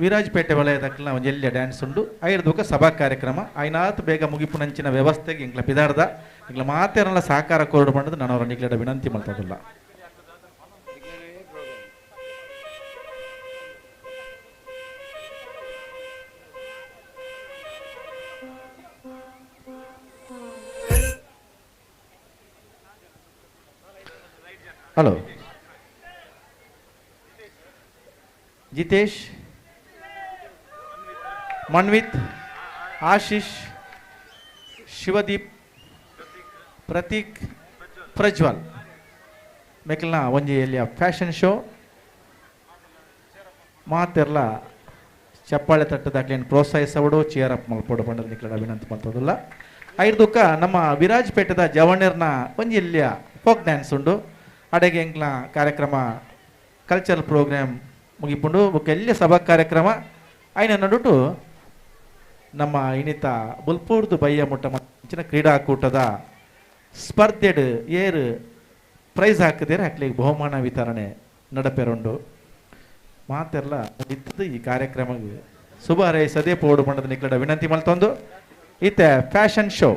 ವಿರಾಜಪೇಟೆ ವಲಯದಕ್ಲ ಒಂಜಿ ಎಲ್ಲಿಯ ಡ್ಯಾನ್ಸ್ ಉಂಡು ಐಡ್ದುಕ ಸಭಾ ಕಾರ್ಯಕ್ರಮ ಐನಾತ್ ಬೇಗ ಮುಗಿಪುನಂಚಿನ ವ್ಯವಸ್ಥೆಗೆ ಇಂಗ್ಲ ಪಿದಾರ್ದ ಇಂಗ್ಲ ಮಾತೆರಲ್ಲ ಸಹಕಾರ ಕೋರ್ಡು ಮಾಡೋದು ನಾನು ಅವರ ನಿಗ್ಲಡ ವಿನಂತಿ ಮಾಡ್ತದಿಲ್ಲ. ಹಲೋ, ಜಿತೇಶ್, ಮನ್ವಿತ್, ಆಶೀಶ್, ಶಿವದೀಪ್, ಪ್ರತೀಕ್, ಪ್ರಜ್ವಲ್ ಮೇಕಲ್ನ ಒಂಜಿ ಎಲ್ಲಿಯ ಫ್ಯಾಷನ್ ಶೋ ಮಾತೆರ್ಲ ಚಪ್ಪಾಳೆ ತಟ್ಟದಾಗ್ಲೇನು ಪ್ರೋತ್ಸಾಹಿಸವಡು ಚೇರ್ ಅಪ್ ಮಲ್ಪಡು ಬಂಡದ ನಿಕ್ಲಡ ವಿನಂತಿ ಮಾಡ್ತದಿಲ್ಲ. ಐದುಕ ನಮ್ಮ ವಿರಾಜಪೇಟೆದ ಜವಣರ್ನ ಒಂಜಿ ಎಲ್ಲಿಯ ಫೋಕ್ ಡ್ಯಾನ್ಸ್ ಉಂಡು ಅಡೆಗೆ ಎಂಕ್ಲ ಕಾರ್ಯಕ್ರಮ ಕಲ್ಚರಲ್ ಪ್ರೋಗ್ರಾಮ್ ಮುಗಿಪುಂಡು ಬೊಕ್ಕ ಎಲ್ಲಿಯ ಸಭಾ ಕಾರ್ಯಕ್ರಮ ಐನ ನಡುಟು ನಮ್ಮ ಇನಿತ ಬುಲ್ಪೂರ್ದು ಬಯ್ಯ ಮುಟ್ಟ ಮುಂಚಿನ ಕ್ರೀಡಾಕೂಟದ ಸ್ಪರ್ಧೆಡ್ ಏರು ಪ್ರೈಸ್ ಹಾಕಿದೇರೆ ಹಾಕ್ಲಿಕ್ಕೆ ಬಹುಮಾನ ವಿತರಣೆ ನಡಪೆರುಂಡು ಮಾತೆಲ್ಲ ಇತ್ತದು ಈ ಕಾರ್ಯಕ್ರಮಕ್ಕೆ ಶುಭ ಹಾರೈಸದೆ ಪೋಡು ಬಣ್ಣದ ನಿಕ್ಲಡ ವಿನಂತಿ ಮಲ್ತೊಂದು ಈತೆ fashion show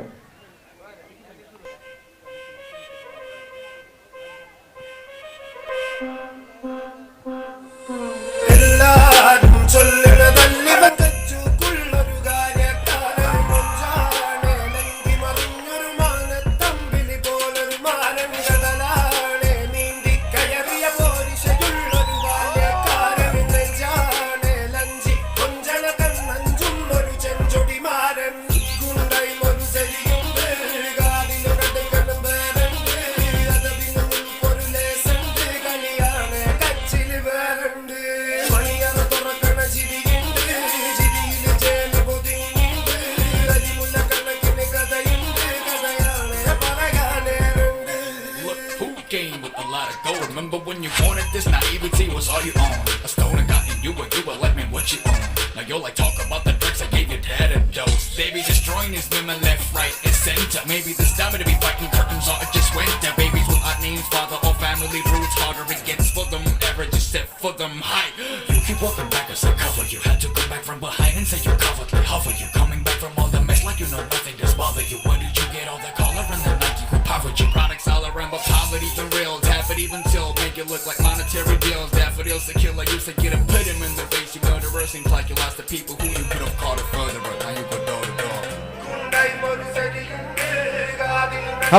Remember when you wanted this naivety was all you own. A stone and gotten you were like, man, what you own? Now you're like, talk about the drugs I gave you dead a dose. Baby destroying these women left, right, and center. Maybe this time to be fighting curtains or it just went there. Babies with odd names, father or family roots. Harder it gets for them, average is set for them high. You keep walking back as I cover. You had to come back from behind and say you're covered. Like hover, you coming back from all the mess like you know nothing does bother you. Where did you get all the color and the Nike with poverty? Products all around, but poverty's the real. But even till make it look like monetary deals. Daffodils the killer used to get him, put him in the face. You know the verse seems like you lost the people who you could have caught it further, but now you go door to door.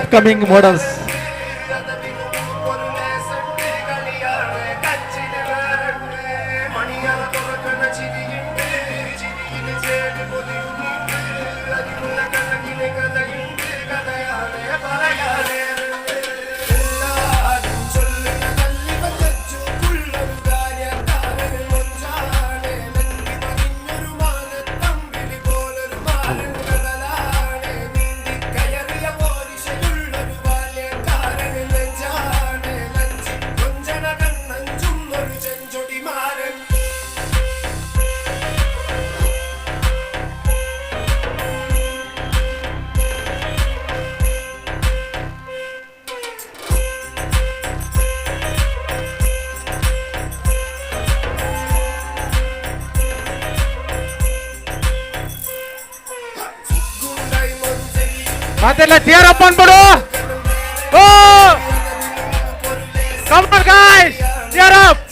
Upcoming models. ಅದೆಲ್ಲ ಟಿಯರ್ ಅಪ್ ಅನ್ಬಿಡು. Oh come on guys, tear up.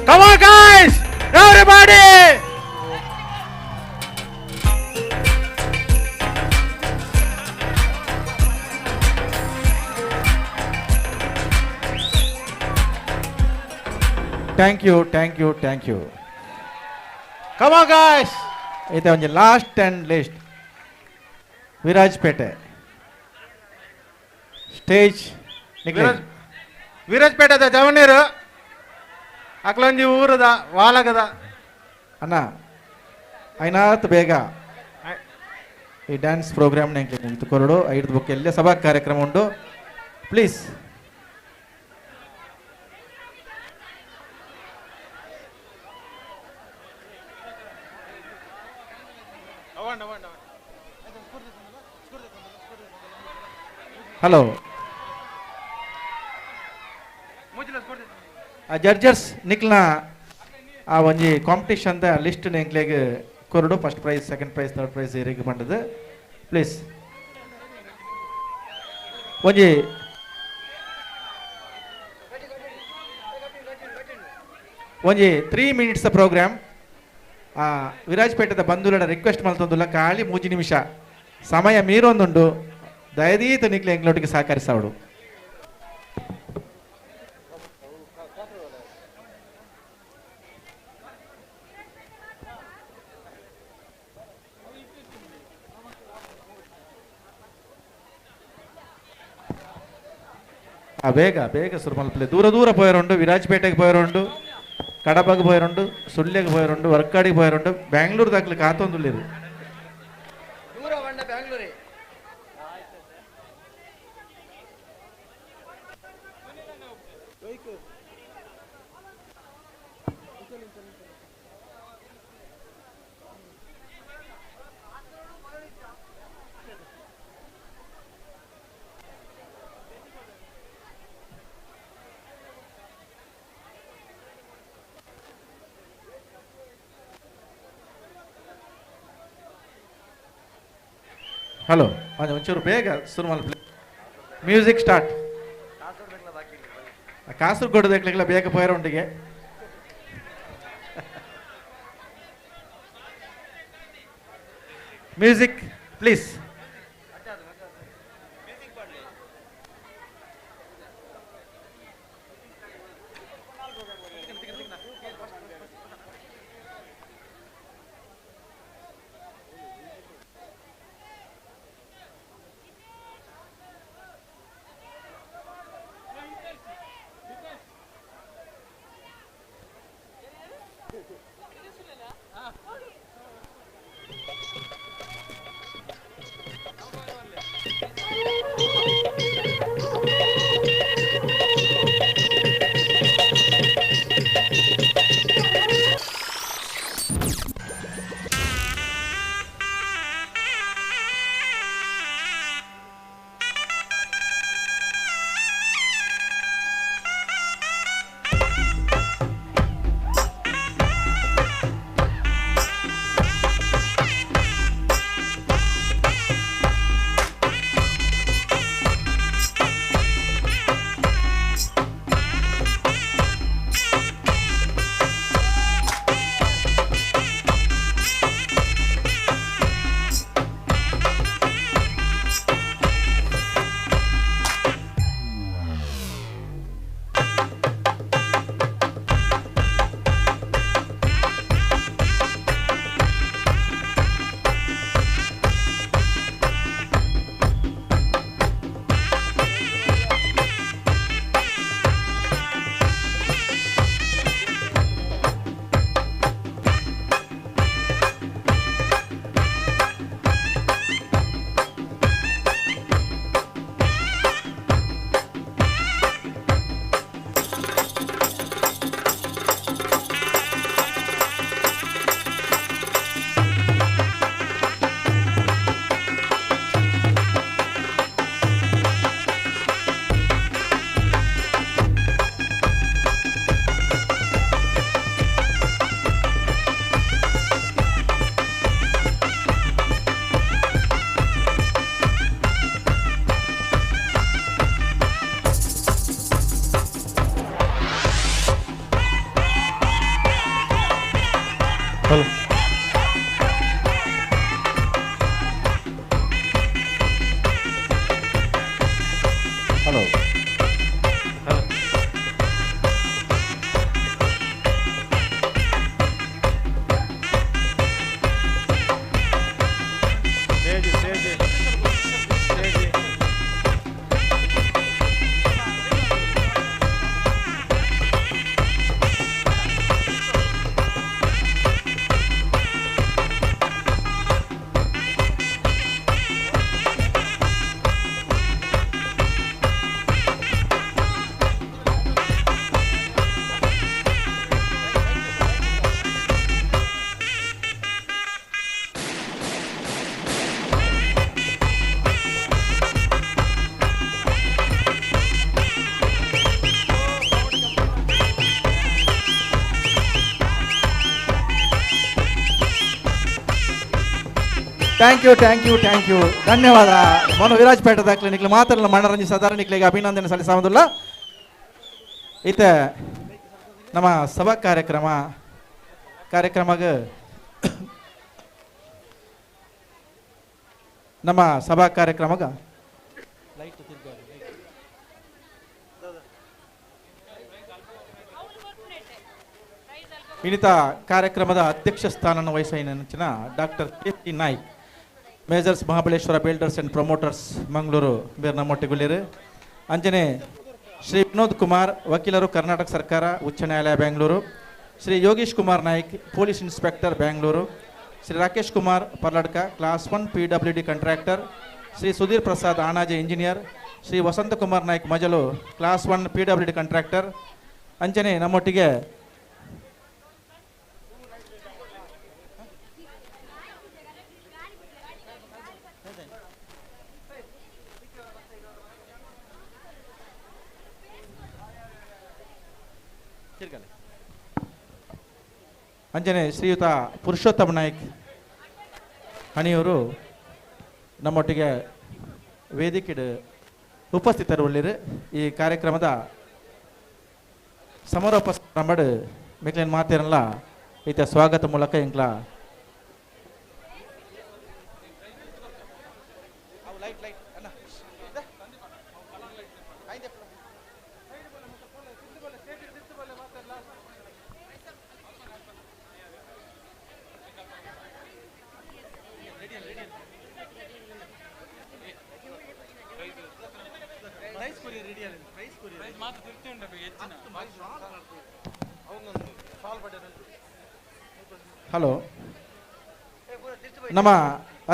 Come on guys, everybody. Thank you, thank you, thank you. Come on guys. Ite onje last and list. Virajpete. Stage. Virajpete da Savanoor. ಅಕ್ಲೊಂಜಿ ಊರದ ವಾಲಗದ ಅಣ್ಣ ಐನಾತ್ ಬೇಗ ಈ ಡ್ಯಾನ್ಸ್ ಪ್ರೋಗ್ರಾಮ್ ನಿಂತು ಕೊರಡು 5 ಬುಕ್ ಎಲ್ಲ ಸಭಾ ಕಾರ್ಯಕ್ರಮ ಉಂಟು ಪ್ಲೀಸ್. ಹಲೋ ಆ ಜಡ್ಜರ್ಸ್ ನಿಕ್ಲನ ಆ ಒಂಜಿ ಕಾಂಪಿಟೇಷನ್ ದ ಲಿಸ್ಟ್ ನೆಂಕ್ಲೆಗ್ ಕೊರಡು first prize second prize third prize ಏರಿಗೆ ಬಂದದ್ದು ಪ್ಲೀಸ್. ಒಂಜಿ ಒಂಜಿ 3 minutes ಪ್ರೋಗ್ರಾಮ್ ವಿರಾಜ್ಪೇಟೆದ ಬಂಧುಗಳ ರಿಕ್ವೆಸ್ಟ್ ಮಲ್ತೊಂದುಲ್ಲ ಖಾಲಿ 3 ನಿಮಿಷ ಸಮಯ ಮೀರೊಂದುಂಡು ದಯದೀತ ನಿಕ್ಲೆ ಎಂಗ್ಲೊಟ್ಟಿಗೆ ಸಹಕರಿಸವಡು. ಬೇಗ ಬೇಗ ಸುರ್ಮಲ್ಪಲೆ ದೂರ ದೂರ ಪೋಯರುಂಡು, ವಿರಾಜ್ಪೇಟೆಗೆ ಪೋಯರುಂಡು, ಕಡಬಗೆ ಪೋಯರುಂಡು, ಸುಳ್ಯಗೆ ಪೋಯರುಂಡು, ವರ್ಕಾಡಿಗೆ ಪೋಯರುಂಡು, ಬ್ಯಾಂಗ್ಳೂರ್ ದಾಖಲೆ ಕಾತೊಂದುಲ್ಲೇರು. ಹಲೋ ಒಂಚೂರು ಬೇಗ ಶುರು ಮಾಡಿ. Music start. ಕಾಸರಗೋಡು ದೇಕ್ಲಿಲ್ಲ ಬೇಗ ಪೋಯರೊಂಡಿಗೆ. Music please. ಥ್ಯಾಂಕ್ ಯು ಧನ್ಯವಾದ. ಮನು ವಿರಾಜಪೇಟೆ ದಾಖಲೆ ನಿಕ್ಲೆ ಮಾತಾಡಲ್ಲ ಮನರಂಜಿ ಸಾಧಾರಣ ನಿಕ್ಲೆಗೆ ಅಭಿನಂದನೆ ಸಲ್ಲಿಸಾವುದಿಲ್ಲ. ಈತ ನಮ್ಮ ಸಭಾ ಕಾರ್ಯಕ್ರಮಗ ನಮ್ಮ ಸಭಾ ಕಾರ್ಯಕ್ರಮಗ ಇನ್ನಿತ ಕಾರ್ಯಕ್ರಮದ ಅಧ್ಯಕ್ಷ ಸ್ಥಾನವನ್ನು ವಹಿಸಿನ ಡಾಕ್ಟರ್ ಕೆ.ಸಿ. ನಾಯ್ಕ್, ಮೇಜರ್ಸ್ Mahabaleshwara builders and promoters Mangaluru ಬೇರೆ ನಮ್ಮೊಟ್ಟಿಗುಳ್ಳಿರು. ಅಂಜನೆ ಶ್ರೀ ವಿನೋದ್ ಕುಮಾರ್, ವಕೀಲರು, ಕರ್ನಾಟಕ ಸರ್ಕಾರ ಉಚ್ಚ ನ್ಯಾಯಾಲಯ Bengaluru. Shri Yogish Kumar Naik, police inspector Bengaluru. Shri Rakesh Kumar Parladka, class 1 PWD contractor. Shri Sudheer Prasad Anaje engineer. Shri Vasantha Kumar Naik Majalu, class 1 PWD contractor. ಅಂಜನೆ ನಮ್ಮೊಟ್ಟಿಗೆ ಅಂಜನೆ ಶ್ರೀಯುತ ಪುರುಷೋತ್ತಮ ನಾಯ್ಕ್ ಕಣಿಯೂರು ನಮ್ಮೊಟ್ಟಿಗೆ ವೇದಿಕೆ ಉಪಸ್ಥಿತರುಳ್ಳಿರು. ಈ ಕಾರ್ಯಕ್ರಮದ ಸಮಾರೋಪ ಸಮಾರಂಭ ಮಿಕ್ಲೇನು ಮಾತೇನಲ್ಲ ಈತ ಸ್ವಾಗತ ಮೂಲಕ ಇಂಕ್ಲ ಹಲೋ ನಮ್ಮ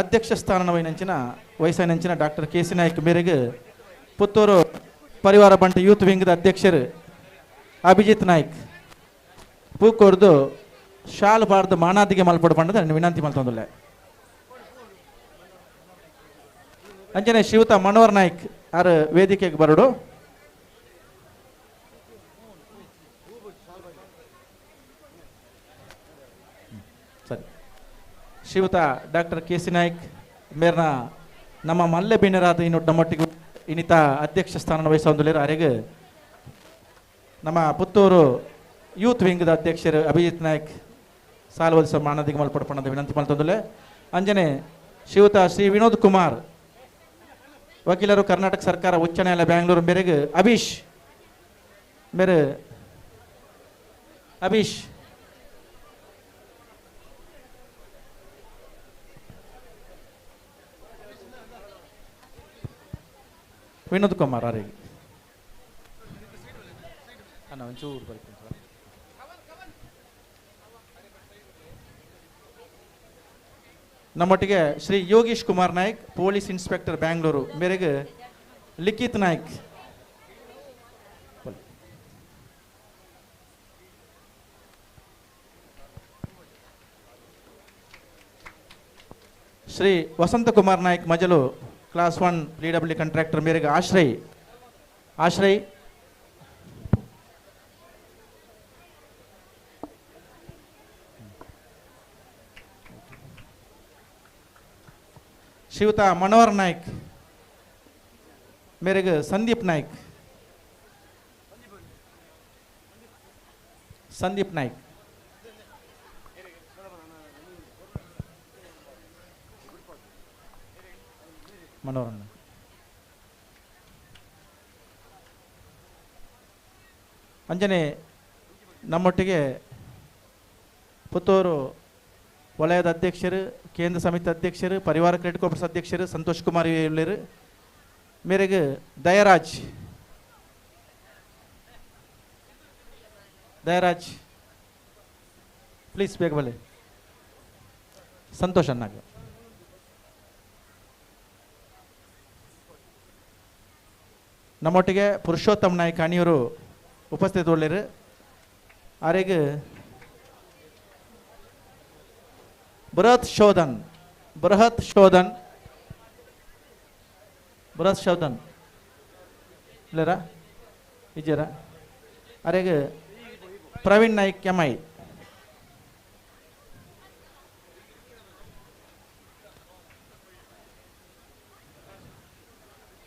ಅಧ್ಯಕ್ಷ ಸ್ಥಾನ ವಹಿಸಿನ ಡಾಕ್ಟರ್ ಕೆ.ಸಿ. ನಾಯ್ಕ್ ಮೇರೆಗೆ ಪುತ್ತೂರು ಪರಿವಾರ ಬಂಟ ಯೂತ್ ವಿಂಗ್ದ ಅಧ್ಯಕ್ಷರು ಅಭಿಜಿತ್ ನಾಯ್ಕ್ ಪೂಕೋರ್ದು ಶಾಲ್ ಬಾರ್ದು ಮಾನಾದಿಗೆ ಮಲ್ಪಡ ಬಂಡದ ವಿನಂತಿ ಮಲ್ತೊಂದುಲ್ಲೆ. ಅಂಜನೆ ಶ್ರೀಯುತ ಮನೋಹರ್ ನಾಯ್ಕ್ ಆರು ವೇದಿಕೆಗೆ ಬರಡು. ಸರಿ, ಶ್ರೀಯುತ ಡಾಕ್ಟರ್ ಕೆ.ಸಿ. ನಾಯ್ಕ್ ಮೇರ್ನ ನಮ್ಮ ಮಲ್ಲೆ ಬಿನ್ನರಾದ ಇನ್ನು ನಮ್ಮೊಟ್ಟಿಗೆ ಇನ್ನಿತ ಅಧ್ಯಕ್ಷ ಸ್ಥಾನ ವಹಿಸೊಂದುಲ್ಲೇರು. ಅರೆಗೆ ನಮ್ಮ ಪುತ್ತೂರು ಯೂತ್ ವಿಂಗ್ದ ಅಧ್ಯಕ್ಷರು ಅಭಿಜಿತ್ ನಾಯ್ಕ್ ಸಾಲವದಿಸ ಮಾನದಿಗೆ ಮಲ್ಪಡ್ಪಣದ ವಿನಂತಿ ಮಲ್ತೊಂದುಲ್ಲೆ. ಅಂಜನೆ ಶ್ರೀಯುತ ಶ್ರೀ ವಿನೋದ್ ಕುಮಾರ್, ವಕೀಲರು, ಕರ್ನಾಟಕ ಸರ್ಕಾರ ಉಚ್ಚ ನ್ಯಾಯಾಲಯ ಬೆಂಗಳೂರು ಮೇರೆಗೆ ಅಭೀಶ್ ವಿನೋದ್ ಕುಮಾರ್ ಅವರಿಗೆ ಒಂಚೂರು ಬರ್ತೀನಿ. ನಮ್ಮೊಟ್ಟಿಗೆ ಶ್ರೀ ಯೋಗೀಶ್ ಕುಮಾರ್ ನಾಯ್ಕ್, ಪೊಲೀಸ್ ಇನ್ಸ್ಪೆಕ್ಟರ್ ಬೆಂಗಳೂರು ಮೇರೆಗೆ Likhith Naik. Shri Vasantha Kumar Naik Majalu, class 1 PWD contractor ಮೇರೆಗೆ ಆಶ್ರಯ್. ಶ್ರೀಯುತ ಮನೋಹರ್ ನಾಯ್ಕ್ ಮೇರೆಗೆ ಸಂದೀಪ್ ನಾಯ್ಕ್. ಮನೋಹರ್ ನಾಯ್ಕ್. ಅಂಜನೆ ನಮ್ಮೊಟ್ಟಿಗೆ ಪುತ್ತೂರು ವಲಯದ ಅಧ್ಯಕ್ಷರು, ಕೇಂದ್ರ ಸಮಿತಿ ಅಧ್ಯಕ್ಷರು, ಪರಿವಾರ ಕ್ರೆಡಿಟ್ ಕೋಪರ್ಸ್ ಅಧ್ಯಕ್ಷರು ಸಂತೋಷ್ ಕುಮಾರ್ ಉಳ್ಳೇರು ಮೇರೆಗೆ ದಯರಾಜ್ ಪ್ಲೀಸ್ ಬೇಗ ಬಲೆ. ಸಂತೋಷ್ ಅನ್ನಾಗ ನಮ್ಮೊಟ್ಟಿಗೆ ಪುರುಷೋತ್ತಮ ನಾಯ್ಕ್ ಕಣಿಯೂರು ಉಪಸ್ಥಿತ ಉಳ್ಳೇರು. ಆರೆಗೆ ಬೃಹತ್ ಶೋಧನ್ ಇಲ್ಲರ ಇಜರ. ಅರೆಗೆ ಪ್ರವೀಣ್ ನಾಯ್ಕ್ ಕೆಮೈ.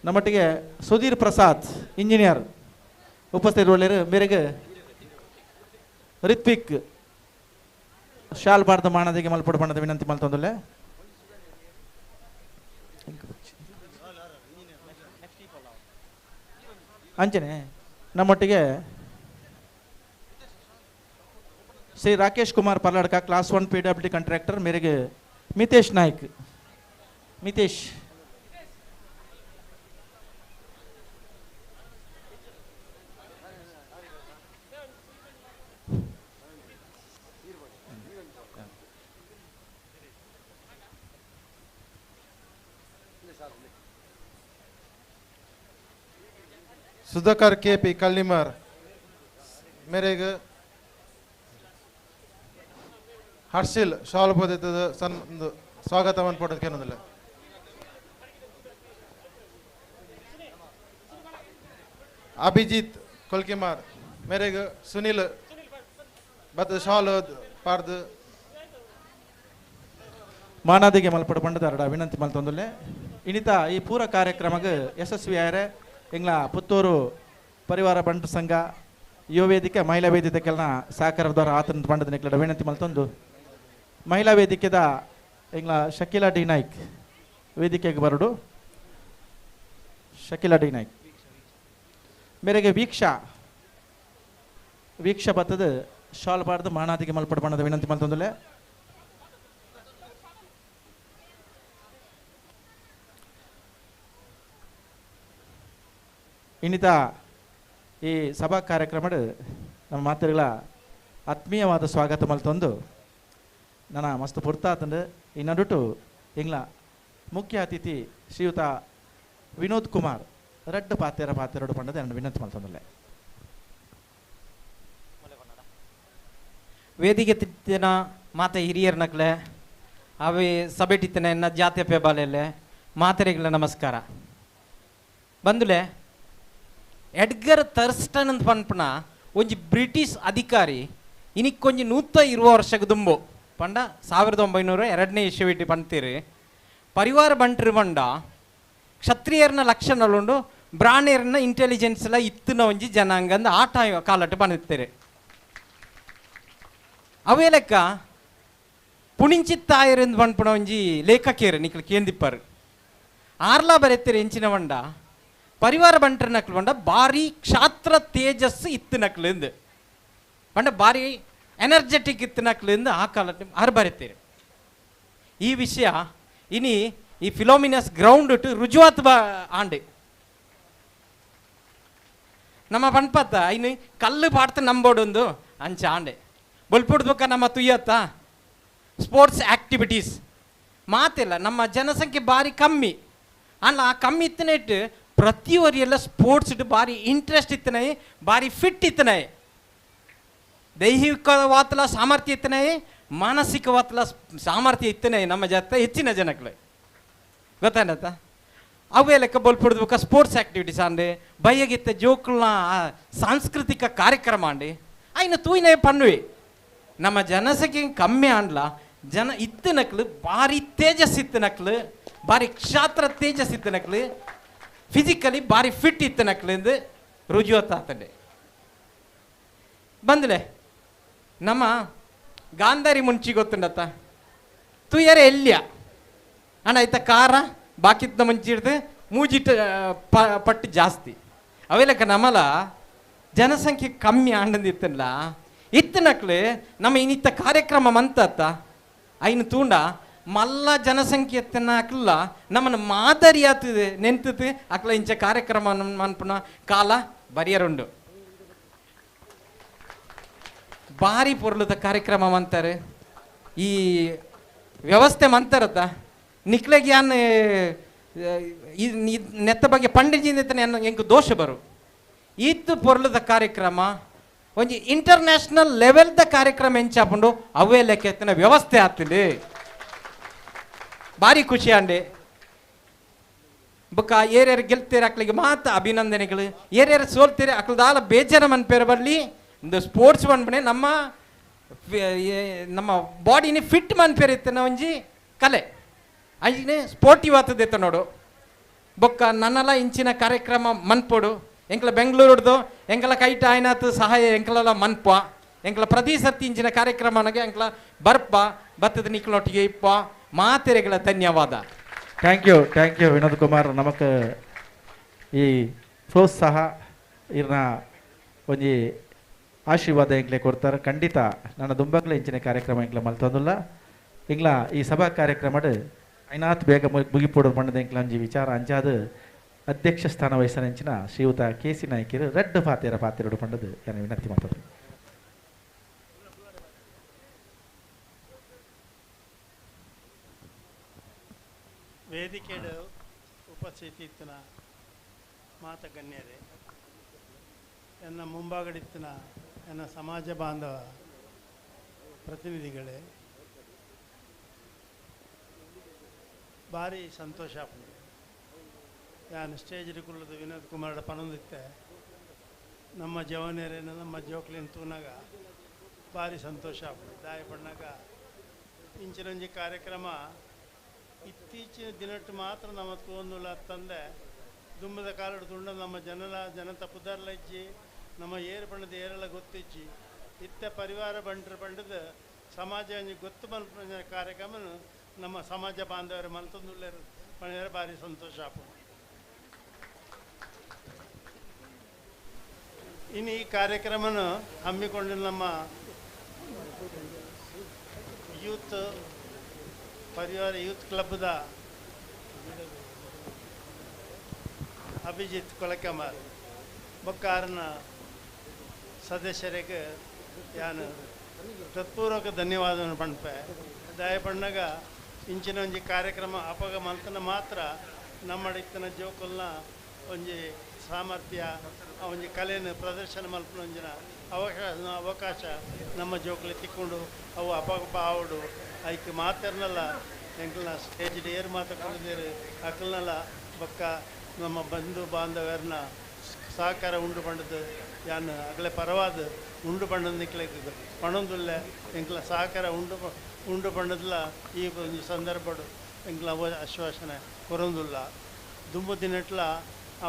ನಮ್ಮೊಟ್ಟಿಗೆ ಸುಧೀರ್ ಪ್ರಸಾದ್ ಇಂಜಿನಿಯರ್ ಉಪಸ್ಥಿತರು ಮೇರೆಗೆ ರಿತ್ವಿಕ್ ಶಾಲ್ ಬಾರ್ದ ಮಾನದಿಗೆ ಮಲ್ಪಡ ಬಣ್ಣದ ವಿನಂತಿ ಮಲ್ತೊಂದಲೆ ಅಂಚನೆ ನಮ್ಮೊಟ್ಟಿಗೆ Shri Rakesh Kumar Parladka class 1 PWD contractor ಮೇರೆಗೆ ಮಿತೇಶ್ ನಾಯ್ಕ್ ಮಿತೇಶ್ सुधाकर KP कल्लीमर मेरे हर्षिल शाल स्वागत पड़ोदे अभिजीत कोल्किमार मेरे सुनील बत शाल पार्द ಮಾನಾದಿಗೆ ಮಲ್ಪಡ ಬಂಡದಾರಡ ವಿನಂತಿ ಮಲ್ತೊಂದುಲ್ಲೆ ಇನಿತ ಈ ಪೂರ ಕಾರ್ಯಕ್ರಮಕ್ಕೆ ಯಶಸ್ವಿ ಆಯರೆ ಇಂಗ್ಲ ಪುತ್ತೂರು ಪರಿವಾರ ಬಂಟು ಸಂಘ ಯುವ ವೇದಿಕೆ ಮಹಿಳಾ ವೇದಿಕೆಗಳನ್ನ ಸಹಕಾರದವರ ಆತನ ಬಂಡದ ನಿಕ್ಲಡ ವಿನಂತಿ ಮಲ್ತೊಂದು ಮಹಿಳಾ ವೇದಿಕೆದ ಇಂಗ್ಲ ಶಕೀಲಾ ಡಿ ನಾಯ್ಕ್ ವೇದಿಕೆಗೆ ಬರಡು ಶಕೀಲಾ ಡಿ ನಾಯ್ಕ್ ಮೇರೆಗೆ ವೀಕ್ಷಾ ಬತ್ತದ ಶಾಲ್ ಬಾರ್ದು ಮಾನಾದಿಗೆ ಮಲ್ಪಡ ಬಣ್ಣದ ವಿನಂತಿ ಮಲ್ತೊಂದುಲ್ಲೆ ಇನ್ನಿತ ಈ ಸಭಾ ಕಾರ್ಯಕ್ರಮದ ನಮ್ಮ ಮಾತುಗಳ ಆತ್ಮೀಯವಾದ ಸ್ವಾಗತ ಮಲ್ತೊಂದು ನನ್ನ ಮಸ್ತ್ ಪುರ್ತಾತಂದು ಇನ್ನೊಂದು ಇಂಗ್ಲ ಮುಖ್ಯ ಅತಿಥಿ ಶ್ರೀಯುತ ವಿನೋದ್ ಕುಮಾರ್ ರಡ್ಡು ಪಾತೆರಡು ಪಂಡದ ಎರಡು ವಿನಂತಿ ಮಲ್ತೊಂದಲ್ಲೇ ವೇದಿಕೆ ತಿತ್ತಿನ ಮಾತೆ ಹಿರಿಯರ ನಕ್ಲೆ ಅವೇ ಸಭೆ ಟಿತ್ತಿನ ಎನ್ನ ಜಾತಿಯ ಪೆಬಾಲೆಲ್ಲೆ ಮಾತೆರೆಗಳ ನಮಸ್ಕಾರ ಬಂದುಲೆ ಎಡ್ಗರ್ ಥರ್ಸ್ಟನ್ ಅಂತ ಪನ್ಪಣ ಒಂಜಿ ಬ್ರಿಟಿಷ್ ಅಧಿಕಾರಿ ಇನಿಕ್ಕೊಂಜಿ 120 ವರ್ಷಕ್ಕೆ ದುಂಬು ಪಂಡ 1902ನೇ ಇಸ್ವಿಟಿ ಪಂತೀರಿ ಪರಿವಾರ ಬಂಟ್ರಿ ಪಂಡ ಕ್ಷತ್ರಿಯರ್ನ ಲಕ್ಷಣಗಳು ಬ್ರಾಹ್ಮಣರ್ನ ಇಂಟೆಲಿಜೆನ್ಸ್ ಎಲ್ಲ ಇತ್ತಿನ ಒಂಜಿ ಜನಾಂಗ ಅಂದ ಆಟ ಕಾಲಟ್ಟು ಪಣಿತೀರಿ ಅವೇ ಲೆಕ್ಕ ಪುಣಿಂಚಿತ್ತಾಯರಿಂದ ಪನ್ಪಣ ಒಂಜಿ ಲೇಖಕಿಯರು ನಿಕ್ಲು ಕೇಂದಿಪ್ಪರು ಆರ್ಲಾ ಬರೆತ್ತೀರಿ ಎಂಚಿನ ಪಂಡ ಪರಿವಾರ ಬಂಟ್ರ ನಕ್ಲು ಬಂಡ ಭಾರಿ ಕ್ಷಾತ್ರ ತೇಜಸ್ಸು ಇತ್ತು ನಕ್ಲಿಂದ ಬಂಡ ಭಾರಿ ಎನರ್ಜೆಟಿಕ್ ಇತ್ತು ನಕ್ಲಿಂದ ಆ ಕಾಲ ಆರು ಬರೀತೀರಿ ಈ ವಿಷಯ ಇನಿ ಈ ಫಿಲೋಮಿನಸ್ ಗ್ರೌಂಡ್ ಟು ರುಜುವಾತ್ ಆಂಡೆ ನಮ್ಮ ಪಣ್ಪತ್ತ ಇನ್ನು ಕಲ್ಲು ಪಾಡ್ತ ನಂಬೋಡೊಂದು ಅಂಚ ಆಂಡೆ ಬೊಲ್ಪುಡ್ಬೇಕ ನಮ್ಮ ತುಯ್ಯತ್ತ ಸ್ಪೋರ್ಟ್ಸ್ ಆಕ್ಟಿವಿಟೀಸ್ ಮಾತಿಲ್ಲ ನಮ್ಮ ಜನಸಂಖ್ಯೆ ಭಾರಿ ಕಮ್ಮಿ ಅಲ್ಲ ಆ ಕಮ್ಮಿ ಇತ್ತನೇ ಇಟ್ಟು ಪ್ರತಿಯೊರಿಯೆಲ್ಲ ಸ್ಪೋರ್ಟ್ಸ್ ಭಾರಿ ಇಂಟ್ರೆಸ್ಟ್ ಇತ್ತನೇ ಭಾರಿ ಫಿಟ್ ಇತ್ತನೇ ದೈಹಿಕವಾತಲ ಸಾಮರ್ಥ್ಯ ಇತ್ತನೇ ಮಾನಸಿಕವಾತಲ ಸಾಮರ್ಥ್ಯ ಇತ್ತನೇ ನಮ್ಮ ಹೆಚ್ಚಿನ ಜನಕ್ಕೆ ಗೊತ್ತಾನತ್ತ ಅವೇ ಲೆಕ್ಕ ಬೋಲ್ಪಡ್ಬೇಕ ಸ್ಪೋರ್ಟ್ಸ್ ಆಕ್ಟಿವಿಟೀಸ್ ಅಂಡೆ ಬಯ್ಯಗಿತ್ತ ಜೋಕುಲ್ನ ಸಾಂಸ್ಕೃತಿಕ ಕಾರ್ಯಕ್ರಮ ಅಂಡಿ ಅಯ್ನ ತೂಯ್ನೇ ಪನ್ನುವೆ ನಮ್ಮ ಜನಸಂಖ್ಯೆ ಕಮ್ಮಿ ಆಂಡ್ಲ ಜನ ಇತ್ತು ನಕ್ಲು ಭಾರಿ ತೇಜಸ್ ಇತ್ತು ನಕ್ಲು ಭಾರಿ ಕ್ಷಾತ್ರ ತೇಜಸ್ ಇತ್ತು ನಕ್ಲು ಫಿಸಿಕಲಿ ಭಾರಿ ಫಿಟ್ ಇತ್ತು ನಕ್ಲಿಂದ ರುಜುವತ್ತಾತಂಡೆ ಬಂದ್ಲೆ ನಮ್ಮ ಗಾಂಧಾರಿ ಮುಂಚಿ ಗೊತ್ತುಂಡತ್ತ ತುಯ್ಯರೆ ಎಲ್ಯ ಅಣ್ಣ ಆಯ್ತ ಕಾರ ಬಾಕಿತ್ತ ಮುಂಚಿ ಹಿಡ್ದು ಮೂಜಿಟ್ಟ ಪಟ್ಟು ಜಾಸ್ತಿ ಅವೆಲ್ಲಕ ನಮ್ಮಲ ಜನಸಂಖ್ಯೆ ಕಮ್ಮಿ ಆಂಡಂದಿತ್ತಲ್ಲ ಇತ್ತು ನಕ್ಲು ನಮ್ಮ ಇನ್ನಿತ್ತ ಕಾರ್ಯಕ್ರಮ ಮಂತತ್ತ ಐನು ತೂಂಡ ಮಲ್ಲ ಜನಸಂಖ್ಯೆ ಎತ್ತನ ಅಕ್ಲ ನಮ್ಮನ್ನು ಮಾದರಿ ಆತದೆ ನೆನ್ತದು ಅಕ್ಲ ಇಂಚ ಕಾರ್ಯಕ್ರಮ ಮನ್ಪುನ ಕಾಲ ಬರಿಯರುಂಡು ಭಾರಿ ಪೊರ್ಲದ ಕಾರ್ಯಕ್ರಮ ಮಂತಾರೆ ಈ ವ್ಯವಸ್ಥೆ ಮಂತಾರತ್ತ ನಿಕ್ಲೆಗೆ ಯಾನ್ ನೆತ್ತ ಬಗ್ಗೆ ಪಂಡಿಜಿಂದ ಎಂಕು ದೋಷ ಬರು ಇತ್ತು ಪೊರ್ಲದ ಕಾರ್ಯಕ್ರಮ ಒಂಜಿ ಇಂಟರ್ನ್ಯಾಷನಲ್ ಲೆವೆಲ್ದ ಕಾರ್ಯಕ್ರಮ ಎಂಚಾಪುಂಡು ಅವೇ ಲೆಕ್ಕ ವ್ಯವಸ್ಥೆ ಆಗ್ತದೆ ಭಾರಿ ಖುಷಿ ಅಂಡೆ ಬೊಕ್ಕ ಏರ್ಯಾರು ಗೆಲ್ತೀರಿ ಅಕ್ಲಿಗೆ ಮಾತ್ರ ಅಭಿನಂದನೆಗಳು ಏರ್ಯಾರು ಸೋಲ್ತೀರಿ ಅಕ್ಲದಾಲ ಬೇಜಾರ ಮನ್ಪೇರ ಬರಲಿ ಒಂದು ಸ್ಪೋರ್ಟ್ಸ್ ಮನ್ಪನೆ ನಮ್ಮ ಬಾಡಿನೇ ಫಿಟ್ ಮನ್ಪೇರ ಇತ್ತನ ಒಂಜಿ ಕಲೆ ಅಂಜಿನೇ ಸ್ಪೋರ್ಟಿವ್ ಆಗ್ತದೆ ನೋಡು ಬೊಕ್ಕ ನನ್ನಲ್ಲ ಇಂಚಿನ ಕಾರ್ಯಕ್ರಮ ಮನ್ಪೊಡು ಎಂಕಲ ಬೆಂಗಳೂರುಡ್ದು ಎಂಕಲ ಕೈಟ ಆಯ್ನಾತು ಸಹಾಯ ಎಂಕಲೆಲ್ಲ ಮನ್ಪ ಎಂಕಲ ಪ್ರತಿ ಸರ್ತಿ ಇಂಚಿನ ಕಾರ್ಯಕ್ರಮನಿಗೆ ಎಂಕಲ ಬರ್ಪ ಬತ್ತದ ನಿಕ್ಲೊಟ್ಟಿಗೆ ಇಪ್ಪ ಮಾತೆರೆಗಳ ಧನ್ಯವಾದ. Thank you Vinod Kumar. ನಮಕ್ ಈ ಪ್ರೋತ್ಸಾಹ ಇರ್ನ ಒಂಜಿ ಆಶೀರ್ವಾದ ಎಂಕ್ಲೆ ಕೊಡ್ತಾರೆ. ಖಂಡಿತ ನನ್ನ ದುಂಬಗ್ಲ ಇಂಚಿನ ಕಾರ್ಯಕ್ರಮ ಎಂಕ್ಲ ಮಲ್ತೊಂದುಲ್ಲ ಇಂಗ್ಲ ಈ ಸಭಾ ಕಾರ್ಯಕ್ರಮಡ್ ಐನಾತ್ ಬೇಗ ಮುಗಿಪೋಡು ಮಣ್ಣದ ಎಂಕ್ಲ ಒಂಜಿ ವಿಚಾರ ಅಂಚಾದ ಅಧ್ಯಕ್ಷ ಸ್ಥಾನ ವಹಿಸನಂಚಿನ ಶ್ರೀಯುತ KC ನಾಯ್ಕರು ರೆಡ್ ಪಾತೆರಡು ಪಂಡದು ನಾನು ವಿನಂತಿ ಮಾಡ್ತಾರೆ. ವೇದಿಕೆಡು ಉಪಸ್ಥಿತಿತ್ತಿನ ಮಾತ ಗಣ್ಯರೇ, ಎನ್ನ ಮುಂಭಾಗಡಿತ್ತಿನ ಎನ್ನ ಸಮಾಜ ಬಾಂಧವ ಪ್ರತಿನಿಧಿಗಳೇ, ಭಾರಿ ಸಂತೋಷ ಆಗ್ತದೆ. ನಾನು ಸ್ಟೇಜ್ ಕುಳ್ಳದು ವಿನೋದ್ ಕುಮಾರ್ ಪನೊಂದಿತ್ತೆ ನಮ್ಮ ಜವನೇರೇನು ನಮ್ಮ ಜೋಕ್ಲಿನ ತೂನಾಗ ಭಾರಿ ಸಂತೋಷ ಆಗ್ತದೆ. ದಾಯ ಪಣ್ಣಾಗ ಇಂಚಿನೊಂಜಿ ಕಾರ್ಯಕ್ರಮ ಇತ್ತೀಚಿನ ದಿನಟ್ಟು ಮಾತ್ರ ನಮ್ಮ ತೋಂದುಲ್ಲ ತಂದೆ ದುಂಬದ ಕಾಲಡು ತುಂಡ ನಮ್ಮ ಜನತ ಪುದರ್ಲ ಇಜ್ಜಿ ನಮ್ಮ ಏರು ಬಣ್ಣದ ಏರೆಲ್ಲ ಗೊತ್ತಿಜ್ಜಿ ಇತ್ತ ಪರಿವಾರ ಬಂಟ್ರ ಪಂಡದ ಸಮಾಜ ಗೊತ್ತು ಮಲ್ಪನ ಕಾರ್ಯಕ್ರಮ ನಮ್ಮ ಸಮಾಜ ಬಾಂಧವರು ಮಲ್ತೊಂದುಳ್ಳೇರು ಪಣಿದರೆ ಭಾರಿ ಸಂತೋಷ ಆಪು. ಇನ್ನು ಈ ಕಾರ್ಯಕ್ರಮನ ಹಮ್ಮಿಕೊಂಡು ನಮ್ಮ ಯೂತ್ ಪರಿವಾರ ಯೂತ್ ಕ್ಲಬ್ದ ಅಭಿಜಿತ್ ಕೊಳಕಮಾರ್ ಬೊಕ್ಕಾರನ ಸದಸ್ಯರಿಗೆ ಯಾನು ಹೃತ್ಪೂರ್ವಕ ಧನ್ಯವಾದವನ್ನು ಪಣ್ಪೆ. ದಯ ಪಣ್ಣಾಗ ಇಂಚಿನ ಒಂಜಿ ಕಾರ್ಯಕ್ರಮ ಅಪಗ ಮಂತನ ಮಾತ್ರ ನಮ್ಮ ಇತ್ತನ ಜೋಕಲ್ನ ಒಂಜಿ ಸಾಮರ್ಥ್ಯ ಒಂಜಿ ಕಲೆಯನ್ನು ಪ್ರದರ್ಶನ ಮಲ್ಪನ ಒಂಜಿನ ಅವಕಾಶ ನಮ್ಮ ಜೋಕಲಿ ತಿಕ್ಕೊಂಡು ಅವು ಅಪಗಪ ಆವಡು ಐಕ್ ಮಾತಾಡ್ನಲ್ಲ ಎಂಕಲ್ನ ಸ್ಟೇಜ್ ಏರು ಮಾತಾಡ್ಕೊಂಡಿದ್ದೀರಿ ಅಕ್ಕಲ್ನಲ್ಲ ಬೊಕ್ಕ ನಮ್ಮ ಬಂಧು ಬಾಂಧವ್ಯರನ್ನ ಸಹಕಾರ ಉಂಡು ಪಂಡದು ಯಾನು ಅಗಲೇ ಪರವಾದ ಉಂಡು ಪಂಡದ ನಿಕ್ಲಿಕ್ಕೆ ಪಣೊಂದುಲ್ಲೆ ಎಂಕ್ಲ ಸಹಕಾರ ಉಂಡು ಪಂಡದ್ಲ ಈ ಒಂದು ಸಂದರ್ಭಡು ಎಂಕ್ಲ ಆಶ್ವಾಸನೆ ಕೊರೊಂದುಲ್ಲ. ದುಂಬು ದಿನಟ್ಲ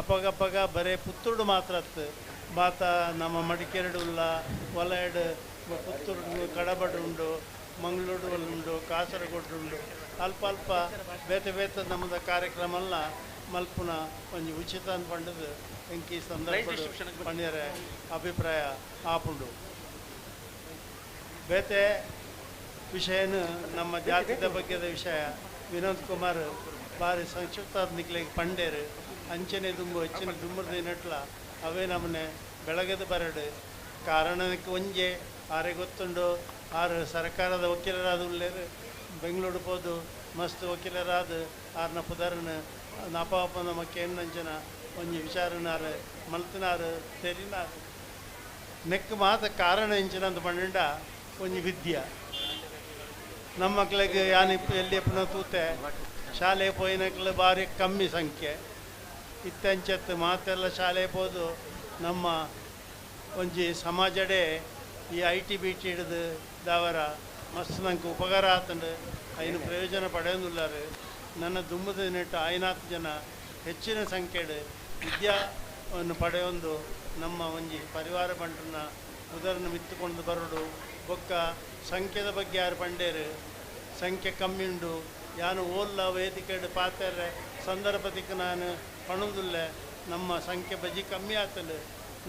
ಅಪಗಪ್ಪಗ ಬರೇ ಪುತ್ತೂರು ಮಾತ್ರ ಬಾತ ನಮ್ಮ ಮಡಿಕೇರಿ ಉಲ್ಲ ವಲಯಡ್ ಪುತ್ತೂರು ಕಡಬಡು ಉಂಡು, ಮಂಗಳೂರು ಉಂಡು, ಕಾಸರಗೋಡು ಉಂಡು, ಅಲ್ಪ ಅಲ್ಪ ಬೇತೆ ನಮ್ಮದ ಕಾರ್ಯಕ್ರಮಲ್ಲ ಮಲ್ಪುನ ಒಂಜಿ ಉಚಿತ ಪಂಡದು ಎಂಕಿ ಸಂದರ್ಭ ಪಣ್ಯರೆ ಅಭಿಪ್ರಾಯ ಆಪುಂಡು. ಬೇತೆ ವಿಷಯನು ನಮ್ಮ ಜಾತಿದ ಬಗ್ಗೆದ ವಿಷಯ ವಿನೋದ್ ಕುಮಾರ್ ಭಾರಿ ಸಂಕ್ಷಿಪ್ತ ನಿಕ್ಲಿಗೆ ಪಂಡೇರು ಅಂಚನೆ ದುಂಬು ಹೆಚ್ಚಿನ ದುಂಬದ ನಟ್ಲ ಅವೇ ನಮ್ಮನೆ ಬೆಳಗದ ಬರಡು ಕಾರಣಕ್ಕೆ ಒಂಜೆ ಆರೆ ಗೊತ್ತುಂಡು ಆರು ಸರ್ಕಾರದ ವಕೀಲರಾದ ಉಳ್ಳೇರು ಬೆಂಗಳೂರು ಹೋದು ಮಸ್ತ್ ವಕೀಲರಾದ ಆರ್ನ ಪುದರ್ನ ನಪಾಪ ನಮ್ಮ ಕೇಂದ್ರಂಚನ ಒಂಜಿ ವಿಚಾರನಾರು ಮಲ್ತನಾರು ತೆರಿನಾರು ನೆಕ್ ಮಾತ ಕಾರಣ ಇಂಚಿನಂತ ಪಂಡ ಒಂಜಿ ವಿದ್ಯೆ ನಮ್ಮ ಮಕ್ಳಿಗೆ ಯಾನಿಪ್ಪು ಎಲ್ಲಿ ಪುನಃ ತೂತೆ ಶಾಲೆ ಪೋಯಿನಕ್ಲು ಭಾರಿ ಕಮ್ಮಿ ಸಂಖ್ಯೆ ಇತ್ತಂಚತ್ತು ಮಾತೆಲ್ಲ ಶಾಲೆ ಹೋದು ನಮ್ಮ ಒಂಜಿ ಸಮಾಜಡೆ ಈ IT BT ಹಿಡಿದು ದಾವರ ಮಸ್ತ್ ನಂಗೆ ಉಪಕಾರ ಆತಂಡು ಐನು ಪ್ರಯೋಜನ ಪಡೆಯೋದಿಲ್ಲಾರು. ನನ್ನ ದುಂಬದ ನೆಟ್ಟು 5-4 ಜನ ಹೆಚ್ಚಿನ ಸಂಖ್ಯೆಡು ವಿದ್ಯಾವನ್ನು ಪಡೆಯೊಂದು ನಮ್ಮ ಒಂಜಿ ಪರಿವಾರ ಬಂಟನ್ನ ಉದಾಹರಣೆ ಮಿತ್ತುಕೊಂಡು ಬರೋಡು ಬೊಕ್ಕ ಸಂಖ್ಯೆದ ಬಗ್ಗೆ ಯಾರು ಪಂಡೇರು ಸಂಖ್ಯೆ ಕಮ್ಮಿ ಉಂಡು ಯಾನು ಓಲ್ಲ ವೇದಿಕೆ ಪಾತ್ರೆ ಸಂದರ್ಭದಿಕ್ಕೆ ನಾನು ಪಣುದಿಲ್ಲ ನಮ್ಮ ಸಂಖ್ಯೆ ಬಜಿ ಕಮ್ಮಿ ಆಗ್ತದೆ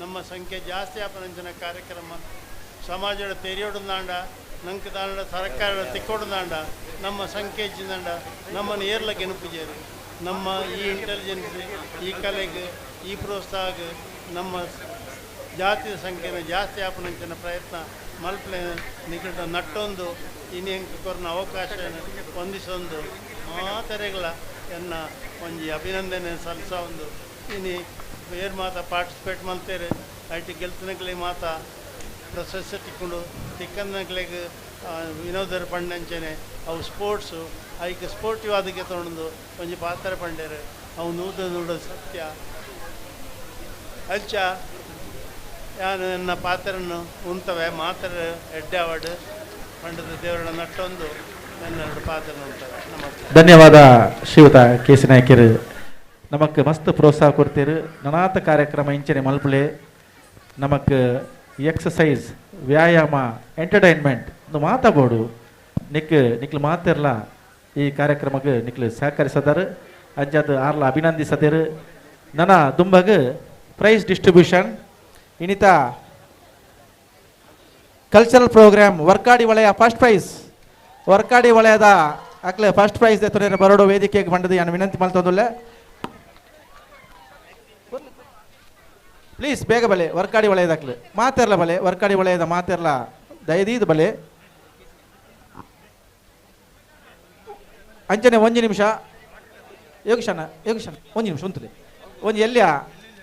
ನಮ್ಮ ಸಂಖ್ಯೆ ಜಾಸ್ತಿ ಆಪನಂಚಿನ ಕಾರ್ಯಕ್ರಮ ಸಮಾಜದ ತೆರೆಯೋಡು ದಾಂಡ ನಂಗೆ ದಾಂಡ ಸರ್ಕಾರ ತಿಕ್ಕೋಡು ದಾಂಡ ನಮ್ಮ ಸಂಖ್ಯೆ ಹೆಚ್ಚಿದಂಡ ನಮ್ಮನ್ನು ಏರ್ಲ ಗೆನುಪುಜೇರು ನಮ್ಮ ಈ ಇಂಟೆಲಿಜೆನ್ಸ್ ಈ ಕಲೆಗೆ ಈ ಪ್ರೋತ್ಸಾಹ ನಮ್ಮ ಜಾತಿಯ ಸಂಖ್ಯೆನ ಜಾಸ್ತಿ ಆಪನಂಚಿನ ಪ್ರಯತ್ನ ಮಲ್ಪಲೆ ನಿಕಟ ನಟ್ಟೊಂದು ಇನ್ನೆಂಕ ಕೊರನ ಅವಕಾಶ ಹೊಂದಿಸೊಂದು ಮಾತರೆಗಳ ಎನ್ನ ಒಂಜಿ ಅಭಿನಂದನೆ ಸಲ್ಲಿಸ ಒಂದು ಇನ್ನು ಏರ್ ಮಾತ ಪಾರ್ಟಿಸಿಪೇಟ್ ಮಾಡ್ತೇವೆ ಐಟಿ ಗೆಲ್ತನಗಳಿಗೆ ಮಾತ ಪ್ರಶಸ್ತಿ ತಿಕ್ಕೊಂಡು ತಿಕ್ಕಂದಗಳಿಗೆ ವಿನೋದರ ಪಂಡಂಚನೆ ಅವು ಸ್ಪೋರ್ಟ್ಸು ಐಕೆ ಸ್ಪೋರ್ಟಿವ್ ಅದಕ್ಕೆ ತೊಗೊಂಡು ಒಂಜಿ ಪಾತ್ರ ಪಂಡೇರು ಅವು ನೂಡೋದು ಸತ್ಯ ಅಚ್ಚ ಯಾನು ನನ್ನ ಪಾತ್ರನ್ನು ಉಂಟವೆ ಮಾತ್ರ ಎಡ್ಡೆ ಅವಾರ್ಡ್ ಪಂಡದ ದೇವರ ನಟ್ಟೊಂದು ನನ್ನ ಪಾತ್ರ ಉಂಟವೆ. ನಮಸ್ತೆ. ಧನ್ಯವಾದ ಶ್ರೀಯುತ KC ನಾಯ್ಕರು. ನಮಕ್ ಮಸ್ತ್ ಪ್ರೋತ್ಸಾಹ ಕೊಡ್ತೀರು. ನನಾತ ಕಾರ್ಯಕ್ರಮ ಇಂಚನೆ ಮಲ್ಪಲೆ ನಮಕ್ ಎಕ್ಸಸೈಸ್ ವ್ಯಾಯಾಮ ಎಂಟರ್ಟೈನ್ಮೆಂಟ್ ಒಂದು ಮಾತಾಬೋಡು ನಿಕ್ಲು ಮಾತಿರ್ಲ ಈ ಕಾರ್ಯಕ್ರಮಕ್ಕೆ ನಿಕ್ಲು ಸಹಕರಿಸದಾರು ಅಂಜಾದ ಆರ್ಲ ಅಭಿನಂದಿಸದೇರು. ನನ್ನ ದುಂಬಗ್ ಪ್ರೈಸ್ ಡಿಸ್ಟ್ರಿಬ್ಯೂಷನ್ ಇನ್ನಿತ ಕಲ್ಚರಲ್ ಪ್ರೋಗ್ರಾಮ್ ವರ್ಕಾಡಿ ವಲಯ ಫಸ್ಟ್ ಪ್ರೈಸ್ ವರ್ಕಾಡಿ ವಲಯದ ಅಕ್ಲೆ ಫಸ್ಟ್ ಪ್ರೈಸ್ ಎತ್ತುನೇನು ಬರೋಡು ವೇದಿಕೆಗೆ ಬಂದದ್ದು ನಾನು ವಿನಂತಿ ಮಾಡ್ತಂದುಲ್ಲೆ ಪ್ಲೀಸ್ ಬೇಗ ಬಲೆ ವರ್ಕಾಡಿ ವಲಯದಾಕ್ಲೆ ಮಾತೆರ್ಲ ಬಲೆ ವರ್ಕಾಡಿ ವಲಯದ ಮಾತೆರ್ಲ ದಯದೀದು ಬಲೆ ಅಂಚನೆ 1 ನಿಮಿಷ ಯೋಗೀಶಣ್ಣ ಒಂದು ನಿಮಿಷ ಉಂತಲೆ ಒಂದು ಎಲ್ಲಿಯ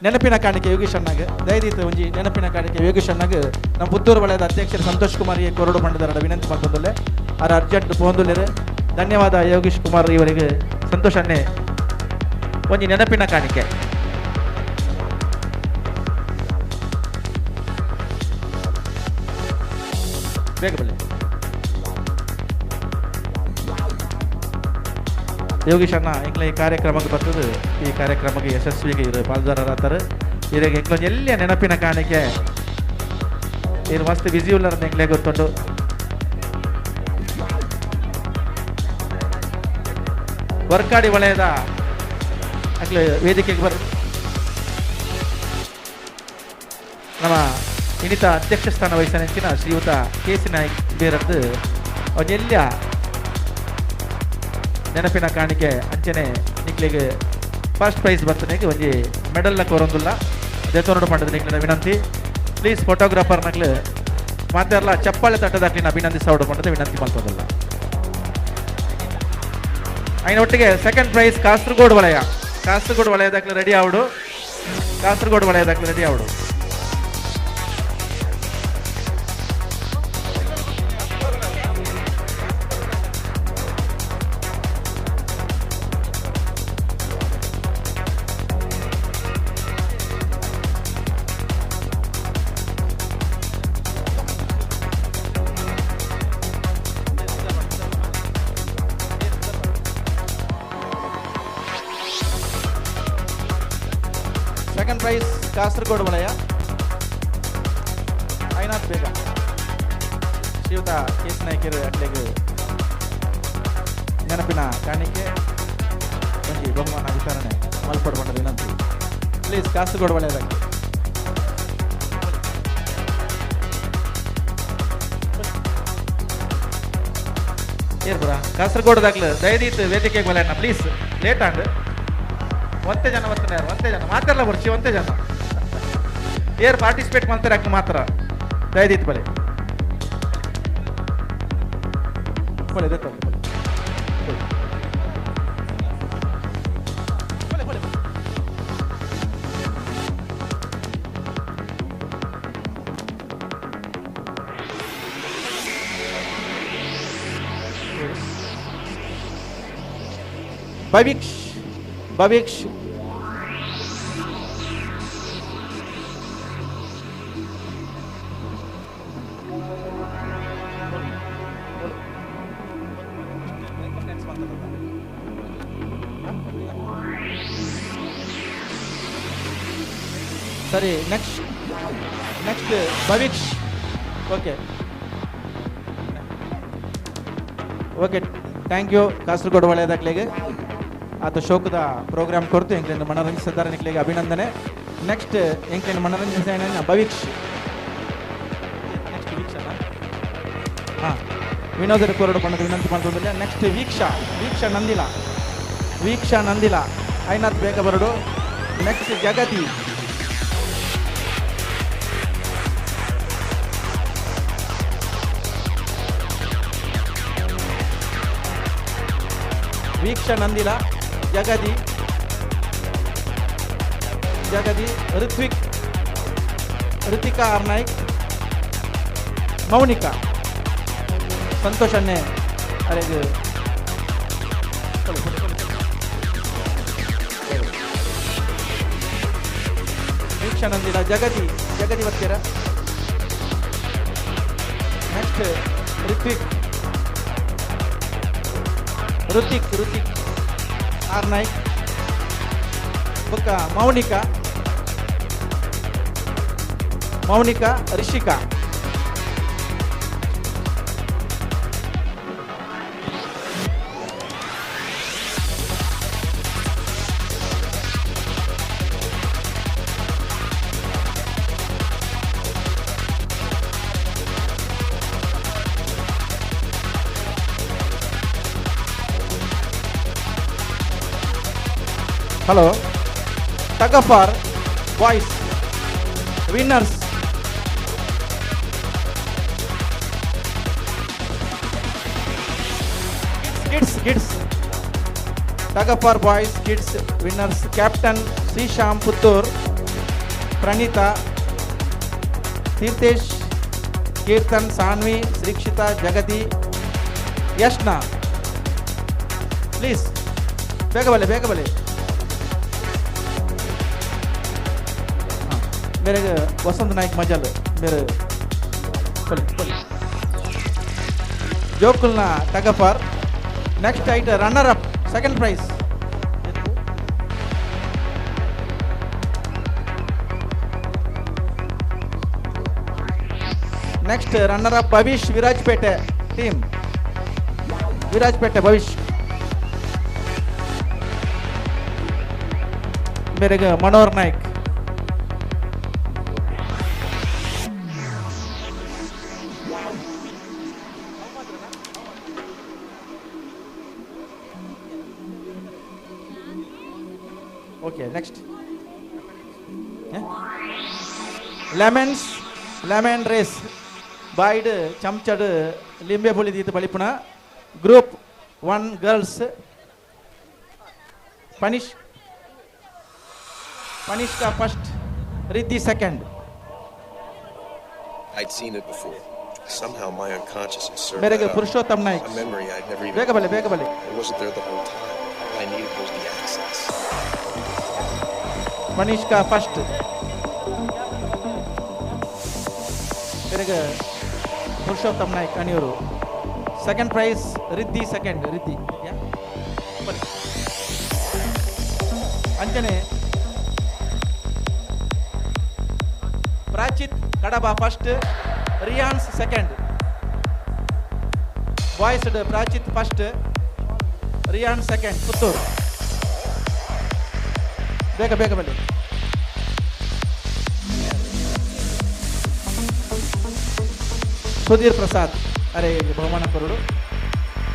ನೆನಪಿನ ಕಾಣಿಕೆ ಯೋಗೀಶಣ್ಣಗೆ ದಯದೀತು ಒಂಜಿ ನೆನಪಿನ ಕಾಣಿಕೆ ಯೋಗೀಶಣ್ಣಗೆ ನಮ್ಮ ಪುತ್ತೂರು ವಲಯದ ಅಧ್ಯಕ್ಷರು ಸಂತೋಷ್ ಕುಮಾರ್ಗೆ ಕೊರಡು ಮಂಡದರ ವಿನಂತಿ ಮಾಡ್ಕೊಂಡಲ್ಲೇ ಅವ್ರ ಅರ್ಜೆಂಟ್ ಪೋಂದುಲ್ಲೇರು. ಧನ್ಯವಾದ ಯೋಗೀಶ್ ಕುಮಾರ್ ಇವರಿಗೆ ಸಂತೋಷನ್ನೇ ಒಂಜಿ ನೆನಪಿನ ಕಾಣಿಕೆ. ಬೇಗ ಬನ್ನಿ ಯೋಗೀಶ್ ಅಣ್ಣ ಎಂಗ್ಲ ಈ ಕಾರ್ಯಕ್ರಮಕ್ಕೆ ಬರ್ತದೆ. ಈ ಕಾರ್ಯಕ್ರಮಕ್ಕೆ ಯಶಸ್ವಿಗೆ ಇವರು ಪಾಲ್ದಾರರಾಗ್ತಾರೆ. ಇವರಿಗೆ ಎಂಗ್ಲೊಂದು ಎಲ್ಲಿಯ ನೆನಪಿನ ಕಾಣಿಕೆ ಇವರು ಮಸ್ತ್ ಬ್ಯುಸಿ ಉಳ್ಳರ ಎಂಗ್ಲೇ ಗೊತ್ತುಂಟು. ವರ್ಕಾಡಿ ವಲಯದ ಅಕ್ಲೆ ವೇದಿಕೆಗೆ ನಮ್ಮ ಇನ್ನಿತ ಅಧ್ಯಕ್ಷ ಸ್ಥಾನ ವಹಿಸನೆಂಚಿನ ಶ್ರೀಯುತ ಕೆ.ಸಿ. ನಾಯ್ಕ್ ಬೇರದ್ದು ಅವನ್ನೆಲ್ಲ ನೆನಪಿನ ಕಾಣಿಕೆ ಅಂಚನೆ ನಿಕ್ಲಿಗೆ ಫಸ್ಟ್ ಪ್ರೈಸ್ ಬರ್ತನೆಗೆ ಒಂಜಿ ಮೆಡಲ್ನ ಕೋರೊಂದುಲ್ಲ ದೇತೋರಡು ಮಾಡೋದು ನಿಕ್ಲಿನ ವಿನಂತಿ. ಪ್ಲೀಸ್ ಫೋಟೋಗ್ರಾಫರ್ ನಕ್ಲು ಮಾತೆಲ್ಲ ಚಪ್ಪಾಳೆ ತಟ್ಟದಾಕ್ಲಿನ ಅಭಿನಂದಿಸೋಡು ಮಾಡೋದು ವಿನಂತಿ ಮಾಡ್ಕೋದಿಲ್ಲ. అయిన ಒಟ್ಟಿಗೆ ಸೆಕೆಂಡ್ ಪ್ರೈಸ್ ಕಾಸರಗೋಡು ವಲಯದಾಗ್ಲಿ ರೆಡಿ ಆವಡು. ಕಾಸರಗೋಡು ವಲಯದಾಗ್ಲಿ ರೆಡಿ ಆವಡು. ಸೆಕೆಂಡ್ ಪ್ರೈಸ್ ಕಾಸರಗೋಡು ವಲಯ ಐನಾಥ್ ಬೇಗ ಶ್ರೀಯುತ ಕೆ.ಸಿ. ನಾಯ್ಕರು ಅಟ್ಲೆಗೆ ನೆನಪಿನ ಕಾಣಿಕೆ ಒಂಜಿ ಬಹುಮಾನ ವಿತರಣೆ ಮಲ್ಪಡ್ಬಂಡ ವಿನಂತಿ. ಪ್ಲೀಸ್ ಕಾಸರಗೋಡು ವಲಯದಾಗಿ ಏರ್ಪುರ ಕಾಸರಗೋಡುದಾಗ್ಲು ದಯದೀತ್ ವೇದಿಕೆಗೆ ಬಲಣ್ಣ ಪ್ಲೀಸ್ ಲೇಟ್ ಆಂಡ್ ಒಂದೇ ಜನ ಬರ್ತಾನೆ ಒಂದೇ ಜನ ಮಾತಾಡಲ್ಲ ಬರ್ಚಿ ಒಂದೇ ಜನ ಏರ್ ಪಾರ್ಟಿಸಿಪೇಟ್ ಮಾಡ್ತಾರೆ ಅಕ್ಕ ಮಾತ್ರ ದಯದೀತ್ ಬಲೆ ಭವಿಕ್ಷ್ ಸರಿ next Bhaviksh okay thank you Kasaragod ವಲಯದಾಗ್ಲಿಗೆ ಆತ ಶೋಕದ ಪ್ರೋಗ್ರಾಮ್ ಕೊಡ್ತು ಎಂಕ್ಲಿಂದ ಮನರಂಜಿಸಿದ್ದಾರೆ ನಿಕ್ಲಿಗೆ ಅಭಿನಂದನೆ. ನೆಕ್ಸ್ಟ್ ಎಂಕ್ಲಿಂದ ಮನರಂಜಿಸಿದ ಭವಿಕ್ಷ್ ನೆಕ್ಸ್ಟ್ ವೀಕ್ಷಣ ಹಾಂ ವಿನೋದರ ಕೊರಡು ಬಣ್ಣದ ವಿನಂತಿ ಮಾಡ್ತಿಲ್ಲ. ನೆಕ್ಸ್ಟ್ ವೀಕ್ಷಾ ನಂದಿಲ ಐನಾಥ್ ಬೇಗ ಬರಡು. ನೆಕ್ಸ್ಟ್ ಜಗತಿ ವೀಕ್ಷಾ ನಂದಿಲ ಜಗದಿ ಋತಿಕಾ ಆರ್ ನಾಯ್ಕ್ ಮೌನಿಕಾ ಸಂತೋಷನ್ನೇ ಅರೆಗೆ ವೀಕ್ಷಾ ನಂದಿಲ ಜಗದಿ ಬರ್ತೀರ. ನೆಕ್ಸ್ಟ್ ಋತಿಕ್ ಆರ್ ನಾಯ್ಕ್ ಬೊಕ್ಕ Mounika Rishika Hello, tug of war, boys, winners. Kids, tug of war, boys, kids, winners. Captain Suddi Puttur, Pranita, Tirthesh, Kirtan, Sanvi, Srikshita, Jagati, Yashna. Please, begabale. मेरे वसंत नाइक मजल मेरे जोकुलना tug for next eight runner up second prize next runner up Bhavishya Virajpet team Virajpet Bhavishya मेरे Manohar Naik Okay, next. Lemon race. Bide chamchad limbe boli dit balipuna. Group 1 girls. Panishka first. Riddhi second. I'd seen it before. Somehow my unconsciousness served Merege that Purushottam up. Naik. A memory I'd never even Begabale. I wasn't there the whole time. All I needed was the access. Manishka first. Merege Purushottam Naik Kaniyooru. Second prize Riddhi second. Riddhi. Yeah. Anjane Prachit Kadaba first. Riyan's second. Boys Prachit first. Riyan second. Puttur. Begabale. Sudhir Prasad. Are Bahumana Korudu.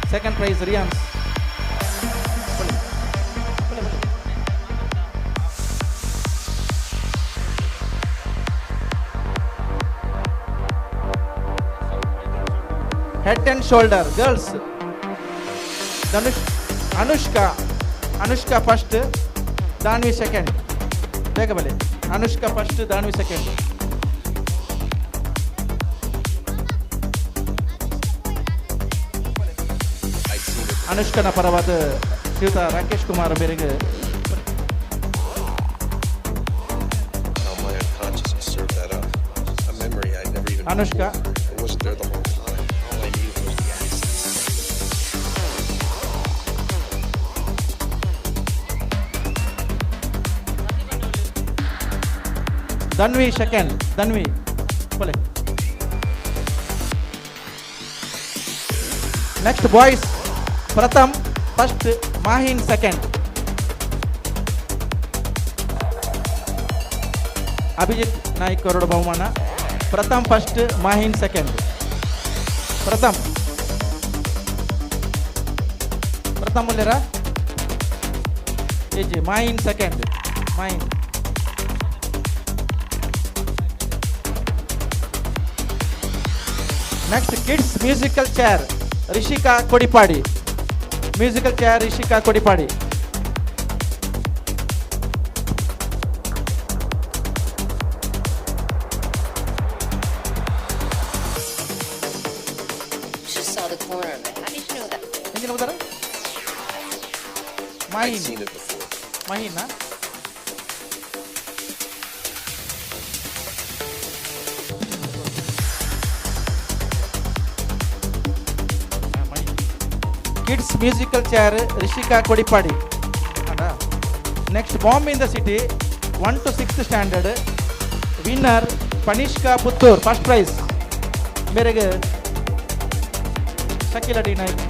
Second prize Riyan's. Head and shoulder girls. Anushka first, Danvi second. Begabale. Anushka first, Danvi second. Anushka na paravada Srita Rakesh Kumar Berige. How my unconsciousness served that up. A memory I'd never even Anushka. I wasn't there the whole time. All I needed was the access. Danvi second. Danvi. Pole. Next boys. Pratham first. Mahin second. Abhijit Naik Korodu Bahumana. Pratham first. Mahin second. Pratham Mullera. AJ Mahin second. Mahin. Next kids musical chair Rishika Kodipadi. Musical chair Rishika Kodipadi. Just saw the corner of it. How did you know that? Mahin. I'd seen it before. Mahin, huh? Kids musical chair Rishika Kodipadi. Next bomb in the city 1 to 6th standard winner Panishka Puttur first prize ಮೇರೆಗೆ ಶಕೀಲ ಡಿ ನಾಯ್ಕ್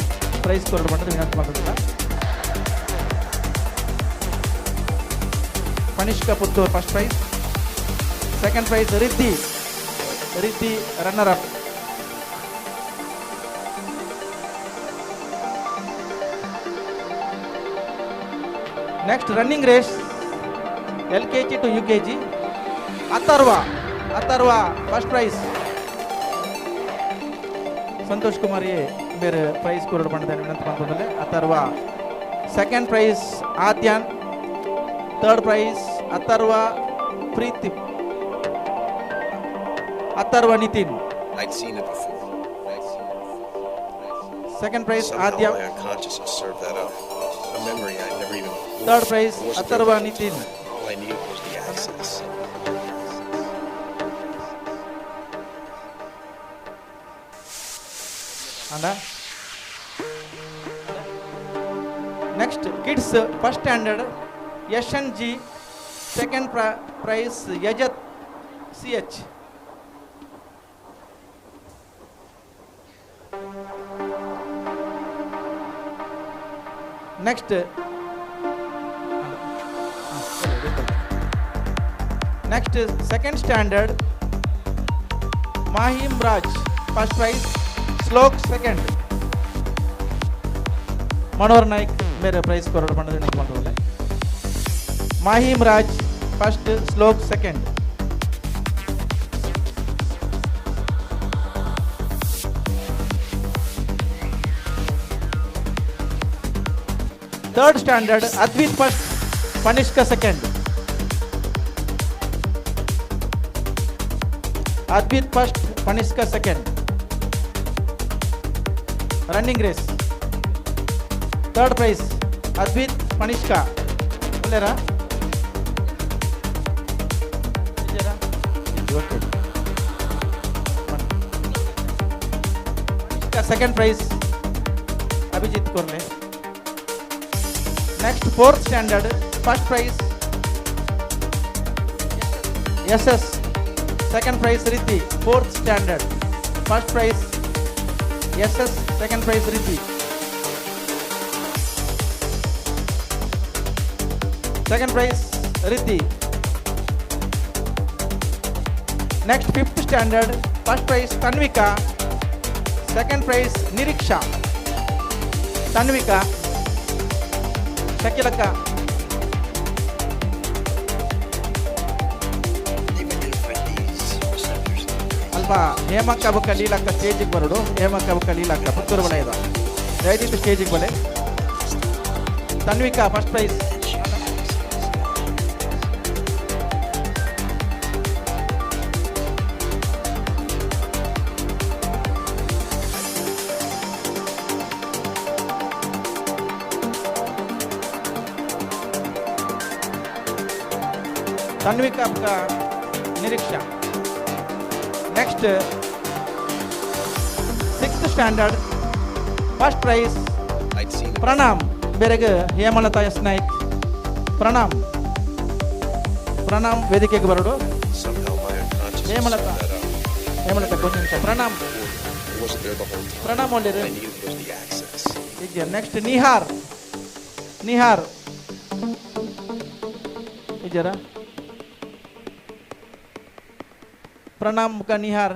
ಪ್ರೈಸ್ ಕೊರಡು ಬಂದದ್ದು ವಿನಂತಿ ಮಾಡ್ತಿಲ್ಲ. Panishka Puttur first prize. Second prize Riddhi runner up. Next running race LKG to UKG Atharva first prize. Santhosh Kumar ಬೇರೆ ಪ್ರೈಸ್ ಕೊರಡು ಮಾಡಿದ್ದಾನೆ ವಿನಂತಿ ಮಾಡ್ತಿದ್ದಲ್ಲಿ Atharva. Second prize Adyan. Third prize Atharva Preethi. Atharva Nithin. I'd seen it before. Second prize Somehow Adya. my unconsciousness served that up. A memory I never even. Third prize wasn't Atharva there. Nitin. All I needed was the access. And next kids first standard SNG. Second prize Yajat CH. Next second standard Mahim Raj first prize. Slok second. Manohar Naik mere prize ಕೊರಡು ಮಾಡಿದ್ರೆ ನೆಕ್ಸ್ಟ್ ಮಾಡ್ತಾರೆ. Mahim Raj first, Slok second. Third standard Advit first, Panishka second. Advit first, Panishka second. Running race. Third prize Advit, Panishka. Olera? Second prize Abhijit Korle. Next fourth standard first prize SS. Second prize Riddhi. Fourth standard first prize SS. Second prize Riddhi. Second prize Riddhi. Next fifth standard first prize Tanvika. Second prize Niriksha. Tanvika. Shakilaka. Alba Hema Kabaka Lilaka stage ಬರೋಡು. Hema Kabaka Lilaka Puttur ಬಲ ಇದೆ. ದಯವಿಟ್ಟು ಸ್ಟೇಜ್ ಗೆ ಬಲೆ. Tanvika first prize. तन्विका आपका Niriksha. Next sixth standard first prize प्रणाम बेरेगे हेमलता एस नाइक. प्रणाम वेदिके बरಡು. हेमलता कोई निमिष प्रणाम ಒಳ್ಳೆರು. नेक्स्ट निहार इजरा प्रणाम का निहार.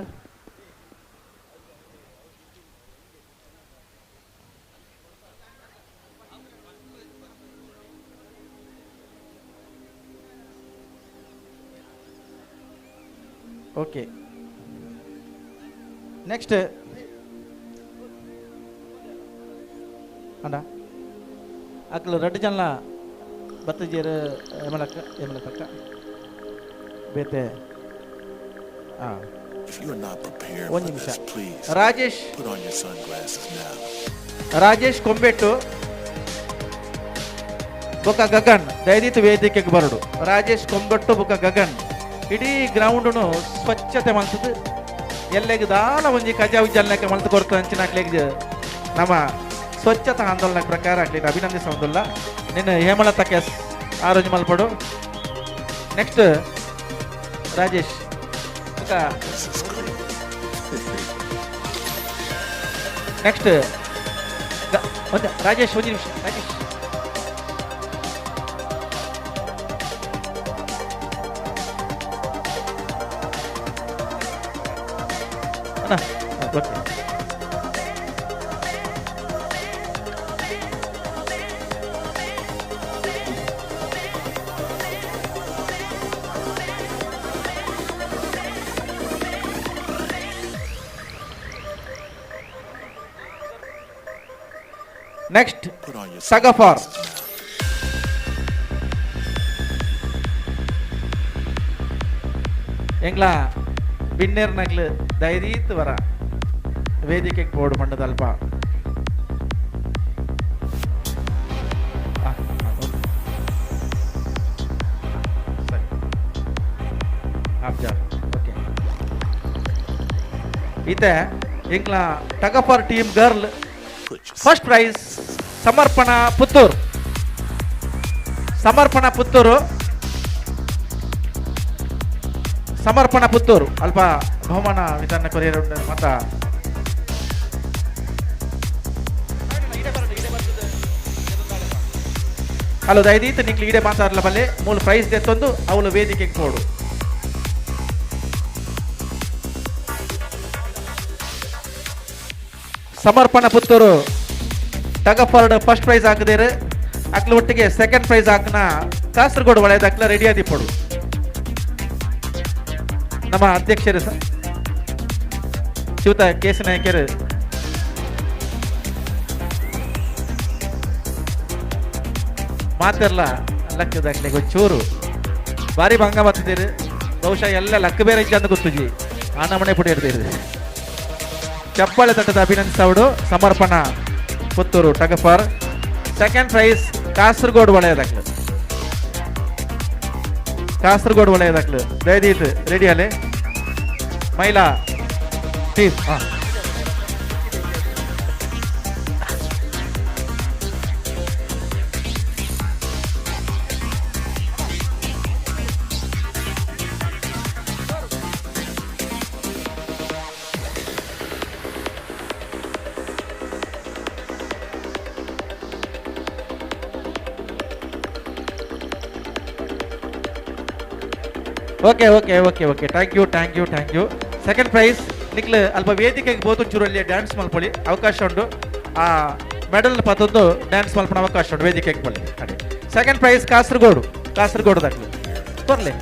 ओके नेक्स्ट अंडा अकल रेड जनला बत्तीजेर एमलक बेते. If you are not prepared one for ನಿಮಿಷ. this, please put on your sunglasses now. Rajesh Kombettu ಬುಕ Gagan ದಯವಿಟ್ಟು ವೇದಿಕೆಗೆ ಬರಡು. ರಾಜೇಶ್ ಕೊಂಬೆಟ್ಟು ಬುಕ ಗಗನ್ ಇಡೀ ಗ್ರೌಂಡ್ನು ಸ್ವಚ್ಛತೆ ಮಾಡ್ತದೆ. ಎಲ್ಲೆಗೆ ದಾನ ಒಂಜಿ ಕಜಾ ವಿಜಲ್ನಕ್ಕೆ ಮಲ್ತು ಕೊಡ್ತು ಅಂಚಿನಾಕ್ಲಿಗೆ ನಮ್ಮ ಸ್ವಚ್ಛತಾ ಆಂದೋಲನ ಪ್ರಕಾರ ಆಗ್ಲಿಕ್ಕೆ ಅಭಿನಂದಿಸೋದಿಲ್ಲ. ನಿನ್ನ ಹೇಮಲತಾ ಕೆಸ್ ಆರೆಂಜ್ ಮಲ್ಪಡು. ನೆಕ್ಸ್ಟ್ ರಾಜೇಶ್ ನೆಕ್ಸ್ಟ್ ರಾಜೇಶ್ ಒಂದು ನಿಮಿಷ. ರಾಜೇಶ್ ನೆಕ್ಸ್ಟ್ ಸಗಫಾರ್. ಎಂಗ್ಲ ಬಿನ್ನೇರ್ ನಗ್ಲು ಧೈರ್ಯತ್ ವರ ವೇದಿಕೆಗೆ ಬೋರ್ಡ್ ಮಂಡದ ಅಲ್ಪ ಓಕೆ. ಈತೆ ಎಂಗ್ಲ tug for team girl first prize Samarpana Puttur. ಸಮರ್ಪಣಾ ಪುತ್ತೂರು ಸಮರ್ಪಣಾ ಪುತ್ತೂರು ಅಲ್ಪ ಬಹುಮಾನ ವಿತರಣೆ ಕೊರಿಯರ್ ಮತ್ತ ಅಲ್ಲ ದಯದೀತು ನಿಂಗೆ ಈಡೆ ಮಾತಾಡಲ್ಲ ಬಲ್ಲೆ ಮೂಲ ಪ್ರೈಸ್ ತೆತ್ತೊಂದು ಅವಳು ವೇದಿಕೆಗೆ ಕೊಡು. ಸಮರ್ಪಣಾ ಪುತ್ತೂರು ಟಗಫಾರ್ಡ್ ಫಸ್ಟ್ ಪ್ರೈಸ್ ಹಾಕಿದೇರು ಅಕ್ಲ ಒಟ್ಟಿಗೆ ಸೆಕೆಂಡ್ ಪ್ರೈಸ್ ಹಾಕನ ಕಾಸರಗೋಡು ಒಳ್ಳೆಯದು ಅಕ್ಲ ರೆಡಿ ಆದಿಪ್ಪಡು. ನಮ್ಮ ಅಧ್ಯಕ್ಷರು ಶಿವತ ಕೇಸಿ ನಾಯಕರು ಮಾತಿರಲ್ಲ ಲಕ್ಕದಾಗ್ಲಿಗೆ ಒಂಚೂರು ಭಾರಿ ಭಂಗ ಬತ್ತಿದ್ದೀರಿ. ಬಹುಶಃ ಎಲ್ಲ ಲಕ್ಕ ಬೇರೆ ಅಂತ ಗೊತ್ತುಜಿ ಆ ನಮನೆ ಪುಡಿ ಇರ್ತೀರಿ. ಚಪ್ಪಾಳೆ ತಟ್ಟದ ಅಭಿನಂದಿಸವಡು Samarpana Puttur tug for. Second prize Kasaragod ಒಳ್ಳೆಯದಾಗ್ಲು ಕಾಸರಗೋಡು ಒಳ್ಳೆಯದಾಗ್ಲು ದಯದೀತು ರೆಡಿ ಅಲ್ಲೇ ಮಹಿಳಾ team. Okay okay okay okay thank you thank you thank you. Second prize ನಿಕ್ಲು ಅಲ್ಪ ವೇದಿಕೆಗೆ ಬೋದು ಚೂರಲ್ಲಿ ಡ್ಯಾನ್ಸ್ ಮಲ್ಪೊಳಿ ಅವಕಾಶ ಉಂಟು. ಆ ಮೆಡಲ್ ಪತ್ತೊಂದು ಡ್ಯಾನ್ಸ್ ಮಲ್ಪಣ ಅವಕಾಶ ಉಂಟು ವೇದಿಕೆಗೆ ಬರಲಿ. ಅದೇ ಸೆಕೆಂಡ್ ಪ್ರೈಸ್ ಕಾಸರಗೋಡುದಾಗ್ಲಿ ಬರಲಿ.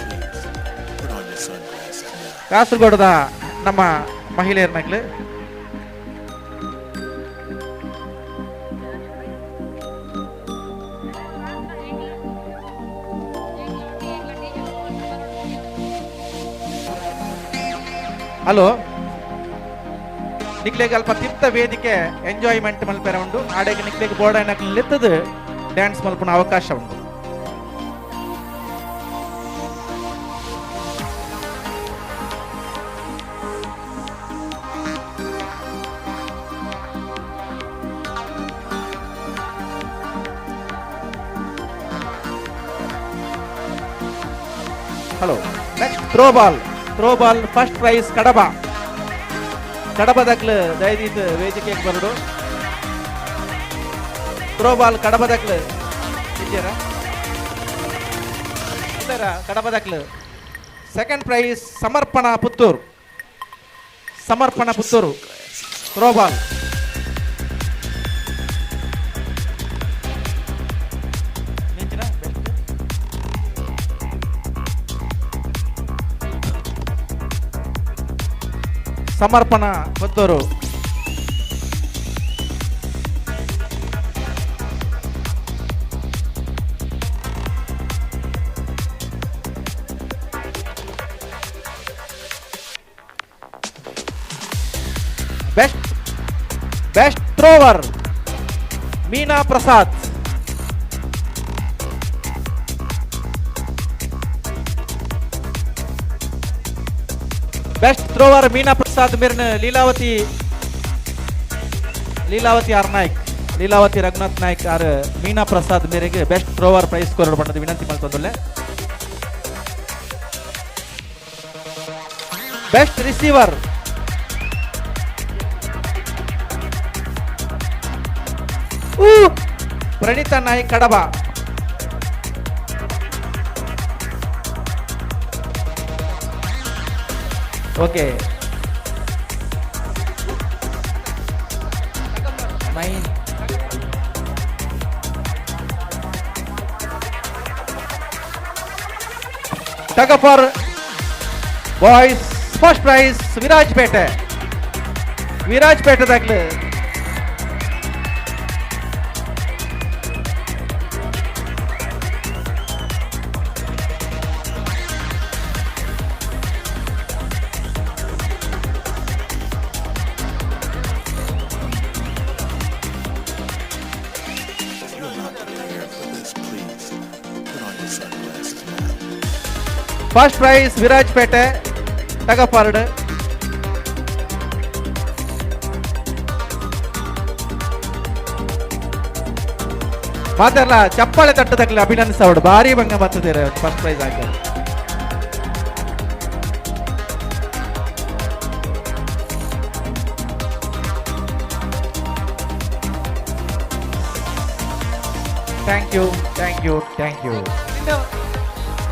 ಕಾಸರಗೋಡದ ನಮ್ಮ ಮಹಿಳೆಯರ್ನಾಗ್ಲಿ ಹಲೋ ನಿಕ್ಲೆಗೆ ಅಲ್ಪ ತಿಂತ ವೇದಿಕೆ ಎಂಜಾಯ್ಮೆಂಟ್ ಮಲ್ಪೆರ ಉಂಟು. ಆಡೆಗೆ ನಿಕ್ಲೆಗೆ ಬೋರ್ಡ್ ಲೆತ್ತದು ಡ್ಯಾನ್ಸ್ ಮಲ್ಪನ ಅವಕಾಶ ಉಂಟು. Hello next throwball first prize ಕಡಬದಾಗ್ಲು ದಯದೀತು ವೇದಿಕೆಗೆ ಬರಡು. ಥ್ರೋಬಾಲ್ ಕಡಬದಾಗ್ಲು ಇದ್ದೀರಾ ಕಡಬದಾಗ್ಲು. Second prize Samarpana Puttur throwball. Samarpana Puttur best thrower Meena Prasad. Best thrower Meena Prasad ಮಿರ್ನ ಲೀಲಾವತಿ ಆರ್ನಾಯ್ಕ್ ಲೀಲಾವತಿ ರಘುನಾಥ್ ನಾಯ್ಕ್ ಆರ್ ಮೀನಾ ಪ್ರಸಾದ್ ಮೇರೆಗೆ ಬೆಸ್ಟ್ ಥ್ರೋವರ್ ಪ್ರೈಸ್ ಕೊರಡು ಬಣ್ಣದ ವಿನಂತಿ ಮಾಡ್ಕೊಂಡಲ್ಲ. Best receiver Praneetha Naik Kadaba. Okay Tug for boys first prize Virajpet ವಿರಾಜ್ಪೇಟೆದಾಗ್ಲಿ first prize Virajpet tug of war. ಮಾತಾಡಲ್ಲ ಚಪ್ಪಾಳೆ ತಟ್ಟದಾಗ್ಲಿ ಅಭಿನಂದಿಸೋಡು ಭಾರಿ ಭಂಗ ಬರ್ತದೆ ಫಸ್ಟ್ ಪ್ರೈಸ್ ಹಾಕಿ. Thank you thank you thank you.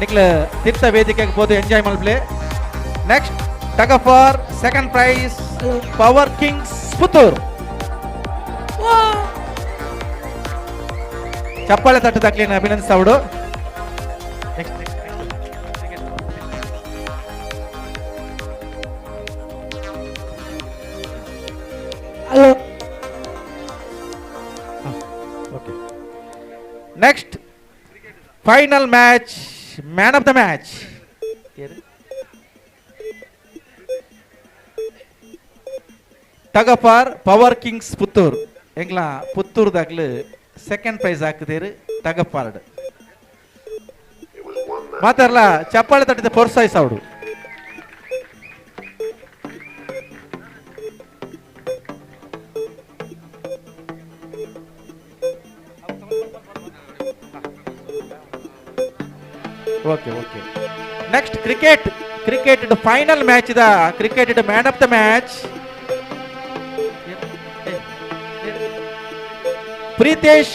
ನಿಕ್ಲ ತೀರ್ಥ ವೇದಿಕೆಗೆ ಹೋದು ಎಂಜಾಯ್ ಮಾಡ್ಲಿ. Next tug of war second prize power kings Puttur. ಚಪ್ಪಾಳೆ ತಟ್ಟದಾಗ್ಲಿ ಅಭಿನಂದಿಸೋಡು. Next final match man of the match tug of war power kings Puttur. ಎಂಗ್ಲ ಪುತ್ತೂರ್ದಾಗ್ಲಿ ಸೆಕೆಂಡ್ ಪ್ರೈಸ್ ಹಾಕಿದೀರಿ ಟಗ್ ಆಫ್ ವಾರ್. ಮಾತಾಡಲ್ಲ ಚಪ್ಪಾಳೆ ತಟ್ಟಿದ ಪ್ರೋತ್ಸಾಹಿಸೋಡು. Okay okay. Next cricket final match ಇದ cricket man of the match Preethesh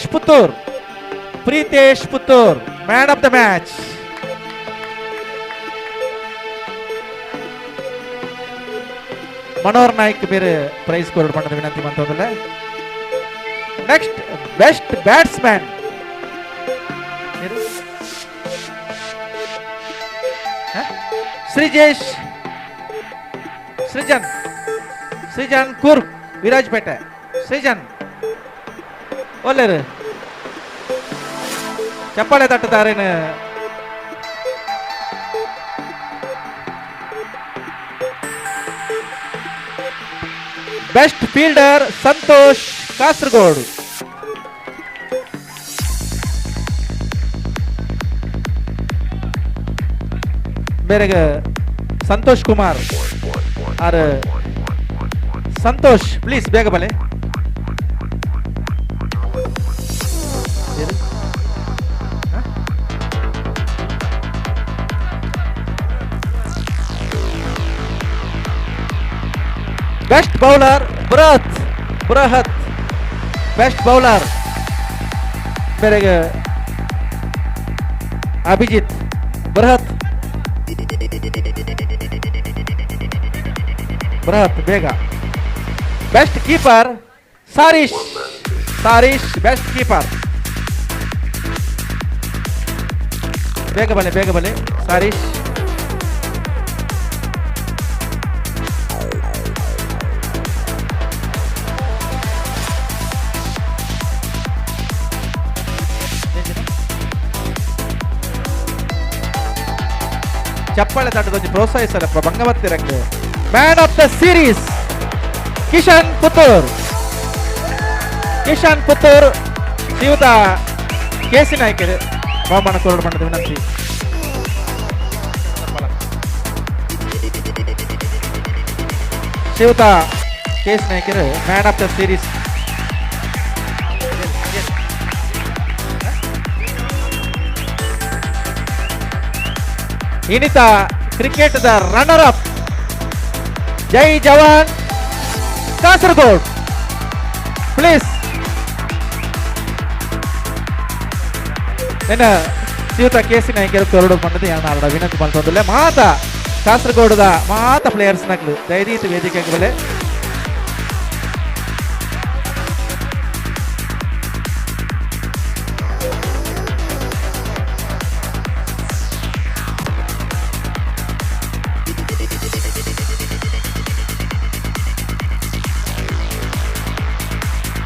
Puttur man of the match. Manohar Naik ಬೇರೆ ಪ್ರೈಸ್ ಕೊರಡು ಮಾಡೋದು ವಿನಂತಿ ಮಾಡ್ತಂದ್ರೆ. ನೆಕ್ಸ್ಟ್ ಬೆಸ್ಟ್ ಬ್ಯಾಟ್ಸ್ಮನ್ ಸೃಜನ್ ಕುರ್ಕ್ ವಿರಾಜ್ಪೇಟೆ. ಸೃಜನ್ ಒಳ್ಳೆರು ಚಪ್ಪಾಳೆ ತಟ್ಟುತ್ತಾರೇನು. Best fielder Santhosh Kasaragod. ಬೇರೆಗ ಸಂತೋಷ್ ಕುಮಾರ್ ಆರ್ ಸಂತೋಷ್ ಪ್ಲೀಸ್ ಬೇಗ ಬಲೆ. Best bowler Brihath best bowler ಬೇರೆಗ ಅಭಿಜಿತ್ ಬೃಹತ್ ಬೇಗ. Best keeper Sareesh best keeper ಬೇಗ ಬಲೆ ಸಾರೀಶ್. ಚಪ್ಪಾಳೆ ತಟ್ಟದ ಪ್ರೋತ್ಸಾಹಿಸಲಪ್ಪ ಭಂಗವತ್ತಿರಂಗೆ. Man of the series Kishan Puttur ಶ್ರೀಯುತ ಕೆಸಿ ನಾಯ್ಕರು ಬಹುಮಾನ ಕೊರಡು ಮಾಡೋದು ವಿನಂತಿ. ಶ್ರೀಯುತ ಕೆಸಿ ನಾಯ್ಕರು ಮ್ಯಾನ್ ಆಫ್ ದ ಸೀರೀಸ್ ಇನಿತ ಕ್ರಿಕೆಟ್ದ runner up Jai Jawan Kasaragod please ಏನ ಶ್ರೀಯುತ ಕೇಸಿ ನಾಯಕರು ಕೊರಡು ಪಂಡದ ಯಾನಾಡ ವಿನಂತಿ ಮಾಡ್ತಂದಿಲ್ಲ ಮಾತ ಕಾಸರಗೋಡದ ಮಾತ ಪ್ಲೇಯರ್ಸ್ ನಕ್ಲು ದಯದೀತು ವೇದಿಕೆಗೆ ಬಲೆ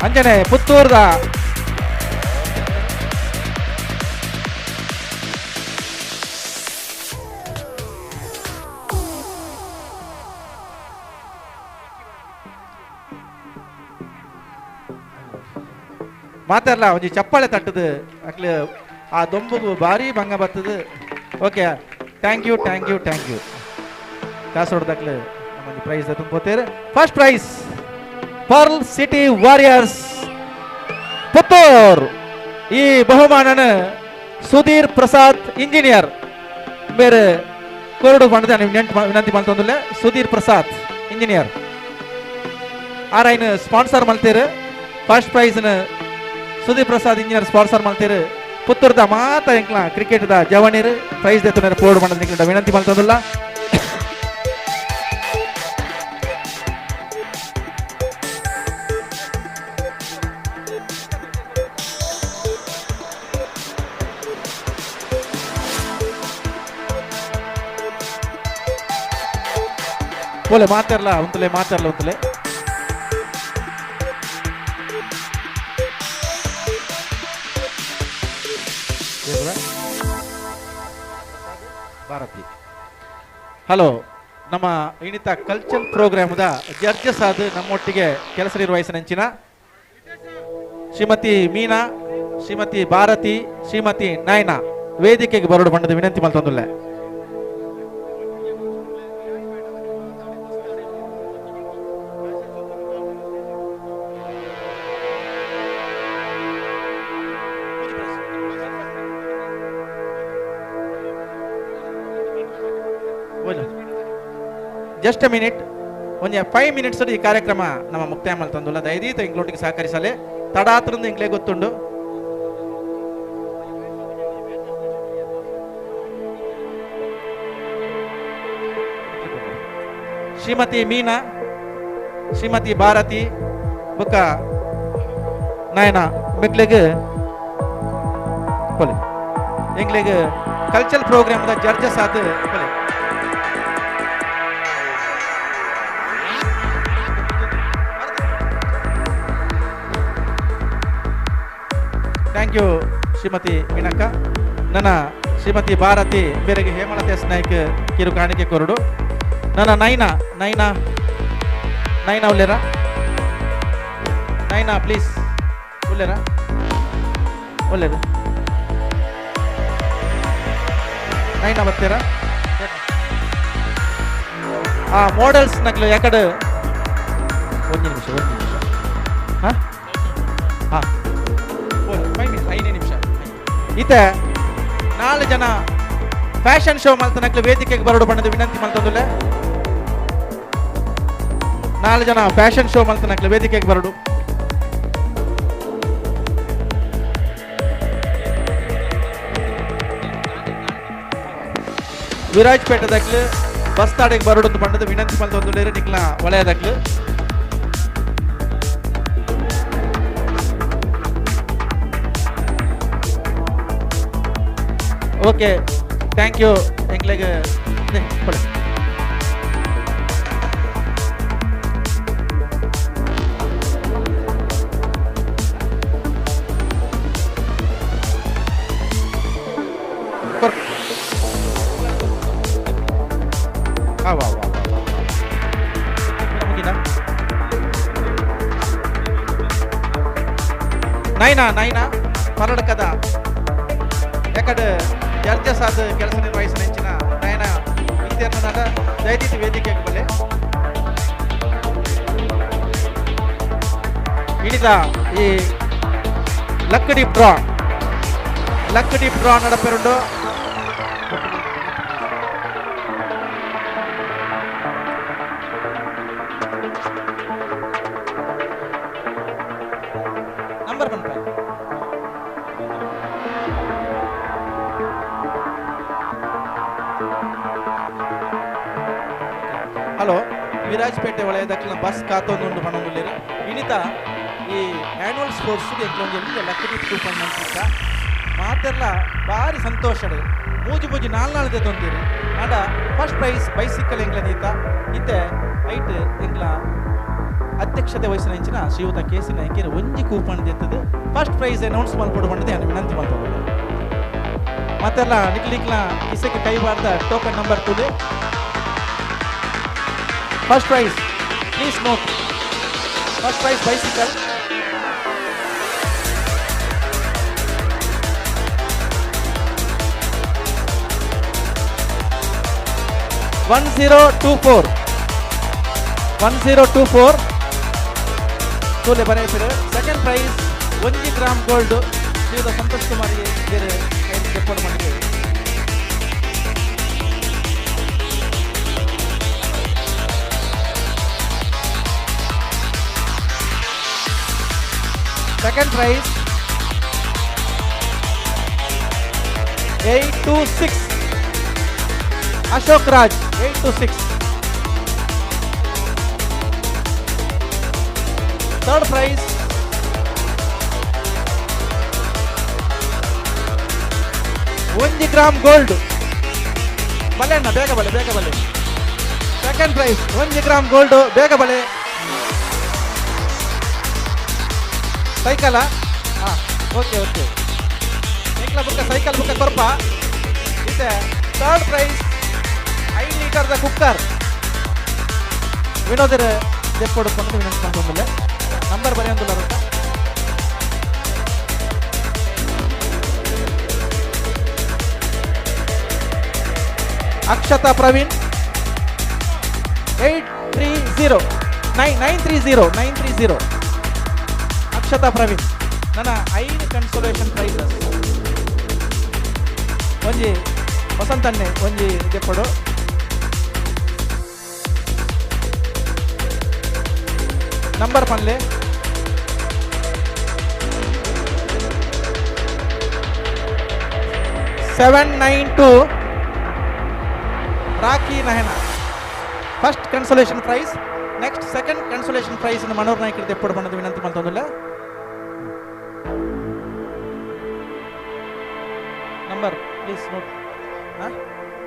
ಅಂಜನೆ ಪುತ್ತೂರ್ದ ಮಾತಾಡಲ್ಲ ಒಂಜಿ ಚಪ್ಪಾಳೆ ತಟ್ಟದು ಅಕ್ಲು ಆ ದೊಂಬುಗು ಭಾರಿ ಭಂಗ ಬರ್ತದೆ. Okay thank you thank you thank you ಕಾಸರಗೋಡದಕ್ಲು ನಮ್ಮೊಂದು ಪ್ರೈಸ್ ತುಂಬೋತೇರು. First prize pearl city warriors Puttur. ಈ ಬಹುಮಾನನ ಸುಧೀರ್ ಪ್ರಸಾದ್ ಇಂಜಿನಿಯರ್ ಬೇರೆ ಕೊರಡು ಪಂಡದ ವಿನಂತಿ ಮಾಡ್ತಂದಿಲ್ಲ. ಸುಧೀರ್ ಪ್ರಸಾದ್ ಇಂಜಿನಿಯರ್ ಆರೈನ ಸ್ಪಾನ್ಸರ್ ಮಾಡ್ತೀರು. ಫಸ್ಟ್ ಪ್ರೈಸ್ನ ಸುಧೀರ್ ಪ್ರಸಾದ್ ಇಂಜಿನಿಯರ್ ಸ್ಪಾನ್ಸರ್ ಮಾಡ್ತೀರು. ಪುತ್ತೂರ್ದ ಮಾತ ಎಂಕ್ಲ ಕ್ರಿಕೆಟ್ದ ಜವಾನೀರು ಪ್ರೈಸ್ ದೇತ ಪೋರ್ಡ್ ಮಾಡೋದಕ್ಕೆ ವಿನಂತಿ ಮಾಡ್ತಂದಿಲ್ಲ. ಬೋಲೆ ಮಾತಾಡಲ್ಲ ಉಂತಲೆ ಮಾತಾಡಲ್ಲ ಉಂತಲೆ ಭಾರತಿ. ಹಲೋ, ನಮ್ಮ ಇಣಿತ ಕಲ್ಚರಲ್ ಪ್ರೋಗ್ರಾಮ್ದ ಜಡ್ಜಸ್ ಆದ ನಮ್ಮೊಟ್ಟಿಗೆ ಕೆಲಸ ನಿರ್ವಹಿಸಿನಂಚಿನ ಶ್ರೀಮತಿ ಮೀನಾ, ಶ್ರೀಮತಿ ಭಾರತಿ, ಶ್ರೀಮತಿ ನಯನಾ ವೇದಿಕೆಗೆ ಬರೋಡು ಬಣ್ಣದ ವಿನಂತಿ ಮಾಡ್ತಂದಿಲ್ಲ. ಜಸ್ಟ್ ಅ ಮಿನಿಟ್, ಒಂದು 5 minutes ಈ ಕಾರ್ಯಕ್ರಮ ನಮ್ಮ ಮುಕ್ತಾಯ ಮಾಡ್ತಂದಿಲ್ಲ. ದಯದೀತ ಇಂಗ್ಲೊಟ್ಟಿಗೆ ಸಹಕರಿಸಲೇ ತಡಾತ್ರಂದು ಇಂಗ್ಲೇ ಗೊತ್ತುಂಡು. ಶ್ರೀಮತಿ ಮೀನಾ, ಶ್ರೀಮತಿ ಭಾರತಿ ಬುಕ್ಕ ನಯನಾ ಮಿಕ್ಲೆಗೆ ಕೊಲೆ ಇಂಗ್ಲೆಗೆ ಕಲ್ಚರಲ್ ಪ್ರೋಗ್ರಾಮ್ದ ಜಡ್ಜಸ್ ಆದ ಕೊಲೆ. ಥ್ಯಾಂಕ್ ಯು ಶ್ರೀಮತಿ ಮೀನಕ್ಕ. ನನ್ನ ಶ್ರೀಮತಿ ಭಾರತಿ ಬೇರೆಗೆ ಹೇಮಲತಾ ಎಸ್ ನಾಯ್ಕ ಕಿರು ಕಾಣಿಕೆ ಕೊರಡು. ನನ್ನ ನೈನಾ ನೈನಾ ನೈನಾ ಉಲ್ಲೇರ ನೈನಾ ಪ್ಲೀಸ್ ಉಲ್ಲೇರ ಒಳ್ಳೇದು ನೈನಾ ಬರ್ತೀರಾ? ಆ ಮೋಡಲ್ಸ್ ನಕ್ಲು ಯಾಕಡೆ ಒಂದು ನಿಮಿಷ ಹಾಂ ಹಾಂ 5 ನಿಮಿಷ ಈತೆ 4 ಜನ ಫ್ಯಾಷನ್ ಶೋ ಮಲ್ತನಕ್ಲು ವೇದಿಕೆಗೆ ಬರೋಡು ಬಣ್ಣದ ವಿನಂತಿ ಮಲ್ತಂದಿಲ್ಲ. 4 ಜನ ಫ್ಯಾಷನ್ ಶೋ ಮಲ್ತನಕ್ಲು ವೇದಿಕೆಗೆ ಬರೋಡು. ವಿರಾಜ್ಪೇಟದಕ್ಲು ಬಸ್ ತಾಡೆಗೆ ಬರೋಡು ಬಣ್ಣದ ವಿನಂತಿ ಮಲ್ತಂದಿಲ್ಲ. ನಿಕ್ಲ ವಲಯದಕ್ಲು ಓಕೆ ಥ್ಯಾಂಕ್ ಯು ಎಂಗ್ಲೆಗೆ ಕೊಡಿ. ನೈನಾ ನೈನಾ ಪರಡಕದ ಯಾಕಡೆ ಜಡ್ಜಸ್ ಆದ ಕೆಲಸ ನಿರ್ವಹಿಸಿದ ಹೆಚ್ಚಿನ ನಯನ ವಿದ್ಯಾರ್ಥಿನಾದ ದಯವಿಟ್ಟು ವೇದಿಕೆಗೆ ಬಲೆ. ಇಳಿದ ಈ ಲಕ್ಕಡಿ ಡ್ರಾ ನಡಪೆರುಂಡು ವಿರಾಜಪೇಟೆ ವಲಯದಕ್ಕಿನ ಬಸ್ ಕಾತೊಂದು ಪಣೊಂದುಲ್ಲೇರು ಇನಿತ ಈ ಆ್ಯನ್ಯುವಲ್ ಸ್ಪೋರ್ಟ್ಸ್ಗೆ ಎಂಕ್ಲೊಂದು ಎಲ್ಲ ಲಕ್ಕಡಿ ಕೂಪನ್ ಮಂತ್ರಿಕ ಮಾತೆಲ್ಲ ಭಾರಿ ಸಂತೋಷಡು ಮೂಜಿ ಮೂಜಿ ನಾಲ್ನಾಳು ತೊಂದಿರು ಆಡ ಫಸ್ಟ್ ಪ್ರೈಸ್ ಬೈಸಿಕಲ್ ಎಂಗ್ಲನೀತ ಇತ್ತೆ ಐಟ್ ಎಂಗ್ಲ ಅಧ್ಯಕ್ಷತೆ ವಹಿಸಿನ ಇಂಚಿನ ಶ್ರೀಯುತ ಕೇಸಿ ನಾಯ್ಕರು ಒಂಜಿ ಕೂಪನ್ ಎತ್ತದು ಫಸ್ಟ್ ಪ್ರೈಸ್ ಅನೌನ್ಸ್ ಮಾಡ್ಕೊಡು ಬಂದಿದೆ ನಾನು ವಿನಂತಿ ಮಾಡ್ಕೊಂಡು ಮತ್ತೆಲ್ಲ ನಿಕ್ಲಿಕ್ಲ ಕಿಸಕ್ಕೆ ಕೈ ಬಾರ್ದ token number 2 first prize please note first prize bicycle $1024 ತೂಲೆ ಬರೆಯಿಸಿರು ಸೆಕೆಂಡ್ ಪ್ರೈಸ್ 1 ಗ್ರಾಮ್ ಗೋಲ್ಡ್ ಶ್ರೀಯುತ ಸಂತೋಷ್ ಕುಮಾರಿಗೆ ಬೇರೆ ರೆಕಾರ್ಡ್ ಮಾಡಿದ್ದೇವೆ second prize 826 Ashok Raj 826 third prize 1 gram gold ಬಲೆ ಅಣ್ಣ ಬೇಗ ಬಲೆ ಸೆಕೆಂಡ್ ಪ್ರೈಸ್ 1 ಗ್ರಾಮ್ ಗೋಲ್ಡ್ ಬೇಗ ಬಲೆ ಸೈಕಲ ಓಕೆ ನಿಕ್ಲ ಬುಕ್ಕ ಸೈಕಲ್ ಬುಕ್ಕ ಕೊರ್ಪ ಇದೆ ಥರ್ಡ್ ಪ್ರೈಸ್ 5 ಲೀಟರ್ದ ಕುಕ್ಕರ್ ವಿನೋದರ ದೆಪ್ಪೊಡು ಕೊಂಡು ವಿನಂತಿಕೊಂಡೊಂದಿಲ್ಲ ನಂಬರ್ ಬರೆಯೊಂದಿಲ್ಲ ಅಂತ ಅಕ್ಷತಾ ಪ್ರವೀಣ್ 930 ಅಕ್ಷತಾ ಪ್ರವೀಣ್ ನನ್ನ 5 ಕನ್ಸೋಲೇಷನ್ ಪ್ರೈಸಸ್ ಒಂಜಿ ವಸಂತನ್ನೆ ಒಂಜಿ ದೆಪ್ಪಡು ನಂಬರ್ ಪನ್ಲೆ $792 ರಾಕಿ ನಹನ first consolation prize next second consolation prize Manohar ನಾಯ್ಕರು ತೆಪ್ಪಡು ಬಂದು ವಿನಂತಿ ಮಾಡ್ತಂದಿಲ್ಲ number please note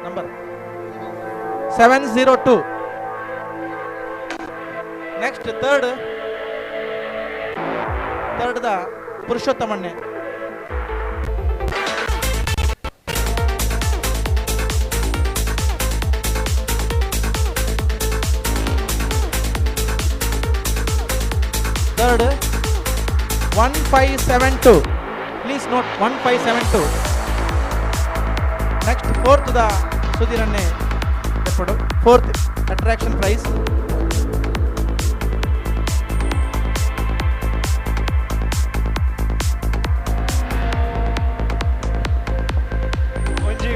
number 702 next third ದ ಪುರುಷೋತ್ತಮಣ್ಣೆ third 1572 please note 1572 next fourth ದ ಸುಧೀರನ್ನೇ ತೆಪ್ಪಡು fourth attraction prize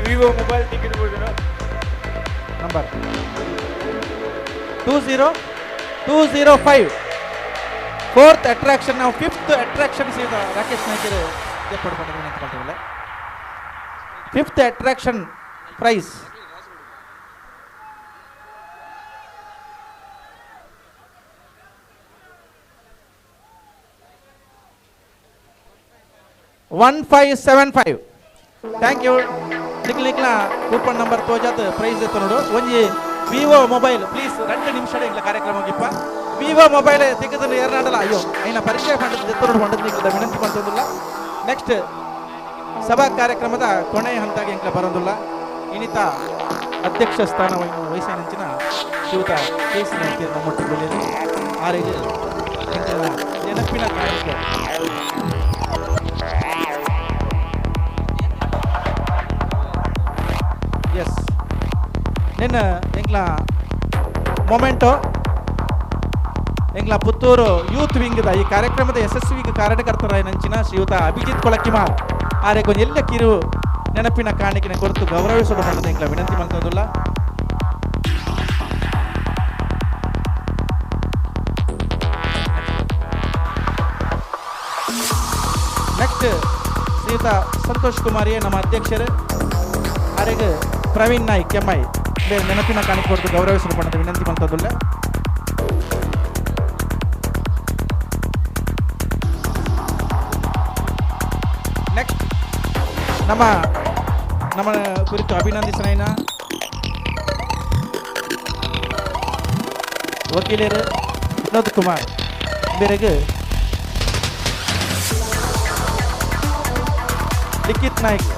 Vivo mobile ticket number 20205 fourth attraction ನಾವು ಫಿಫ್ತ್ ಅಟ್ರಾಕ್ಷನ್ ಸೀದ ರಾಕೇಶ್ ನಾಯ್ಕರು ತೆಪ್ಪಡು ಬಂದು ವಿನಂತಿ ಮಾಡ್ತೀವಲ್ಲ fifth attraction prize $1575 thank you ನಿಕ್ಲಿಕ್ಲ ಕೂಪನ್ ನಂಬರ್ ತೋಜಾತ್ ಪ್ರೈಸ್ ಎತ್ತ ನೋಡು ಒಂಜಿ ವಿವೋ ಮೊಬೈಲ್ ಪ್ಲೀಸ್ 2 ನಿಮಿಷ ಇಲ್ಲ ಕಾರ್ಯಕ್ರಮ ಹೋಗಿಪ್ಪ ವಿವೋ ಮೊಬೈಲ್ ತೆಗೆದ್ರೆ ಎರಡಲ್ಲ ಅಯ್ಯೋ ಐನ ಪರಿಚಯ ಮಾಡಿದ ಎತ್ತರೋಡು ಹೊಂಡದ ನಿಕ್ಲ ವಿನಂತಿ ಮಾಡ್ತೋದಿಲ್ಲ ನೆಕ್ಸ್ಟ್ ಸಭಾ ಕಾರ್ಯಕ್ರಮದ ಕೊನೆಯ ಹಂತಾಗಿ ಎಂಕ್ಲ ಬರೋದಿಲ್ಲ ಇನಿತ ಅಧ್ಯಕ್ಷ ಸ್ಥಾನವನ್ನು ವಹಿಸಿನ ಶ್ರೀಯುತ ಕೇಸಿ ನಾಯ್ಕರು ನಮ್ಮೊಟ್ಟಿಗೆ ಆರಿಗೆ ನೆನಪಿನ ಕಾರ್ಯಕ್ರಮ ಎಸ್ ನಿನ್ನ ಎಂಗ್ಲ ಮೊಮೆಂಟೋ ಎಂಗ್ಲ ಪುತ್ತೂರು ಯೂತ್ ವಿಂಗ್ದ ಈ ಕಾರ್ಯಕ್ರಮದ ಯಶಸ್ವಿ ಕಾರ್ಯಕರ್ತರ ನಂಚಿನ ಶ್ರೀಯುತ ಅಭಿಜಿತ್ ಕೊಳಕಿಮಾರ್ ಆರೆ ಕೊಂಚ ಕಿರು ನೆನಪಿನ ಕಾಣಿಕೆನ ಕೊರತು ಗೌರವಿಸಲು ಮಾಡದ ಎಂಗ್ಲ ವಿನಂತಿ ಮಾಡ್ತೋದಿಲ್ಲ ನೆಕ್ಸ್ಟ್ ಶ್ರೀಯುತ ಸಂತೋಷ್ ಕುಮಾರಿಯೇ ನಮ್ಮ ಅಧ್ಯಕ್ಷರು ಆರೆಗೆ ಪ್ರವೀಣ್ ನಾಯ್ಕ್ ಕೆಮ್ಮೈ ಬೇರೆ ನೆನಪಿನ ಕಾಣಿಕೆ ಕೊರತು ಗೌರವಿಸಲು ಮಾಡದ ವಿನಂತಿ ಮಾಡ್ತೋದಿಲ್ಲ ನಮ್ಮ ಕುರಿತು ಅಭಿನಂದಿಸೋಣ. ವಕೀಲರು ವಿನೋದ್ ಕುಮಾರ್ ಬೇರೆಗೆ ಲಿಖಿತ್ ನಾಯ್ಕ್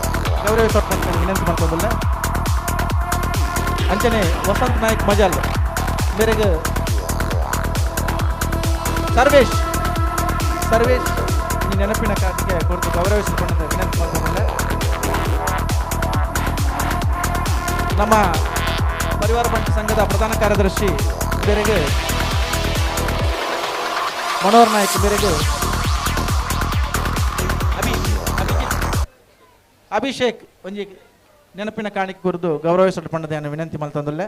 ಗೌರವ ಸ್ವಪ್ನ ವಿನಂತಿ ಮಾಡ್ಕೊಂಡಲ್ಲ. ಅಂಚನೆ ವಸಂತ್ ನಾಯ್ಕ್ ಮಜಾಲ್ ಬೇರೆಗೆ ಸರ್ವೇಶ್ ಈ ನೆನಪಿನ ಕಾರ್ಯಕ್ಕೆ ಕುರಿತು ಗೌರವಿಸಿಕೊಂಡ ವಿನಂತಿ ಮಾಡ್ಕೊಂಡಲ್ಲ. ನಮ್ಮ ಪರಿವಾರ ಬಂಟ್ ಸಂಘದ ಪ್ರಧಾನ ಕಾರ್ಯದರ್ಶಿ ಬೇರೆಗೆ ಮನೋಹರ್ ನಾಯ್ಕ್ ಬೇರೆಗೆ ಅಭಿಷೇಕ್ ಒಂಜಿ ನೆನಪಿನ ಕಾಣಿಕೆ ಕುರಿತು ಗೌರವಿಸಲ್ಪಟ್ಟದನ್ನು ವಿನಂತಿ ಮಾಡ್ತಂದಲ್ಲ.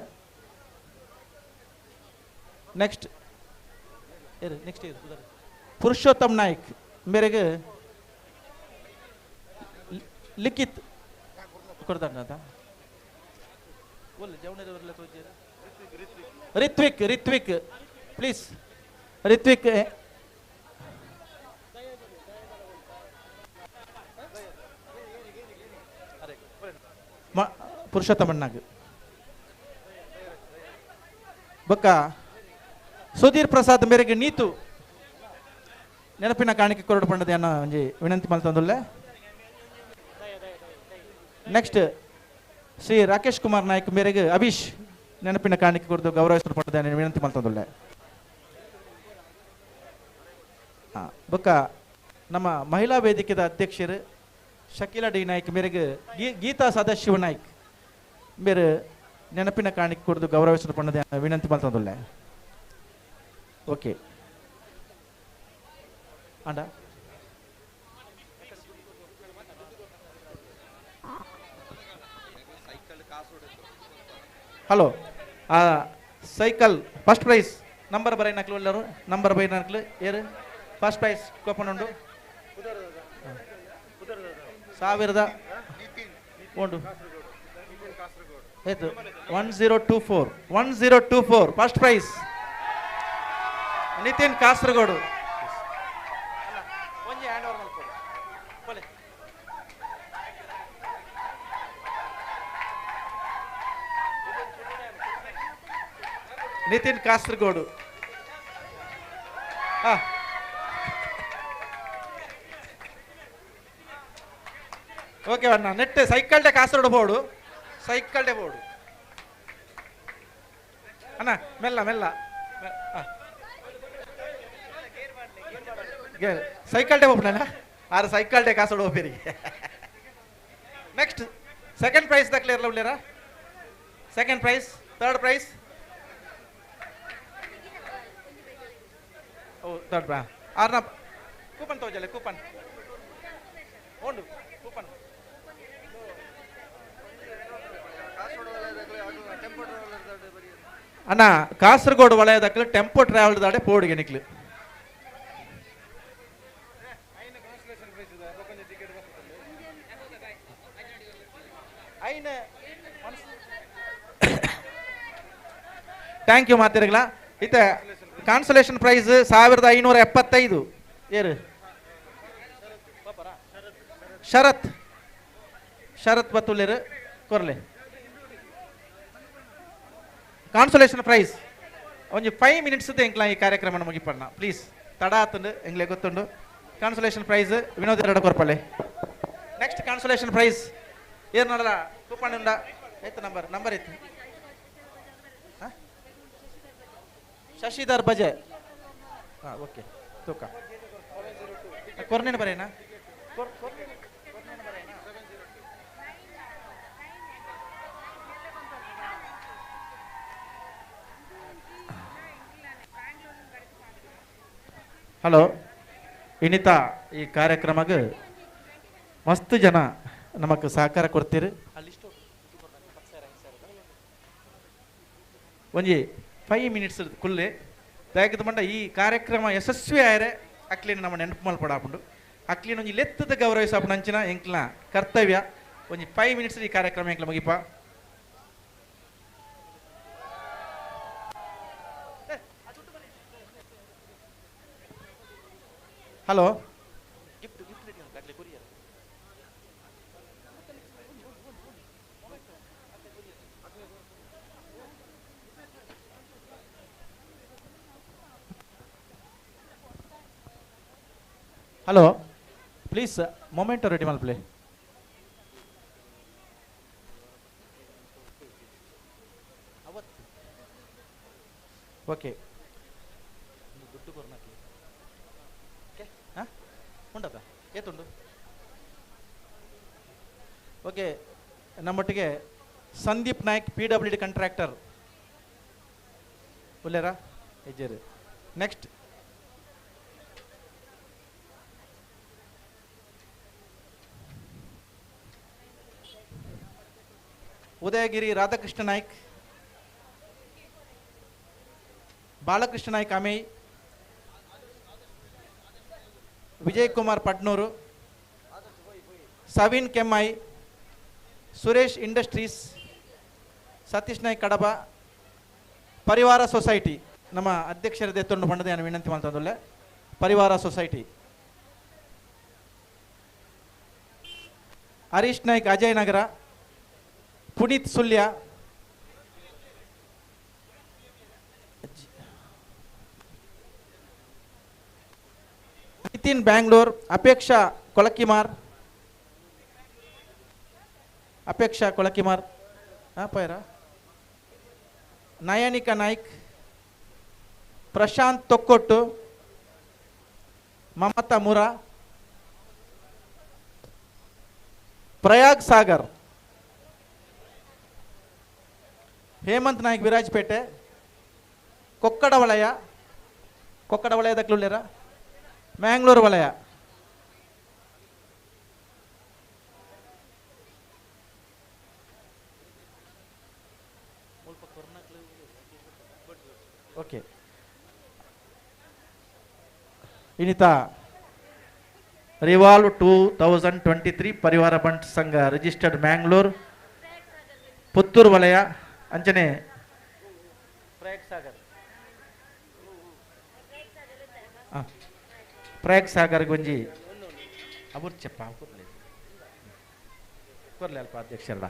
ನೆಕ್ಸ್ಟ್ ಪುರುಷೋತ್ತಮ್ ನಾಯ್ಕ್ ಮೇರೆಗೆ ಲಿಖಿತ್ ಕೊಡ್ತಾರ ರಿತ್ವಿಕ್ ಪ್ಲೀಸ್ ರಿತ್ವಿಕ್ ಪುರುಷೋತ್ತಮಣ್ಣಾಗ ಬೊಕ್ಕ ಸುಧೀರ್ ಪ್ರಸಾದ್ ಮೇರೆಗೆ ನೀತು ನೆನಪಿನ ಕಾಣಿಕೆ ಕೊರಡು ಪಂಡದೆ ಅನ್ನೋ ಒಂಜಿ ವಿನಂತಿ ಮಲ್ತಂದುಲ್ಲೆ. ನೆಕ್ಸ್ಟ್ ಶ್ರೀ ರಾಕೇಶ್ ಕುಮಾರ್ ನಾಯ್ಕ್ ಮೇರೆಗೆ ಅಭೀಶ್ ನೆನಪಿನ ಕಾಣಿಕೆ ಕೊರದು ಗೌರವಿಸಲ್ಪಟ್ಟದೆ ಅನ್ನೋ ವಿನಂತಿ ಮಲ್ತಂದುಲ್ಲೆ. ಬೊಕ್ಕ ನಮ್ಮ ಮಹಿಳಾ ವೇದಿಕೆದ ಅಧ್ಯಕ್ಷರು ಶಕೀಲಾ ಡಿ ನಾಯ್ಕ್ ಮೇರೆಗೆ ಗೀತಾ ಸದಾಶಿವ ನಾಯ್ಕ್ ಬೇರೆ ನೆನಪಿನ ಕಾಣಿಕೆ ಕೊರದು ಗೌರವಿಸಲ್ಪಟ್ಟದೆ ವಿನಂತಿ ಮಲ್ತಂದುಲ್ಲೆ. ಓಕೆ ಅಂಡ hello cycle first prize number ಬರೈನಕ್ಲು ಎಲ್ಲರೂ ನಂಬರ್ ಬೈನಕ್ಲು ಏರು ಫಸ್ಟ್ ಪ್ರೈಸ್ ಕೂಪನ್ ಉಂಡು 1000 ಉಂಡು ಆಯ್ತು 1024 first prize Nitin Kasaragod. Nitin Kasaragod okay ಅಣ್ಣ ನೆಟ್ ಸೈಕಲ್ಡೆ ಕಾಸರಗೋಡು ಬೋರ್ಡು ಸೈಕಲ್ಡೆ ಬೋರ್ಡು ಅಣ್ಣ ಮೆಲ್ಲ ಮೆಲ್ಲ ಸೈಕಲ್ಡೆ ಹೋಗ್ಬಿಡಣ ಆರು ಸೈಕಲ್ಡೆ ಕಾಸರಗೋಡು ಹೋಗ್ಬೇರಿಗೆ. ನೆಕ್ಸ್ಟ್ ಸೆಕೆಂಡ್ ಪ್ರೈಸ್ ದಕ್ಲೆ ಇರಲ್ಲ ಉಳ್ಳೇರ second prize third prize third ಬ್ರಾ ಆರ್ನ ಕೂಪನ್ ತೋಜಲೆ ಕೂಪನ್ ಉಂಡು ಕೂಪನ್ ಅಣ್ಣ ಕಾಸರಗೋಡು ವಲಯದಕ್ಕಲು ಟೆಂಪೋ ಟ್ರಾವೆಲ್ ದಾಡೆ ಪೋಡಿಗೆ ನಿಕ್ಲು ಥ್ಯಾಂಕ್ ಯು ಮಾತಿರಗಳ ಇತ್ತೆ ಕಾನ್ಸಲೇಷನ್ ಪ್ರೈಸ್ 1575 ಏರು ಶರತ್ ಬತ್ತುಲೇರು ಕೊರ್ಲೆ ಕಾನ್ಸಲೇಷನ್ ಪ್ರೈಸ್ ಒಂಜಿ 5 ಮಿನಿಟ್ಸ್ ಎಂಕ್ಲ ಈ ಕಾರ್ಯಕ್ರಮ ಮುಗಿಪಣ್ಣ ಪ್ಲೀಸ್ ತಡ ಆತುಂಡು ಎಂಗ್ಲೆ ಗೊತ್ತುಂಡು. ಕಾನ್ಸಲೇಷನ್ ಪ್ರೈಸ್ ವಿನೋದ್ ಎರಡ ಕೊರ್ಪಲ್ಲೆ. ನೆಕ್ಸ್ಟ್ ಕಾನ್ಸಲೇಷನ್ ಪ್ರೈಸ್ ಏನ್ ನೋಡಲ್ಲ ಕೂಪನ್ ಉಂಡ ಆಯ್ತು ನಂಬರ್ ಇತ್ತು ಶಶಿಧರ್ ಬಜೆ ಓಕೆ ತೂಕ ಕೊರ್ನೇನು ಬರೇನಾ ಹಲೋ ಇನ್ನಿತ ಈ ಕಾರ್ಯಕ್ರಮಕ್ಕೆ ಮಸ್ತ್ ಜನ ನಮಗೆ ಸಹಕಾರ ಕೊಡ್ತೀರಿ. ಒಂಜಿ 5 ಮಿನಿಟ್ಸ್ ಕುಲ್ಲೆ ದಯಕದ ಮಂಡ ಈ ಕಾರ್ಯಕ್ರಮ ಯಶಸ್ವಿ ಆಯರೆ ಅಕ್ಲಿನ ನಮ್ಮ ನೆನಪು ಮಲ್ಪಡಾಪುಂಡು ಅಕ್ಲಿನ ಒಂಜಿ ಲೆತ್ತದ ಗೌರವಿಸಾಪುಂಡು ಅಂಚಿನ ಎಂಕ್ಲ ಕರ್ತವ್ಯ ಒಂಜಿ 5 ಮಿನಿಟ್ಸ್ ಈ ಕಾರ್ಯಕ್ರಮ ಎಂಕ್ಲ ಮುಗಿಪ. Hello hello please moment ready ಮಾಡಿ ಪ್ಲೇ. ಓಕೆ ಉಂಟದ ಏತುಂಡು ಓಕೆ. ನಮ್ಮೊಟ್ಟಿಗೆ ಸಂದೀಪ್ ನಾಯ್ಕ್ PWD ಕಾಂಟ್ರಾಕ್ಟರ್ ಉಲ್ಲೇರಾ ಹೆಜ್ಜೇರು. ನೆಕ್ಸ್ಟ್ ಉದಯಗಿರಿ ರಾಧಾಕೃಷ್ಣ ನಾಯ್ಕ್, ಬಾಲಕೃಷ್ಣ ನಾಯ್ಕ್ ಅಮೇಯ್, ವಿಜಯ್ ಕುಮಾರ್ ಪಡ್ನೂರು, ಸವಿನ್ ಕೆಮ್ಮೈ, ಸುರೇಶ್ ಇಂಡಸ್ಟ್ರೀಸ್, ಸತೀಶ್ ನಾಯ್ಕ್ ಕಡಬ, ಪರಿವಾರ ಸೊಸೈಟಿ ನಮ್ಮ ಅಧ್ಯಕ್ಷರದ್ದು ಎತ್ತೊಂಡು ಬಂಡದೆ ನಾನು ವಿನಂತಿ ಮಾಡ್ತಂದುಲ್ಲೆ. ಪರಿವಾರ ಸೊಸೈಟಿ ಹರೀಶ್ ನಾಯ್ಕ್ ಅಜಯ್ ನಗರ, ಪುನೀತ್ ಸುಲ್ಯ, ನಿತಿನ್ ಬ್ಯಾಂಗ್ಳೂರ್, ಅಪೇಕ್ಷಾ ಕೊಳಕಿಮಾರ್, ಪೈರ ನಯನಿಕಾ ನಾಯ್ಕ್, ಪ್ರಶಾಂತ್ ತೊಕ್ಕೊಟ್ಟು, ಮಮತಾ ಮುರಾ, ಪ್ರಯಾಗ್ ಸಾಗರ್, ಹೇಮಂತ್ ನಾಯ್ಕ್ ವಿರಾಜ್ಪೇಟೆ, ಕೊಕ್ಕಡ ವಲಯದ ಕ್ಲುಲ್ಲೆರ, ಮ್ಯಾಂಗ್ಳೂರು ವಲಯ, ಓಕೆ. ಇನ್ನಿತ ರಿವಾಲ್ವ್ 2023 ಪರಿವಾರ ಬಂಟ್ಸ್ ಸಂಘ ರಿಜಿಸ್ಟರ್ಡ್ ಮ್ಯಾಂಗ್ಳೂರ್ ಪುತ್ತೂರು ವಲಯ ಅಂಚನೆ ಪ್ರಯಾಗ್ ಸಾಗರ್ ಗೊಂಜಿ ಅಬುರ್ಚಪ್ಪ ಅಲ್ಪ ಅಧ್ಯಕ್ಷರ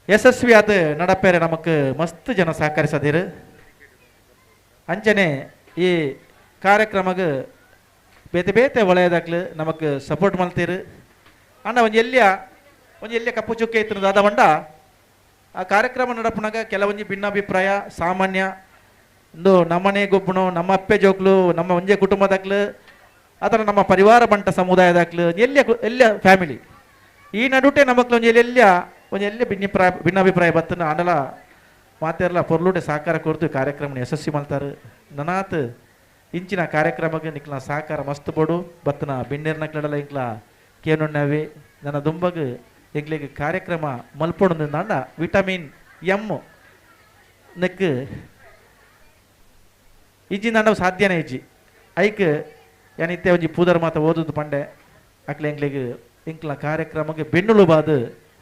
ಯಶಸ್ವಿ ಆದ ನಡಪೇರೆ ನಮಕ್ ಮಸ್ತ್ ಜನ ಸಹಕರಿಸದಿರು ಅಂಚನೆ ಈ ಕಾರ್ಯಕ್ರಮಕ್ಕೆ ಬೇತೆ ಬೇತೆ ವಲಯದಾಗ್ಲು ನಮಕ್ ಸಪೋರ್ಟ್ ಮಾಡ್ತೀರು ಅಣ್ಣ ಒಂಜಿ ಎಲ್ಲಿಯ ಕಪ್ಪು ಚುಕ್ಕೆ ಇತ್ತು ದಾದ ಬಂಡ ಆ ಕಾರ್ಯಕ್ರಮ ನಡಪನಾಗ ಕೆಲವೊಂಜಿ ಭಿನ್ನಾಭಿಪ್ರಾಯ ಸಾಮಾನ್ಯ ಇಂದು ನಮ್ಮನೆ ಗೊಬ್ಬನು ನಮ್ಮ ಅಪ್ಪೆ ಜೋಕ್ಲು ನಮ್ಮ ಒಂಜೆ ಕುಟುಂಬದಾಗ್ಲು ಅಥವಾ ನಮ್ಮ ಪರಿವಾರ ಬಂಟ ಸಮುದಾಯದಾಗ್ಲು ಎಲ್ಲಿಯ ಫ್ಯಾಮಿಲಿ ಈ ನಡುಟೆ ನಮಕ್ಲು ಒಂಜಿ ಭಿನ್ನಾಭಿಪ್ರಾಯ ಬತ್ತನ ಅಂಡಲ ಮಾತೆಲ್ಲ ಪೊರ್ಲುಟೆ ಸಹಕಾರ ಕೊರ್ದು ಕಾರ್ಯಕ್ರಮ ಯಶಸ್ವಿ ಮಾಡ್ತಾರೆ. ನನಾತ್ ಇಂಚಿನ ಕಾರ್ಯಕ್ರಮಕ್ಕೆ ನಿಕ್ಲ ಸಹಕಾರ ಮಸ್ತ್ ಬೋಡು ಬತ್ತನ ಬಿಣ್ಣೀರ್ನಕ್ಲೆಲ್ಲ ಇಂಕ್ಲ ಕೇನುಣ್ಣವೆ ನನ್ನ ದುಂಬಗ್ ಎಂಗ್ಲಿಗೆ ಕಾರ್ಯಕ್ರಮ ಮಲ್ಪೊಡು ನಂಡ ವಿಟಮಿನ್ ಎಮ್ ನೆಕ್ ಇಜ್ಜಿ ನಂಡ ಸಾಧ್ಯನೇ ಇಜ್ಜಿ ಐಕ್ ಏನಿತ್ತೆ ಒಂಜಿ ಪೂದರ್ ಮಾತ ಓದುದು ಪಂಡೆ ಅಕ್ಲೆ ಎಂಗ್ಲಿಗೆ ಇಂಕ್ಲ ಕಾರ್ಯಕ್ರಮಕ್ಕೆ ಬೆನ್ನುಳು ಬಾದು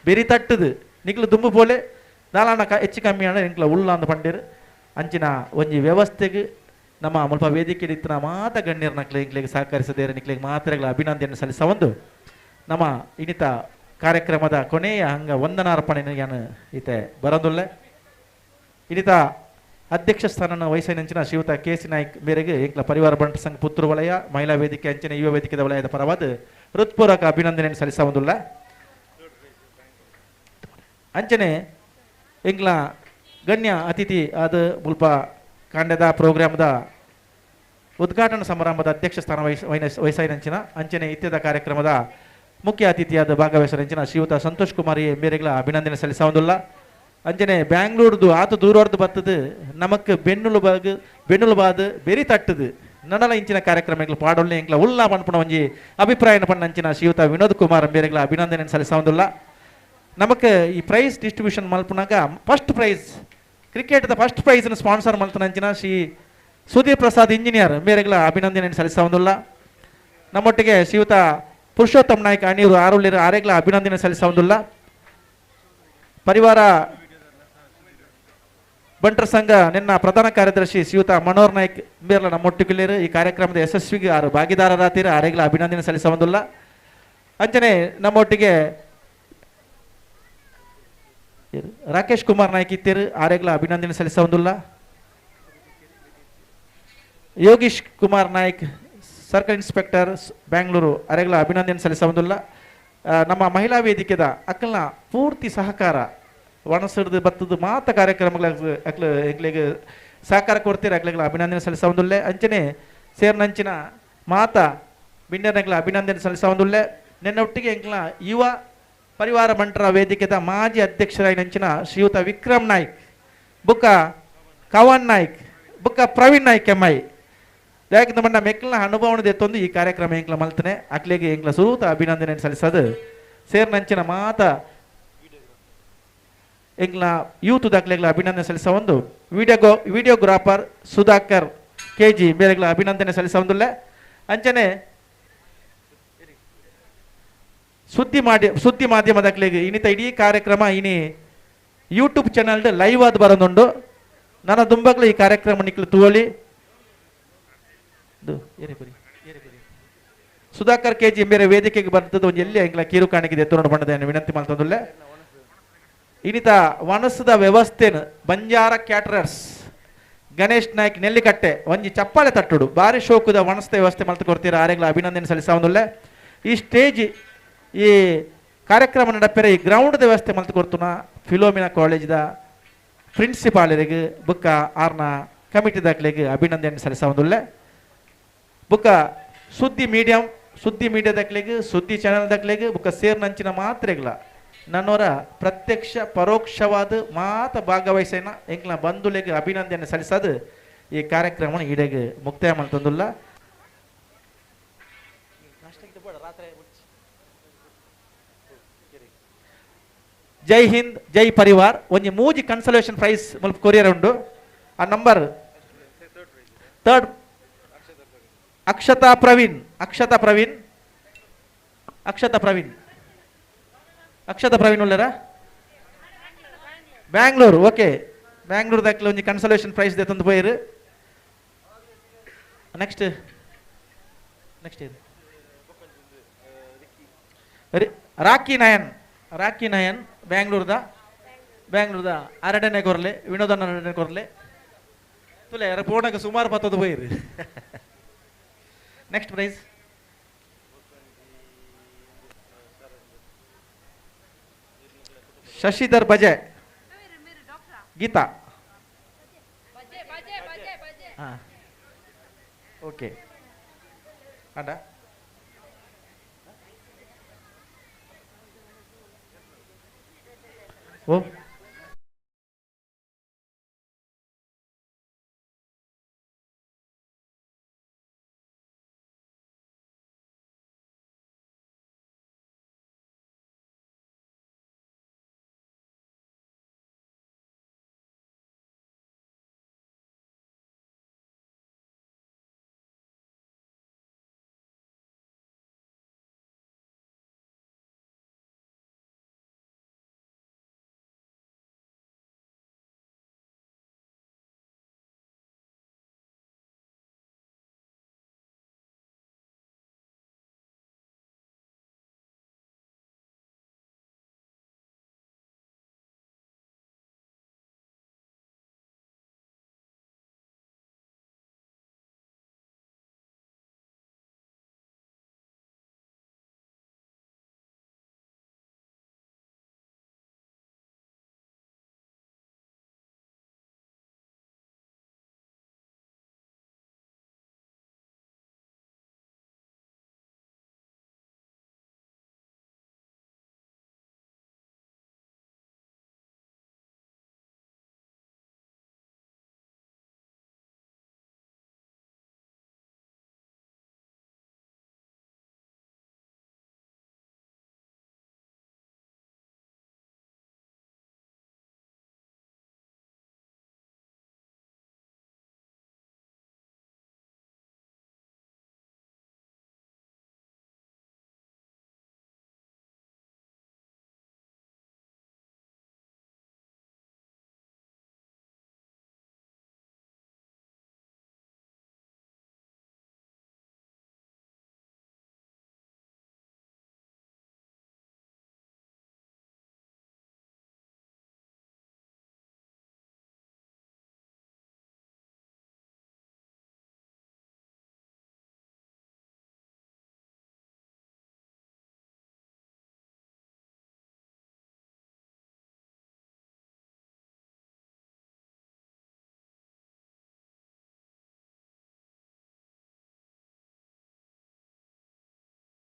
ಬೆರಿ ತಟ್ಟದು ನಿಕ್ಲು ದುಂಬು ಪೋಲೆ ನಾಲಣ್ಣ ಹೆಚ್ಚು ಕಮ್ಮಿ ಅಣ್ಣ ಇಂಕ್ಲ ಉಳ್ಳ ಅಂದ ಪಂಡೇರು ಅಂಚಿನ ಒಂಜಿ ವ್ಯವಸ್ಥೆಗೆ ನಮ್ಮ ಮುಲ್ಪ ವೇದಿಕೆ ಇತ್ತಿನ ಮಾತ ಗಣ್ಯರ್ನಕ್ಲೆ ಇಂಕ್ಲಿಗೆ ಸಹಕರಿಸದೇರು ನಿಕ್ಲಿಗೆ ಮಾತ್ರೆಗಳ ಅಭಿನಂದನೆ ಸಲ್ಲಿಸ ಒಂದು ನಮ್ಮ ಇನ್ನಿತ ಕಾರ್ಯಕ್ರಮದ ಕೊನೆಯ ಹಂಗ ವಂದನಾರ್ಪಣೆಯನ್ನು ಈತೆ ಬರೋದುಲ್ಲೆ ಇನ್ನಿತ ಅಧ್ಯಕ್ಷ ಸ್ಥಾನ ವಹಿಸಿನಂಚಿನ ಶ್ರೀಯುತ KC ನಾಯ್ಕ್ ಮೇರೆಗೆ ಇಂಕ್ಲ ಪರಿವಾರ ಬಂಟ ಸಂಘ ಪುತ್ತೂರು ವಲಯ ಮಹಿಳಾ ವೇದಿಕೆ ಅಂಚನೆ ಯುವ ವೇದಿಕೆದ ವಲಯದ ಪರವಾದ ಹೃತ್ಪೂರ್ವಕ ಅಭಿನಂದನೆಯನ್ನು ಸಲ್ಲಿಸ ಒಂದುಲ್ಲ ಅಂಚನೆ ಇಂಕ್ಲ ಗಣ್ಯ ಅತಿಥಿ ಆದ ಮುಲ್ಪ ಕಾಂಡದ ಪ್ರೋಗ್ರಾಮ್ದ ಉದ್ಘಾಟನಾ ಸಮಾರಂಭದ ಅಧ್ಯಕ್ಷ ಸ್ಥಾನ ವಹಿಸಿನಂಚಿನ ಅಂಚನೆ ಇತ್ಯದ ಕಾರ್ಯಕ್ರಮದ ಮುಖ್ಯ ಅತಿಥಿಯಾದ ಭಾಗವಹಿಸಿನಂಚಿನ ಶ್ರೀಯುತ ಸಂತೋಷ್ ಕುಮಾರ್ ಮೇರೆಗಳ ಅಭಿನಂದನೆ ಸಲ್ಲಿಸ ಒಂದುಲ್ಲ ಅಂಚನೆ ಬ್ಯಾಂಗ್ಳೂರ್ದು ಆತ ದೂರವರ್ದು ಬರ್ತದು ನಮಕ್ ಬೆನ್ನುಲು ಬಾದು ಬೆರಿ ತಟ್ಟದು ನಡಲ ಇಂಚಿನ ಕಾರ್ಯಕ್ರಮಗಳು ಪಾಡೊಳ್ಳೆ ಇಂಕ್ಲ ಉಲ್ಲ ಪನ್ಪುಣ ಒಂಜಿ ಅಭಿಪ್ರಾಯನ ಪಣ್ಣಂಚಿನ ಶ್ರೀಯುತ ವಿನೋದ್ ಕುಮಾರ್ ಮೇರೆಗಳ ಅಭಿನಂದನೆ ಸಲ್ಲಿಸ ಒಂದುಲ್ಲ ನಮಕ್ ಈ ಪ್ರೈಸ್ ಡಿಸ್ಟ್ರಿಬ್ಯೂಷನ್ ಮಲ್ಪನಾಗ ಫಸ್ಟ್ ಪ್ರೈಸ್ ಕ್ರಿಕೆಟ್ದ ಫಸ್ಟ್ ಪ್ರೈಸ್ ಸ್ಪಾನ್ಸರ್ ಮಲ್ತನಂಚಿನ ಶ್ರೀ ಸುದಿ ಪ್ರಸಾದ್ ಇಂಜಿನಿಯರ್ ಮೇರೆಗಳ ಅಭಿನಂದನೆ ಸಲ್ಲಿಸ ಒಂದುಲ್ಲ ನಮ್ಮೊಟ್ಟಿಗೆ ಶ್ರೀಯುತ ಪುರುಷೋತ್ತಮ್ ನಾಯ್ಕ ಅಣಿಯೂರು ಆರುಳ್ಳಿರ ಆರೆಗಳ ಅಭಿನಂದನೆ ಸಲ್ಲಿಸ ಒಂದುಲ್ಲ ಪರಿವಾರ ಬಂಟರ ಸಂಘ ನಿನ್ನ ಪ್ರಧಾನ ಕಾರ್ಯದರ್ಶಿ ಶ್ರೀಯುತ ಮನೋಹರ್ ನಾಯ್ಕ್ ಮೇರ್ಲ ನಮ್ಮೊಟ್ಟಿಗಿಲ್ಲಿರು ಈ ಕಾರ್ಯಕ್ರಮದ ಯಶಸ್ವಿಗೆ ಆರು ಭಾಗಿದಾರರಾತೀರ ಆರೆಗಳ ಅಭಿನಂದನೆ ಸಲ್ಲಿಸ ಒಂದುಲ್ಲ ಅಂಚನೆ ನಮ್ಮೊಟ್ಟಿಗೆ ರಾಕೇಶ್ ಕುಮಾರ್ ನಾಯ್ಕ್ ಇತ್ತೀರು ಆರೆಗಳ ಅಭಿನಂದನೆ ಸಲ್ಲಿಸ ಒಂದುಲ್ಲ ಯೋಗೀಶ್ ಕುಮಾರ್ ನಾಯ್ಕ್ ಸರ್ಕಲ್ ಇನ್ಸ್ಪೆಕ್ಟರ್ ಬ್ಯಾಂಗ್ಳೂರು ಅರೆಗಳ ಅಭಿನಂದನೆ ಸಲ್ಲಿಸಬಂದುಲ್ಲ. ನಮ್ಮ ಮಹಿಳಾ ವೇದಿಕೆದ ಅಕ್ಕಲ್ನ ಪೂರ್ತಿ ಸಹಕಾರ ಒಣಸಿಡ್ದು ಬತ್ತದ ಮಾತ ಕಾರ್ಯಕ್ರಮಗಳ ಎಗ್ಲಿಗೆ ಸಹಕಾರ ಕೊಡ್ತೀರ ಅಗ್ಲಿಗಳ ಅಭಿನಂದನೆ ಸಲ್ಲಿಸಬಂದುಲ್ಲೆ. ಅಂಚನೆ ಸೇರ್ನಂಚಿನ ಮಾತ ಬಿಂಡನೆಗಳ ಅಭಿನಂದನೆ ಸಲ್ಲಿಸಬಂದುಲ್ಲೆ. ನಿನ್ನೊಟ್ಟಿಗೆ ಎಂಕ್ಲ ಯುವ ಪರಿವಾರ ಮಂಟರ ವೇದಿಕೆದ ಮಾಜಿ ಅಧ್ಯಕ್ಷರಾಗಿ ನಂಚಿನ ಶ್ರೀಯುತ ವಿಕ್ರಮ್ ನಾಯ್ಕ್ ಬುಕ್ಕ ಕವನ್ ನಾಯ್ಕ್ ಬುಕ್ಕ ಪ್ರವೀಣ್ ನಾಯ್ಕ್ ಎಮ್ಮೈ ಯಾಕೆ ಮಂಡ ಮೆಕ್ಲ ಅನುಭವದ ಎತ್ತೊಂದು ಈ ಕಾರ್ಯಕ್ರಮ ಎಂಕ್ಲ ಮಲ್ತನೆ ಅಕ್ಲಿಗೆ ಎಂಕ್ಲ ಸೂತ ಅಭಿನಂದನೆ ಸಲ್ಲಿಸೋದು ಸೇರ್ ನಂಚಿನ ಮಾತ ಎಂಕ್ಲ ಯೂತ್ ದಾಖಲೆಗಳ ಅಭಿನಂದನೆ ಸಲ್ಲಿಸ ಒಂದು ವಿಡಿಯೋಗ್ರಾಫರ್ ಸುಧಾಕರ್ KG ಬೇರೆಗಳ ಅಭಿನಂದನೆ ಸಲ್ಲಿಸ ಒಂದುಲ್ಲೆ. ಅಂಚನೆ ಸುದ್ದಿ ಮಾಧ್ಯಮದಾಗಲಿಗೆ ಇನ್ನಿತ ಇಡೀ ಕಾರ್ಯಕ್ರಮ ಇನಿ ಯೂಟ್ಯೂಬ್ ಚಾನಲ್ ಲೈವ್ ಆದ ಬರೋದುಂಡು. ನನ್ನ ದುಂಬಗ್ಲು ಈ ಕಾರ್ಯಕ್ರಮ ನಿಕ್ಲು ತೂವಲಿ ಸುಧಾಕರ್ KG ಬೇರೆ ವೇದಿಕೆಗೆ ಬರ್ತದ ಒಂದು ಎಲ್ಲಿ ಎಂಗ್ಲ ಕೀರು ಕಾಣಿಕೆ ಎತ್ತು ಬಣ್ಣದ ವಿನಂತಿ ಮಾಡ್ತಂದುಲ್ಲೆ. ಇನ್ನಿತ ವನಸದ ವ್ಯವಸ್ಥೆನ ಬಂಜಾರ ಕ್ಯಾಟರರ್ಸ್ ಗಣೇಶ್ ನಾಯ್ಕ್ ನೆಲ್ಲಿಕಟ್ಟೆ ಒಂಜಿ ಚಪ್ಪಾಳೆ ತಟ್ಟುಡು ಭಾರಿ ಶೋಕದ ವನಸ್ದ ವ್ಯವಸ್ಥೆ ಮಲ್ತು ಕೊಡ್ತೀರ ಆರೆಗ್ಲ ಅಭಿನಂದನೆ ಸಲ್ಲಿಸೋದಿಲ್ಲ. ಈ ಸ್ಟೇಜ್ ಈ ಕಾರ್ಯಕ್ರಮ ನಡಪೆರೆ ಈ ಗ್ರೌಂಡ್ ವ್ಯವಸ್ಥೆ ಮಲ್ತು ಕೊಡ್ತುನ ಫಿಲೋಮಿನಾ ಕಾಲೇಜ್ದ ಪ್ರಿನ್ಸಿಪಾಲರಿಗೆ ಬುಕ್ಕ ಆರ್ನ ಕಮಿಟಿ ದಾಖಲೆಗೆ ಅಭಿನಂದನೆ ಸಲ್ಲಿಸೋದಿಲ್ಲ. ಬುಕ್ಕ ಸುದ್ದಿ ಮೀಡಿಯಾ ದಾಖಲೆಗೆ ಸುದ್ದಿ ಚಾನೆಲ್ ದಾಖಲೆಗೆ ಬುಕ್ಕ ಸೇರ್ನಂಚಿನ ಮಾತ್ರೆಗಳ ನನ್ನವರ ಪ್ರತ್ಯಕ್ಷ ಪರೋಕ್ಷವಾದ ಮಾತ ಭಾಗವಹಿಸೇನ ಎಂಕ್ಲ ಬಂಧುಲೆಗೆ ಅಭಿನಂದನೆ ಸಲ್ಲಿಸೋದು ಈ ಕಾರ್ಯಕ್ರಮ ಈಡೆಗೆ ಮುಕ್ತಾಯ ಮಾಡ್ತಂದಿಲ್ಲ. ಜೈ ಹಿಂದ್ ಜೈ ಪರಿವಾರ್ ಒಂಜಿ ಮೂಜಿ ಕನ್ಸಲೇಷನ್ ಪ್ರೈಸ್ ಮುಲ್ಪ ಕೊರಿಯರ್ ಉಂಡು. ಆ ನಂಬರ್ ಥರ್ಡ್ ಅಕ್ಷತಾ ಪ್ರವೀಣ್ ಉಳ್ಳರ ಬ್ಯಾಂಗ್ಳೂರು. ಓಕೆ, ಬ್ಯಾಂಗ್ಳೂರು ದಾಖಲೆ ಒಂಜಿ ಕನ್ಸಲೇಷನ್ ಪ್ರೈಸ್ ತಂದು ಪೋಯಿರು. ನೆಕ್ಸ್ಟ್ ರಾಕಿ ನಯನ್ ಬ್ಯಾಂಗ್ಳೂರ್ದ ಅರಡನೇ ಕೊರ್ಲೆ ವಿನೋದನ ಅರಡನೇ ಕೊರ್ಲೆ ತುಲೆ ಪೋಣಕ್ಕೆ ಸುಮಾರು ಪತ್ತದು ಪೋಯಿರು. ನೆಕ್ಸ್ಟ್ ಪ್ರೈಸ್ ಶಶಿಧರ್ ಬಜೆ ಗೀತಾ. ಓಕೆ ಅಡ ಓ